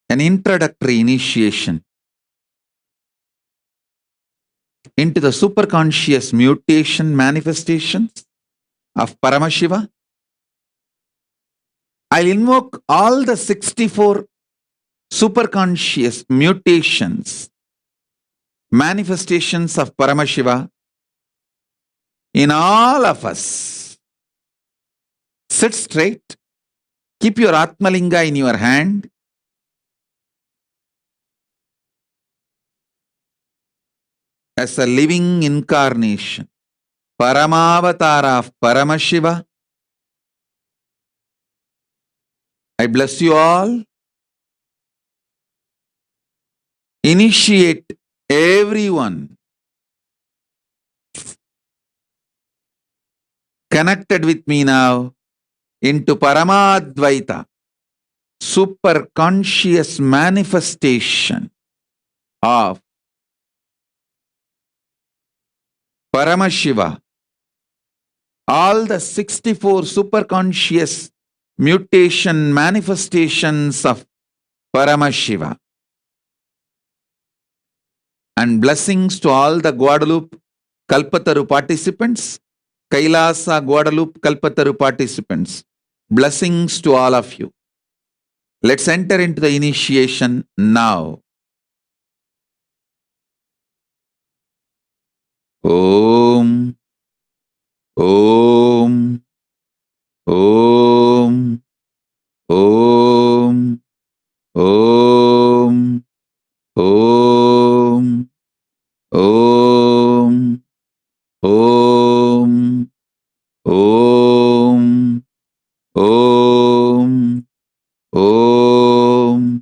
An introductory initiation into the superconscious mutation manifestations of Paramashiva. I'll invoke all the 64 superconscious mutations, manifestations of Paramashiva in all of us. Sit straight. Keep your Atmalinga in your hand. As a living incarnation, Paramavatara of Paramashiva, I bless you all. Initiate everyone connected with me now into Paramadvaita, super conscious manifestation of Paramashiva. All the 64 superconscious mutation manifestations of Paramashiva. And blessings to all the Guadalupe Kalpataru participants, Kailasa Guadalupe Kalpataru participants. Blessings to all of you. Let's enter into the initiation now. Om, Om, Om, Om, Om, Om, Om, Om, Om, Om, Om.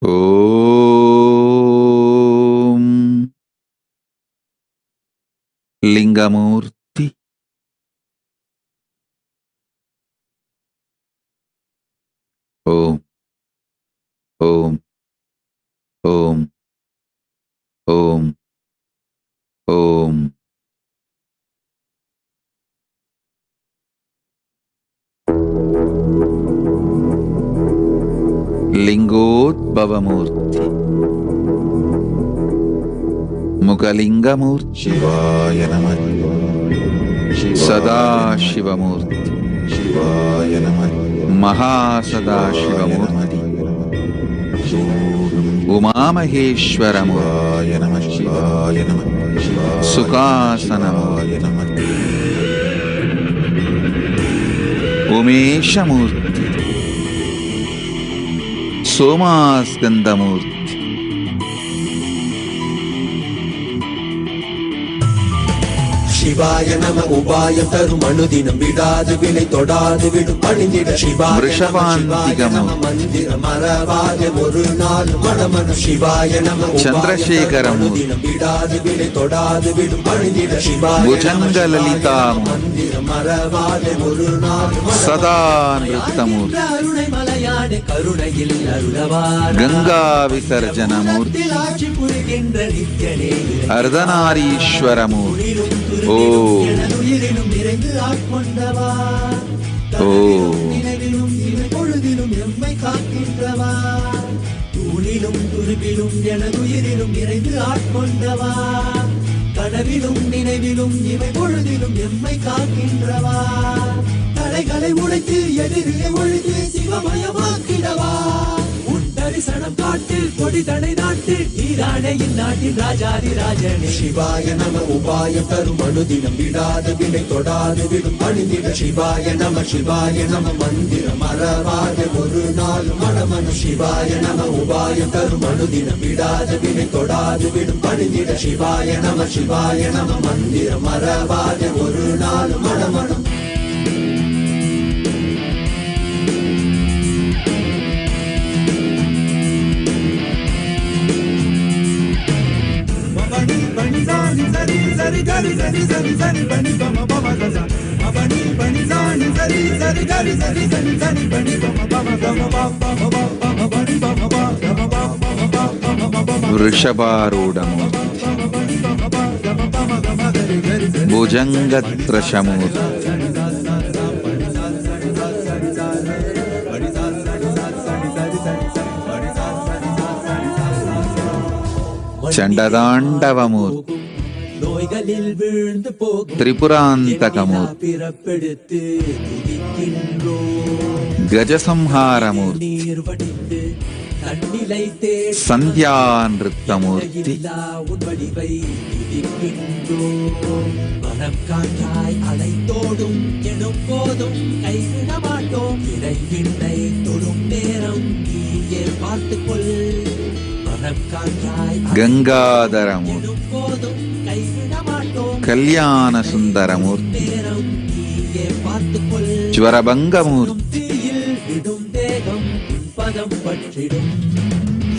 Om Lingamurti. Om, Om, Om, Om, Om. Lingodbhavamurti. Mukalingamurti. Shivaya Namah. Sadashivamurti. Shivaya Namah. Mahasadashivamurti. Umamaheshwaramurti. Shivaya Namah. Sukhasanamurti. Umeshamurti. Somaskandamurti. Shivaya Nama Ubaya Tarumanudinam Vidadu Vinay Todadu Vidu Panindira Shivaya Vrishavantigamurti. Mandira Maravaya Murunal Madamana Shivaya Nama Chandrasekharamurti. Vidadu Vinay Todadu Vidu Panindira Shivaya Bhujangalalitamurti. Mandira Maravaya Murunal Sada Nrittamurti. Karunai Malayade Karunayil Arudavara Ganga Visarjanamurti. Purigindra Nityane Ardhanarishwaramurti. Om. Om. தடைகளை உடைத்து எதிரியை ஒழித்து சிவமயமாக்கிடவா தரிசனம் காட்டு கொடி தடை நாட்டு நீரானே இந்நாட்டின் ராஜாதி ராஜனே சிவாய நம உபாயம் தரும் அனுதினம் விடாத வினை தொடாது விடும் பணிந்திட சிவாய நம மந்திரம் மறவாத ஒரு நாள் மனமன சிவாய நம உபாயம் தரும் அனுதினம் விடாத வினை தொடாது விடும் பணிந்திட சிவாய நம மந்திரம் மறவாத ஒரு நாள் மனமனம் వృషభారూఢము భుజంగత్రశమూర్తి చండదాండవమూర్తి நோய்களில் விழுந்து போகும் திரிபுராந்தகமூர்த்தி பிறப்பெடுத்து கஜசம்ஹாரமூர்த்தி நீர் வடித்து தன்னிலை தேடி சந்தியாநிருத்தமூர்த்தி வடிவை மனம் காட்டாய் அலைத்தோடும் எனும் போதும் கைவிட மாட்டோம் இறைவினை தொடும் நேரம் நீயே பார்த்துக்கொள் மனம் காட்டாய் கங்காதரமூர்த்தி கல்யாண சுந்தரமூர்த்தி ஜ்வரபங்கமூர்த்தி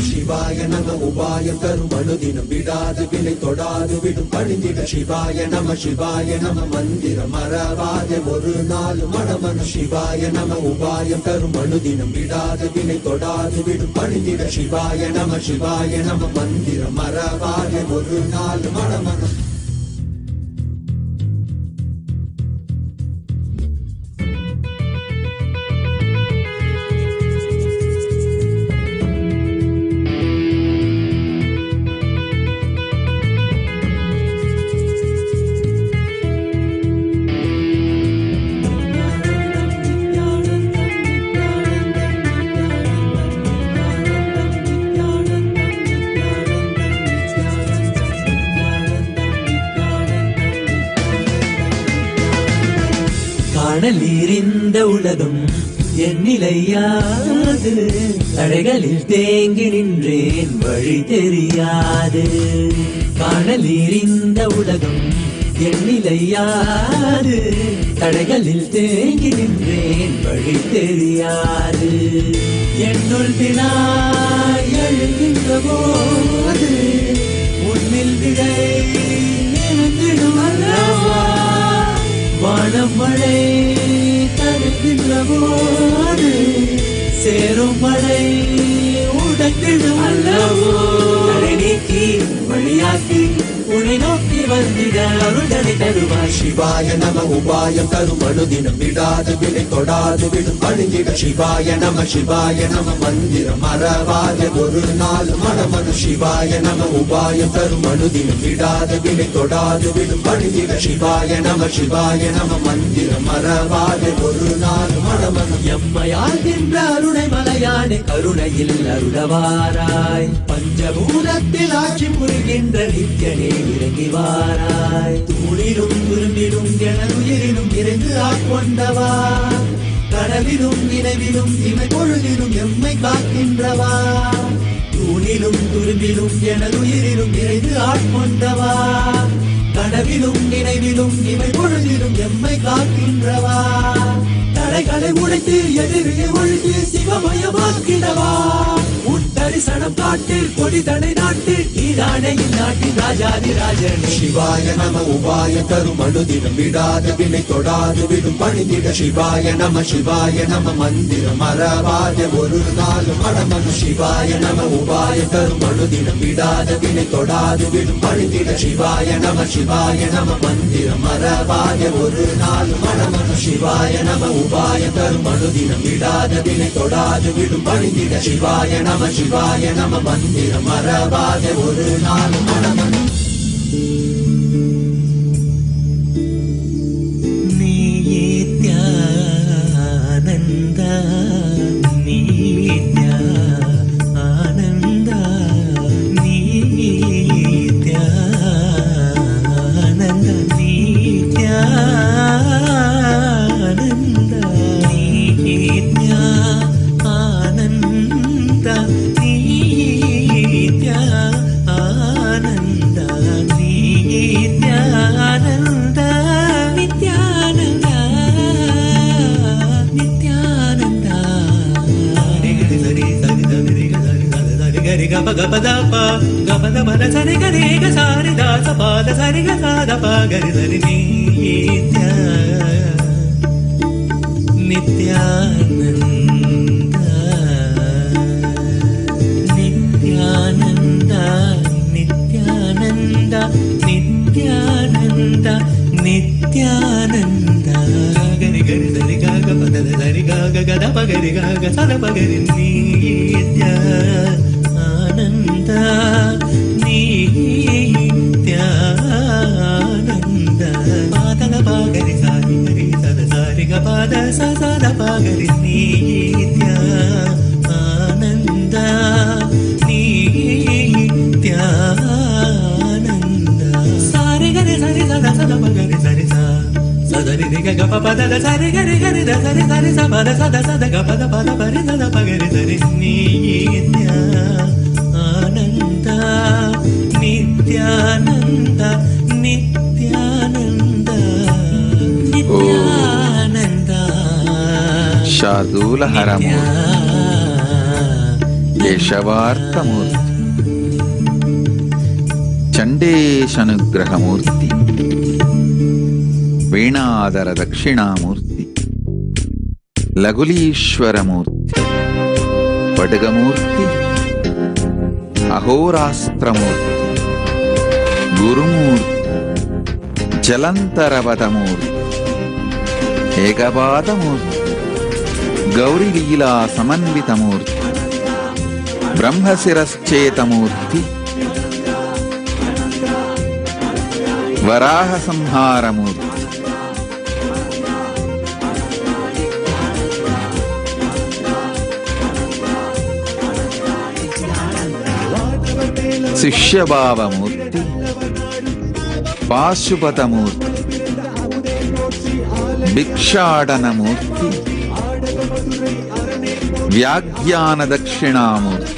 சிவாய நம உபாயம் தரும் அனுதினம் விடாது வினை தொடாது விடும் பணிந்திட சிவாய நம மந்திரம் மறவாத ஒரு நாள் மனமன சிவாய நம உபாயம் தரும் அனுதினம் விடாது வினை தொடாது விடும் பணிந்திட சிவாய நம மந்திரம் மறவாத ஒரு நாள் மனமன காணலீரிந்த உலகம் எண்ணிலையாது தடைகளில் தேங்கி நின்றேன் வழி தெரியாது காணலீரிந்த உலகம் எண்ணிலையாது தடைகளில் தேங்கி நின்றேன் வழி தெரியாது என்னுள் வினாய் எழுகின்ற போது உன்னில் விடை நினைந்திடும் அல்லவா வானம் மழை தருகின்ற போது சேரும் மழை உடக்கிடும் அல்லவோ தடை நீக்கி வழியாக்கி உன்னை நோக்கி வந்திட அருளனை தருவாய் சிவாய நம உபாயம் தரும் அனுதினம் விடாது வினை தொடாது விடும் பணிந்திட சிவாய நம மந்திரம் மறவாத ஒரு நாள் மனமன சிவாய நம உபாயம் தரும் அனுதினம் விடாது வினை தொடாது விடும் பணிந்திட சிவாய நம மந்திரம் மறவாத ஒரு நாள் மனமன எம்மையாகின்ற அருணை மலையானே கருணையில் அருளவாராய் பஞ்சபூதத்தில் ஆட்சி புரிகின்ற நித்யனே இறங்கி வாராய் தூணிலும் துரும்பிலும் எனதுயிரிலும் இருந்து ஆட்கொண்டவா கனவிலும் நினைவிலும் இமை பொழுதிலும் எம்மை காக்கின்றவா தூணிலும் துரும்பிலும் எனதுயிரிலும் இருந்து ஆட்கொண்டவா கனவிலும் நினைவிலும் இமை பொழுதிலும் எம்மை காக்கின்றவா தடைகளை உடைத்து எதிரியை ஒழித்து சிவமயமாக்கிடவா தரிசனம் காட்டு கொடி தடை நாட்டு நீரானே இந்நாட்டின் ராஜாதி ராஜன் சிவாய நம உபாயம் தரும் அனுதினம் விடாத வினை தொடாது விடும் பணிந்திட சிவாய நம மந்திரம் மறவாத ஒரு நாள் மனமன சிவாய நம உபாயம் தரும் அனுதினம் விடாத வினை தொடாது விடும் பணிந்திட சிவாய நம மந்திரம் மறவாத ஒரு நாள் மனமன சிவாய நம உபாயம் தரும் அனுதினம் விடாத வினை தொடாது விடும் பணிந்திட சிவாய நம மந்திரம் மறவாத ஒரு நாள் மனமன நீயே தியானம் शार्दूलहरमूर्ति केशवार्तमूर्ति चण्डेशनुग्रहमूर्ति वीणाधर दक्षिणामूर्ति लघुलीश्वरमूर्ति पडगमूर्ति अहोरास्त्रमूर्ति गुरुमूर्ति जलंतरवदमूर्ति एकपादमूर्ति गौरीलीला समन्वितमूर्ति ब्रह्मशिरश्चेतमूर्ति वराहसंहारमूर्ति शिष्यभावमूर्ति पाशुपतमूर्ति भिक्षाटनमूर्ति व्याख्यानदक्षिणामूर्ति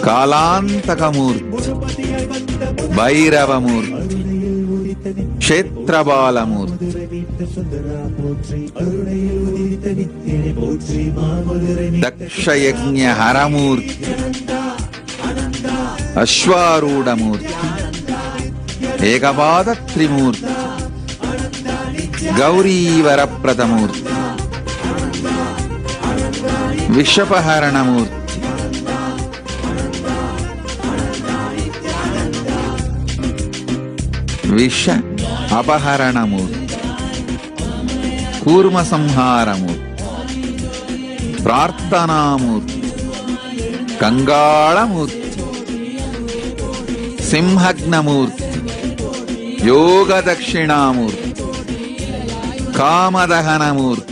कालान्तकमूर्ति भैरवमूर्ति क्षेत्रबालमूर्ति दक्षयज्ञहरमूर्ति अश्वारूढ़मूर्ति एकपादत्रिमूर्ति गौरीवरप्रदमूर्ति विषपहरणमूर्ति विष अपहरणमूर्ति कूर्मसंहारमूर्ति प्रार्थनामूर्ति कंगाळमूर्ति सिंहग्नमूर्ति योगदक्षिणामूर्ति कामदहनमूर्ति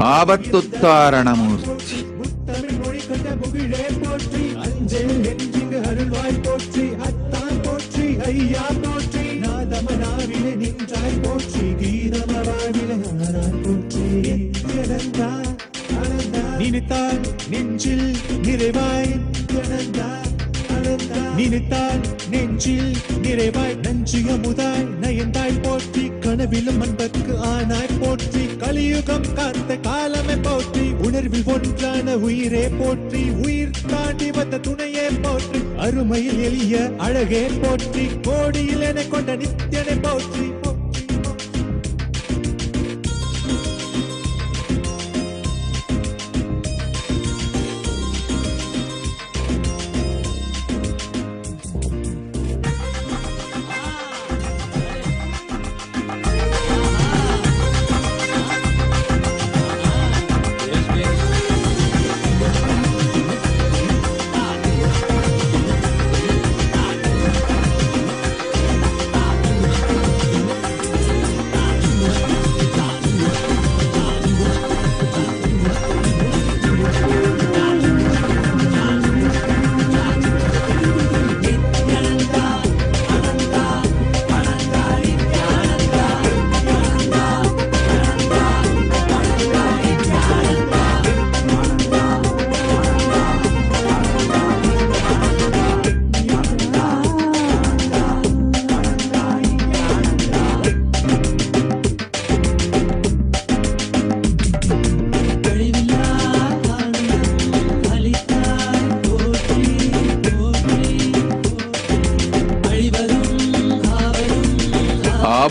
ஆபத்துத்தாரணமூர்த்தி நினைத்தால் நெஞ்சில் நிறைவாய் நினைத்தால் நெஞ்சில் நிறைவாய் நஞ்சியமுதாய் நயந்தாய் போற்றி கனவிலும் அன்பர்க்கு ஆனாய் போற்றி கலியுகம் காத்த காலமே போற்றி உணர்வில் ஒன்றான உயிரே போற்றி உயிர் தாண்டி வந்த துணையே போற்றி அருமையில் எளிய அழகே போற்றி கோடியில் என கொண்ட நித்தியனை போற்றி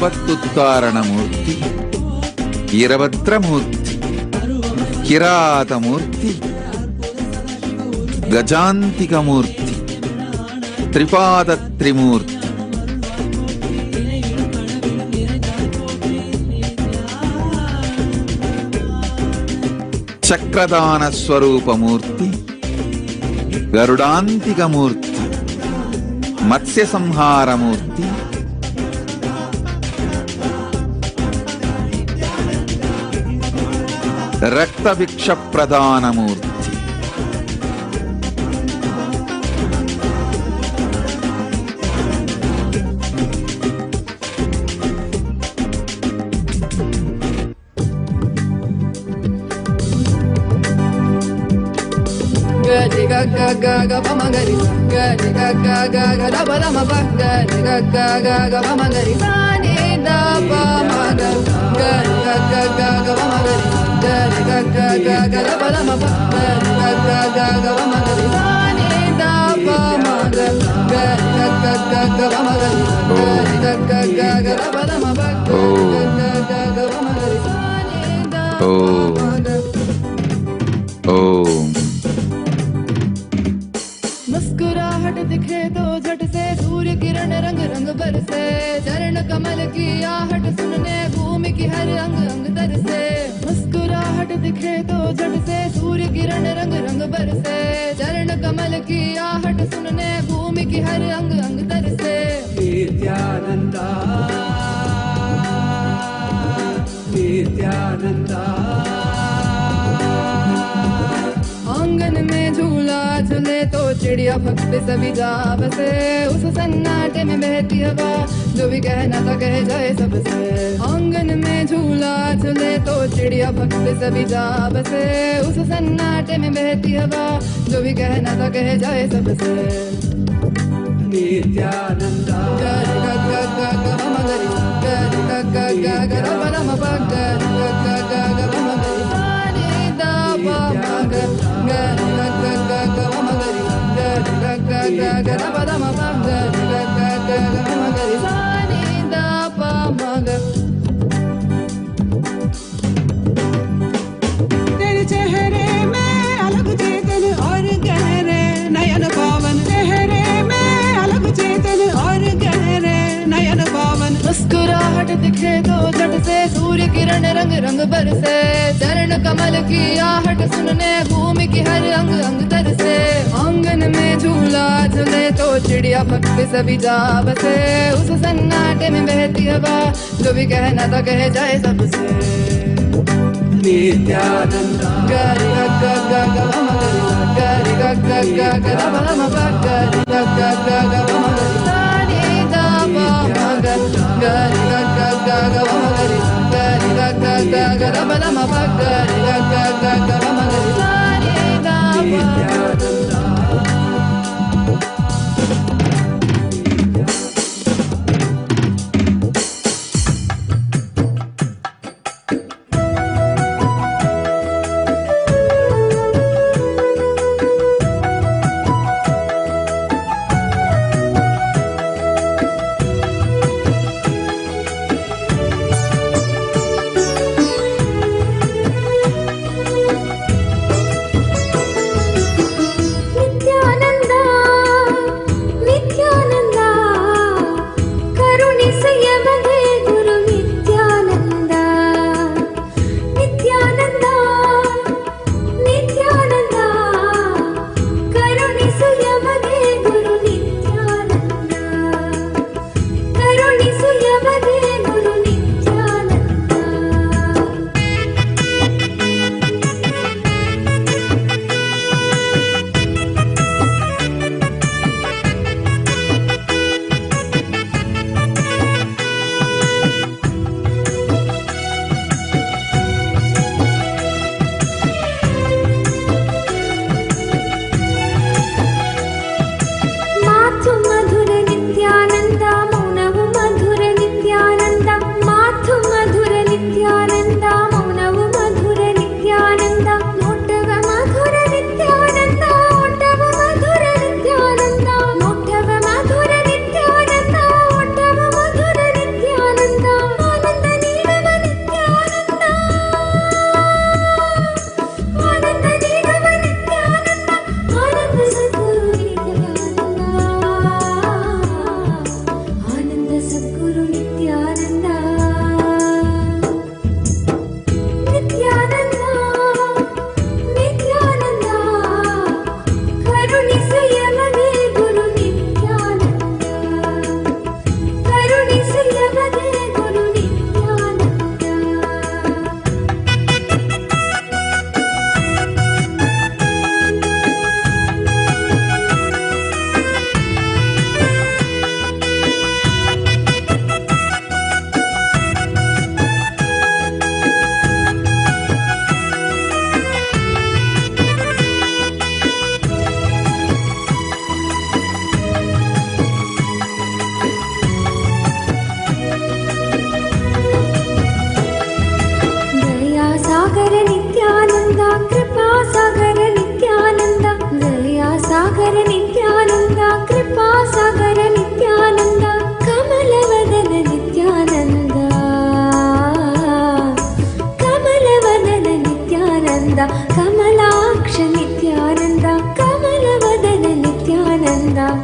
యావత్తుత్కారణమూర్తి ఈరభద్రమూర్తి కిరాతమూర్తి గజాంతికమూర్తి త్రిపాదత్రిమూర్తి చక్రదాన స్వరూపమూర్తి గరుడాంతికమూర్తి మత్స్య సంహారమూర్తి రక్తభిక్ష ప్రదానమూర్తి ga ga ga ga pa ma ga ri ga ga ga ga ga da ba da ma pa ga ga ga ga ga pa ma ga ri sa ni da pa ma ga ga ga ga ga ga pa ma ga ri ga ga ga ga ga da ba da ma pa ga ga ga ga ga pa ma ga ri sa ni da pa ma ga ga ga ga ga ga pa ma ga ri ga ga ga ga da ba da ma pa ga ga ga ga pa ma ga ri sa ni da pa ma ga मुस्कुराहट दिखे तो झट से सूर्य किरण रंग रंग बरसे चरण कमल की आहट सुनने भूमि की हर अंग अंग तरसे मुस्कुराहट दिखे तो झट से सूर्य किरण रंग रंग बरसे चरण कमल की आहट सुनने भूमि की हर अंग अंग तरसे नित्यानंदा नित्यानंदा आंगन में झूला झूले तो चिड़िया भक्त सभी जा बसे उस सन्नाटे में बहती हवा जो भी कहना था कह जाए सबसे आंगन में झूला झूले तो चिड़िया भक्त सभी जा बसे उस सन्नाटे में बहती हवा जो भी कहना था कह जाए सबसे नित्यानंदा गा गा गा गा गा मा गा रि गा गा गा गा गा रा मा रा मा पा गा गा गा गा गा मा गा रि सा नि दा पा मा गा गा गा गा गा गा मा गा रि गा गा गा गा गा रा मा रा मा पा गा गा गा गा गा मा गा रि सा नि दा पा मा गा तेरे चेहरे में अलग चेतन और गहरे नयन पावन चेहरे में अलग चेतन और गहरे नयन पावन मुस्कुराहट दिखे तो झट से सूर्य किरण रंग रंग बरसे चरण कमल की आहट सुनने भूमि की हर अंग अंग तरसे आंगन में झूला झूले तो चिड़िया भक्त सभी जा बसे उस सन्नाटे में बहती हवा जो भी कहना था कह जाए सबसे नित्यानंदा गा रि गा गा गा गा मा गा रि गा रि गा गा गा गा रा मा रा मा पा गा रि गा गा गा गा मा गा रि सा नि दा पा मा गा गा रि गा गा गा गा मा गा रि गा रि गा गा गा गा रा मा रा मा पा गा रि गा गा गा गा मा गा रि सा नि दा पा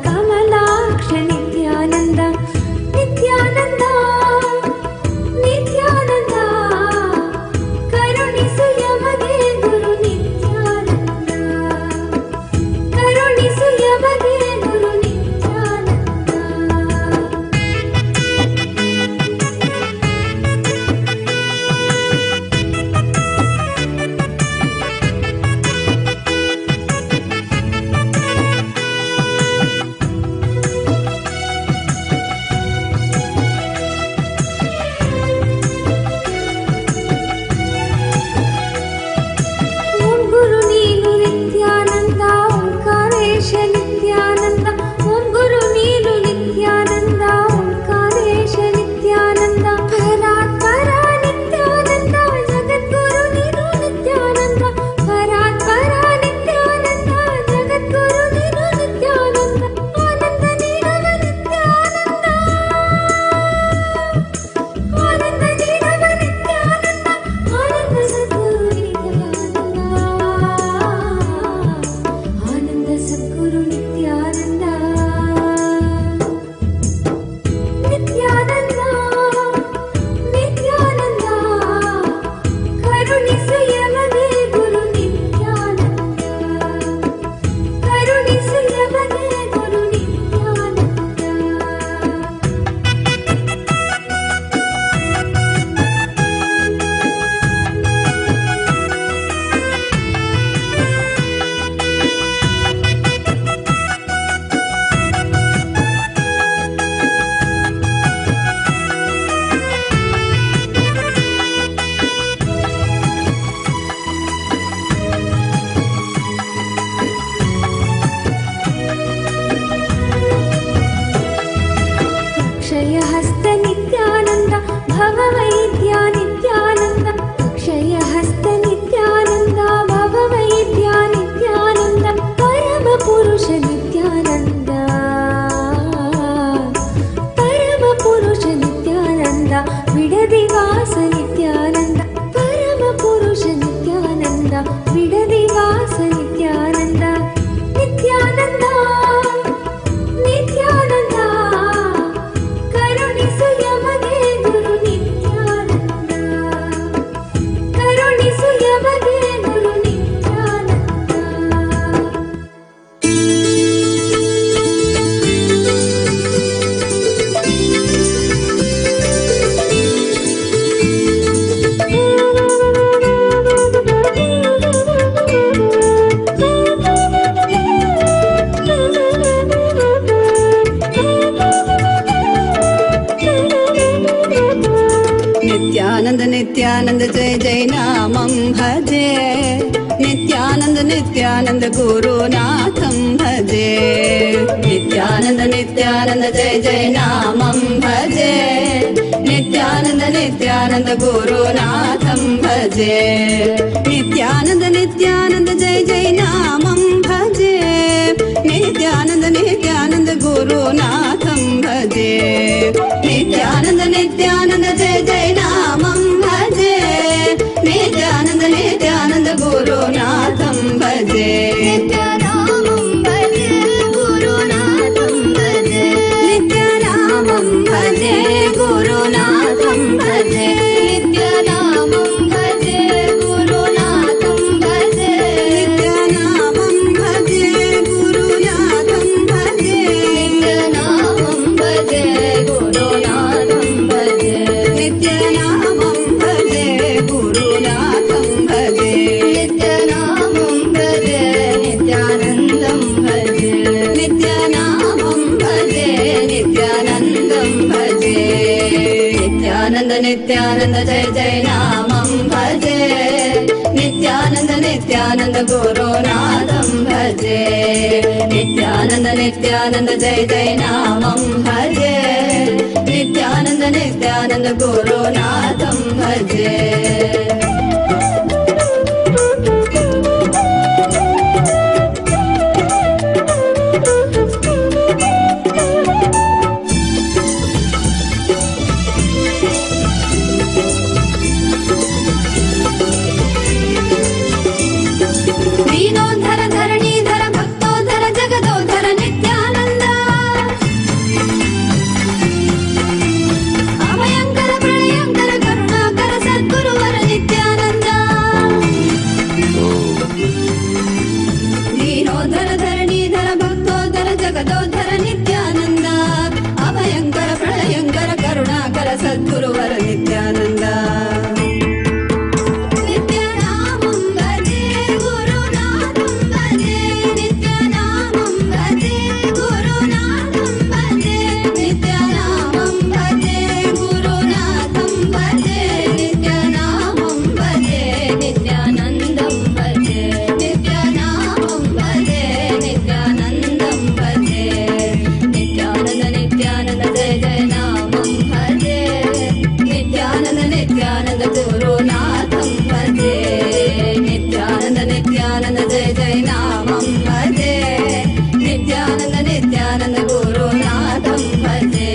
ಕಮಲಾಕ್ಷ ನಿತ್ಯಾನಂದ ನಿತ್ಯಾನಂದ ನಿತ್ಯಾನಂದ ಕರುಣಿಸು ಯಮಗೆ ಗುರು ನಿತ್ಯಾನಂದ ಕರುಣಿಸು ಯಮಗೆ ಗುರು ನಿತ್ಯಾನಂದ. ಓಂ ಗುರು ನೀನು ನಿತ್ಯಾನಂದ ಓಂಕಾರೇಶ ನಿತ್ಯಾನಂದ ಓಂ ಗುರು ನೀನು ನಿತ್ಯಾನಂದ ಓಂಕಾರೇಶ ನಿತ್ಯಾನಂದ ಪರಾತ್ಪರ ನಿತ್ಯಾನಂದ ಜಗದ್ಗುರು ನೀನು ನಿತ್ಯಾನಂದ ಪರಾತ್ಪರ ನಿತ್ಯಾನಂದ ಜಗದ್ಗುರು ನೀನು ನಿತ್ಯಾನಂದ ಆನಂದ ನೀಡವ ನಿತ್ಯಾನಂದ ಆನಂದ ನೀಡವ ನಿತ್ಯಾನಂದ ಆನಂದ ಸದ್ಗುರು ನಿತ್ಯಾನಂದ ಆನಂದ ಸದ್ಗುರು ನಿತ್ಯಾನಂದ ನಿತ್ಯಾನಂದ ನಿತ್ಯಾನಂದ ಕರುಣಿಸು ಯಮಗೆ ಗುರು ನಿತ್ಯಾನಂದ ಕರುಣಿಸು ಯಮಗೆ ಗುರು ನಿತ್ಯಾನಂದ. अक्षयहस्त नित्यानन्द भववैद्या नित्यानन्द अक्षयहस्त नित्यानन्द भववैद्या नित्यानन्द परमपुरुष नित्यानन्द परमपुरुष नित्यानन्द विडदिवास नित्यानन्द परमपुरुष नित्यानन्द विडदिवास नित्यानन्द नित्यानन्द नित्यानन्द ಕರುಣಿಸು ಯಮಗೆ ಗುರು ನಿತ್ಯಾನಂದ ಕರುಣಿಸು ಯಮಗೆ ಗುರು ನಿತ್ಯಾನಂದ. नित्यानंद नित्यानंद जय जय नामं भजे नित्यानंद नित्यानंद गुरुनाथं भजे नित्यानंद नित्यानंद जय जय नामं भजे नित्यानंद नित्यानंद गुरुनाथं भजे नित्यानंद नित्यानंद जय जय नामं भजे नित्यानंद नित्यानंद गुरुनाथं भजे नित्यानंद नित्यानंद जय जय नामं भजे नित्यानंद नित्यानंद गुरुनाथं भजे नित्यानामं भजे गुरुनाथं भजे नित्यानामं भजे गुरुनाथं भजे नित्यानामं भजे गुरुनाथं भजे नित्यानामं भजे गुरुनाथं भजे नित्यानामं भजे गुरुनाथं भजे नित्यानामं भजे गुरुनाथं भजे नित्यानामं भजे नित्यानन्दं भजे नित्यानामं भजे नित्यानन्दं भजे नित्यानन्द नित्यानन्द जय जय नामं भजे नित्यानन्द नित्यानन्द गुरुनाथं भजे नित्यानन्द नित्यानन्द जय जय नामं भजे नित्यानन्द नित्यानन्द गुरुनाथं भजे दीनोद्धर धरणीधर भक्तोद्धर जगदोद्धर नित्यानंद नित्यानन्द गुरुनाथं भजे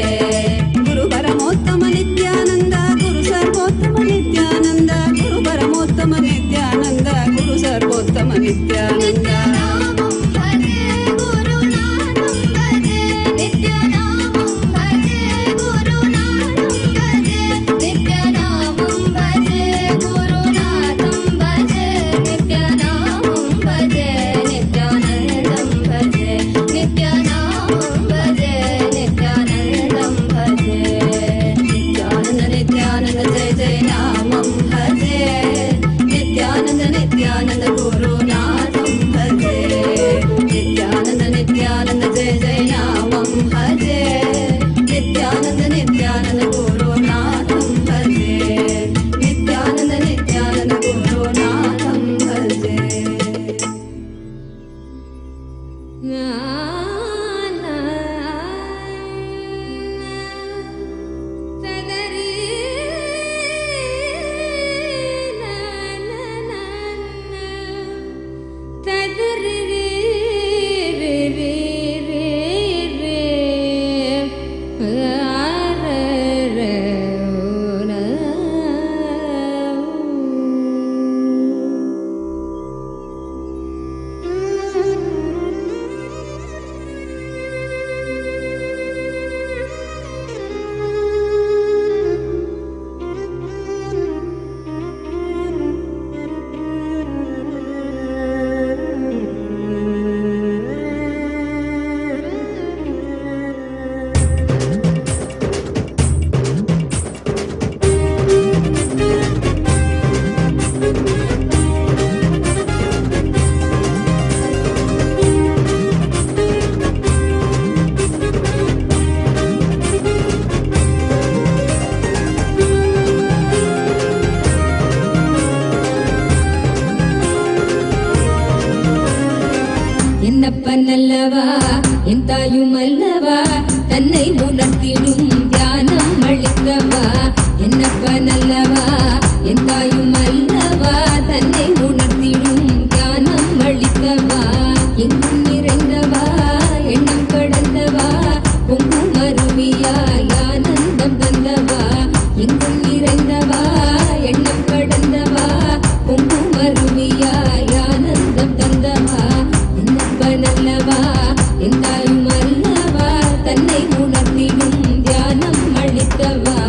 गुरु परमोत्तम नित्यानन्द गुरु सर्वोत्तम नित्यानन्द गुरु परमोत्तम नित्यानन्द गुरु सर्वोत्तम नित्यानन्द என்னப்பனல்லவா என் தாயுமல்லவா தன்னை உணர்த்திடும் தியானம் அளிக்கவா என்னப்பனல்லவா என் தாயுமல்லவா தன்னை உணர்த்திடும் தியானம் அளிக்கவா எங்கும் நிறைந்தவா எண்ணம் கடந்தவா பொங்கும் அருவியாய் ஆனந்தம் தந்தவா எங்கும் நிறைந்தவா எண்ணம் கடந்தவா பொங்கும் அருவியாய் ஆனந்தம் தந்தவா நல்லவா என் தாயும் அல்லவா தன்னை உணர்த்திடும் தியானம் அளித்தவா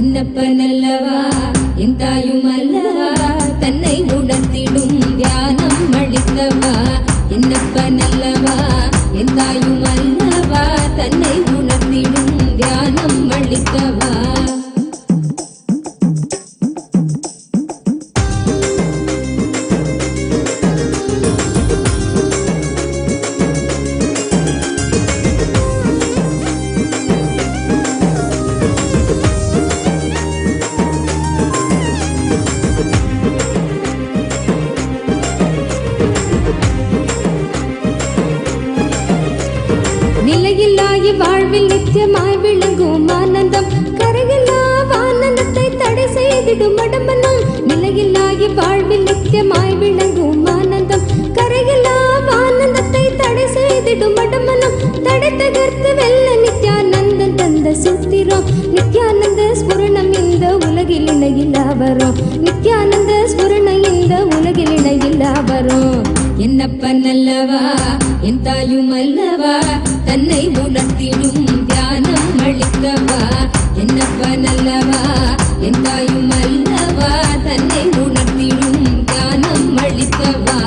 என்னப்பனல்லவா என் தாயுமல்லவா தன்னை உணர்த்திடும் தியானம் அளித்தவா என்னப்பனல்லவா என் தாயுமல்லவா தன்னை உணர்த்திடும் தியானம் அளித்தவா நிலையில்லாய் வாழ்வில் நித்தியமாய் விளங்கும் ஆனந்தம் கரையில்லா ஆனந்தத்தை தடை செய்திடும் அடமனம் நிலையில்லாய் வாழ்வில் நித்தியமாய் விளங்கும் ஆனந்தம் கரையில்லா ஆனந்தத்தை தடை செய்திடும் அடமனம் தடை தகர்த்து வெல்ல நித்யானந்தம் தந்த சூத்திரம் நித்யானந்த ஸ்புரணம் இந்த உலகில் இணையில்லா வரும் நித்யானந்த ஸ்புரணம் இந்த உலகில் இணையில்லா வரும் என்னப்பன் அல்லவா என் தாயும் அல்லவா தன்னை உணர்த்திடும் தியானம் அளித்தவா என்னப்பா நல்லவா என் தாயும் அல்லவா தன்னை உணர்த்திடும் தியானம் அளித்தவா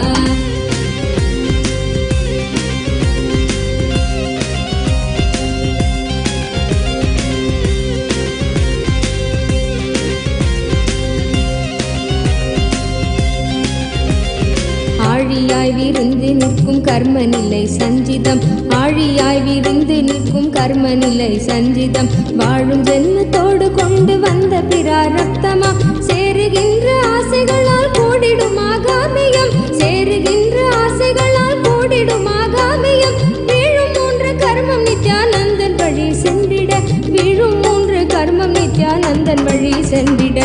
ஆழியாய் விருந்து நிற்கும் கர்ம நிலை சஞ்சிதம் ஆழியாய் விருந்து நிற்கும் கர்ம நிலை சஞ்சிதம் வாழும் ஜென்மத்தோடு கொண்டு வந்த பிராரப்தமா சேருகின்ற ஆசைகளால் கூடிடும் ஆகாமியம் சேருகின்ற ஆசைகளால் கூடிடும் ஆகாமியம் வீழும் மூன்று கர்மம் நித்யானந்தன் வழி சென்றிட வீழும் மூன்று கர்மம் நித்யானந்தன் வழி சென்றிட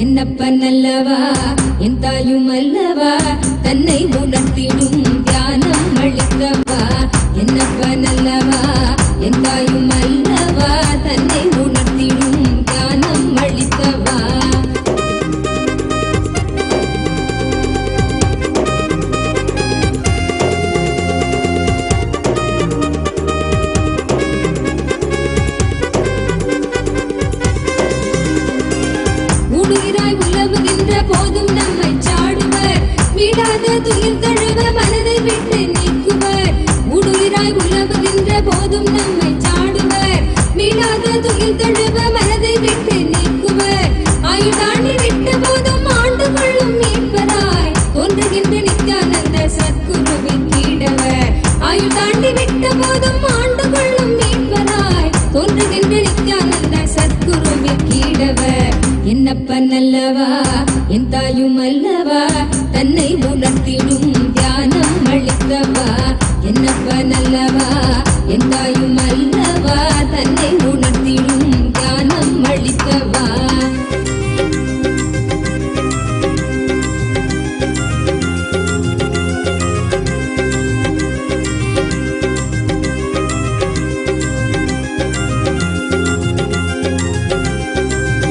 என்னப்பா நல்லவா என் தாயும் அல்லவா தன்னை உணர்த்திடும் தியானம் அளித்தவா என்னப்பா நல்லவா என் தாயும் அல்லவா தன்னை உணர்த்திடும் தியானம் அளித்தவா போதும் நம்மை சாடுவர் விடாத துயில் தழுவ மனதை விட்டு நீக்குவர் உடுயிராய் உலவுகின்ற போதும் நம்மை சாடுவர் விடாத துயில் தழுவ மனதை விட்டு நீக்குவர் ஆயுதாண்டி விட்ட போதும் ஆண்டு கொள்ளும் மீட்பராய் தோன்றுகின்ற நித்யானந்த சத்குருவின் கீடவர் ஆயுதாண்டி விட்ட போதும் ஆண்டு கொள்ளும் மீட்பராய் தோன்றுகின்ற நித்யானந்த சத்குருவின் கீடவர் என்னப்பா நல்லவா என் தாயும் அல்லவா தன்னை உணர்த்திடும் தியானம் அளித்தவா என்னப்பா நல்லவா என் தாயும் அல்லவா தன்னை உணர்த்திடும் தியானம் அளித்தவா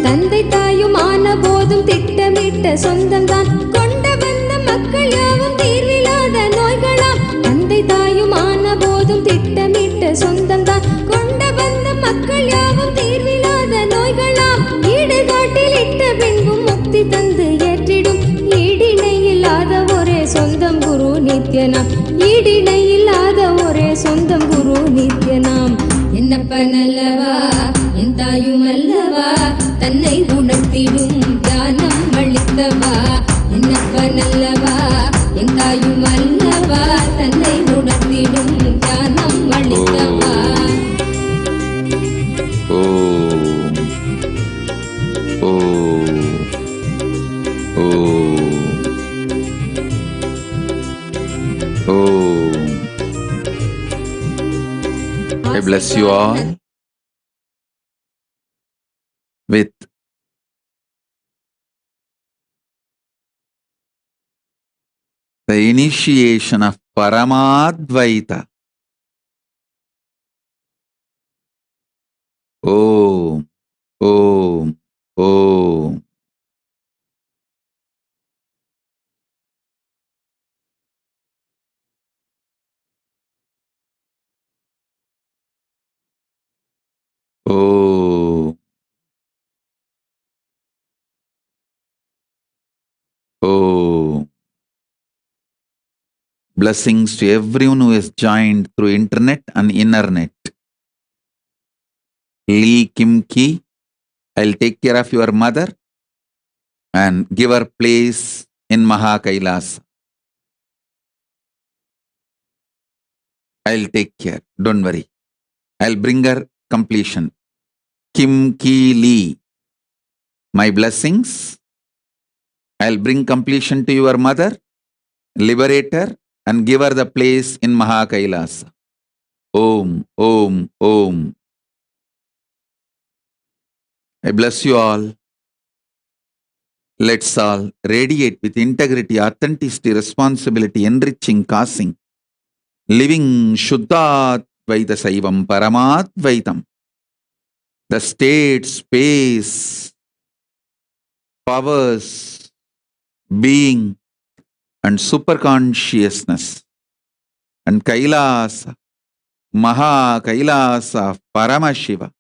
தந்தை தாயும் ஆன போதும் திட்டமிட்ட சொந்தம்தான் கொண்ட வந்த மக்கள் யாவும் தீர்வில்லாத நோய்களாம் தந்தை தாயும் ஆன போதும் திட்டமிட்ட சொந்தம்தான் கொண்ட வந்த மக்கள் யாவும் தீர்வில்லாத நோய்களாம் ஈடு காட்டில் இட்ட பின்பும் முக்தி தந்து ஏற்றிடும் ஈடிணை இல்லாத ஒரே சொந்தம் குரு நித்யனாம் ஈடிணை இல்லாத ஒரே சொந்தம் குரு நித்யனாம் என்னப்பா நல்லவா என் தாயும் அல்லவா தன்னை உணர்த்திடும் தியானம் அளித்தவா என்னப்பா நல்லவா என் தாயும் அல்லவா தன்னை உணர்த்திடும் தியானம் அளித்தவா I bless you all with the initiation of Paramadvaita. Om, Om, Om. Oh, oh. Blessings to everyone who has joined through internet and internet. Lee Kim Ki, I'll take care of your mother and give her place in Mahakailas. I'll take care, don't worry. I'll bring her completion. Kim Ki Lee, my blessings. I'll bring completion to your mother, liberate her, and give her the place in Mahakailas. Om, Om, Om. I bless you all. Let's all radiate with integrity, authenticity, responsibility, enriching, causing, living Shuddhat Vaida Saivam Paramat Vaitam. The state, space, powers, being, and superconsciousness, and Kailasa, Mahakailasa Paramashiva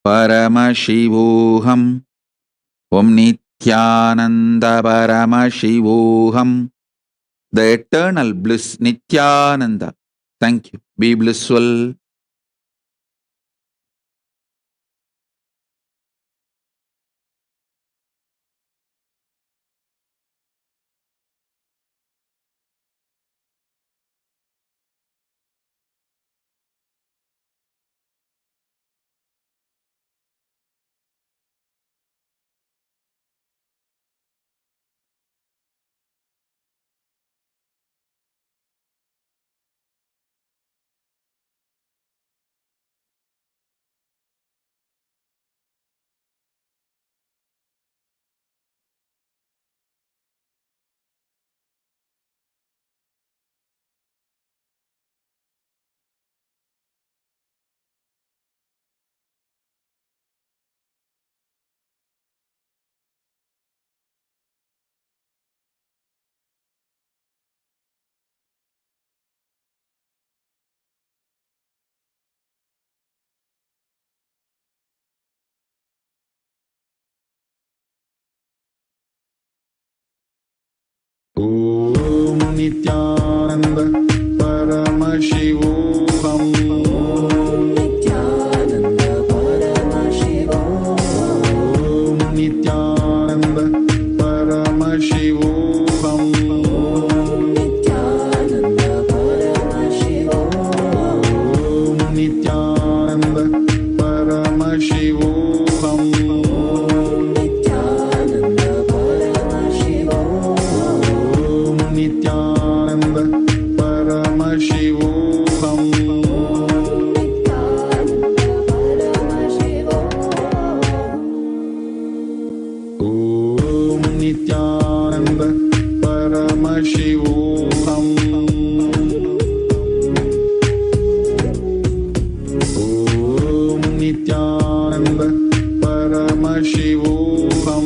Paramashivoham Om Nithyananda Paramashivoham. The eternal bliss Nithyananda. Thank you. Be blissful. Om Nithyananda Paramashivoham. Om Nithyananda Paramashivoham. Om Nithyananda Paramashivoham. Om Nithyananda Paramashivoham. Om Nithyananda Paramashivoham. Nithyananda Paramashivoham. Om Nithyananda Paramashivoham. Om Nithyananda Paramashivoham.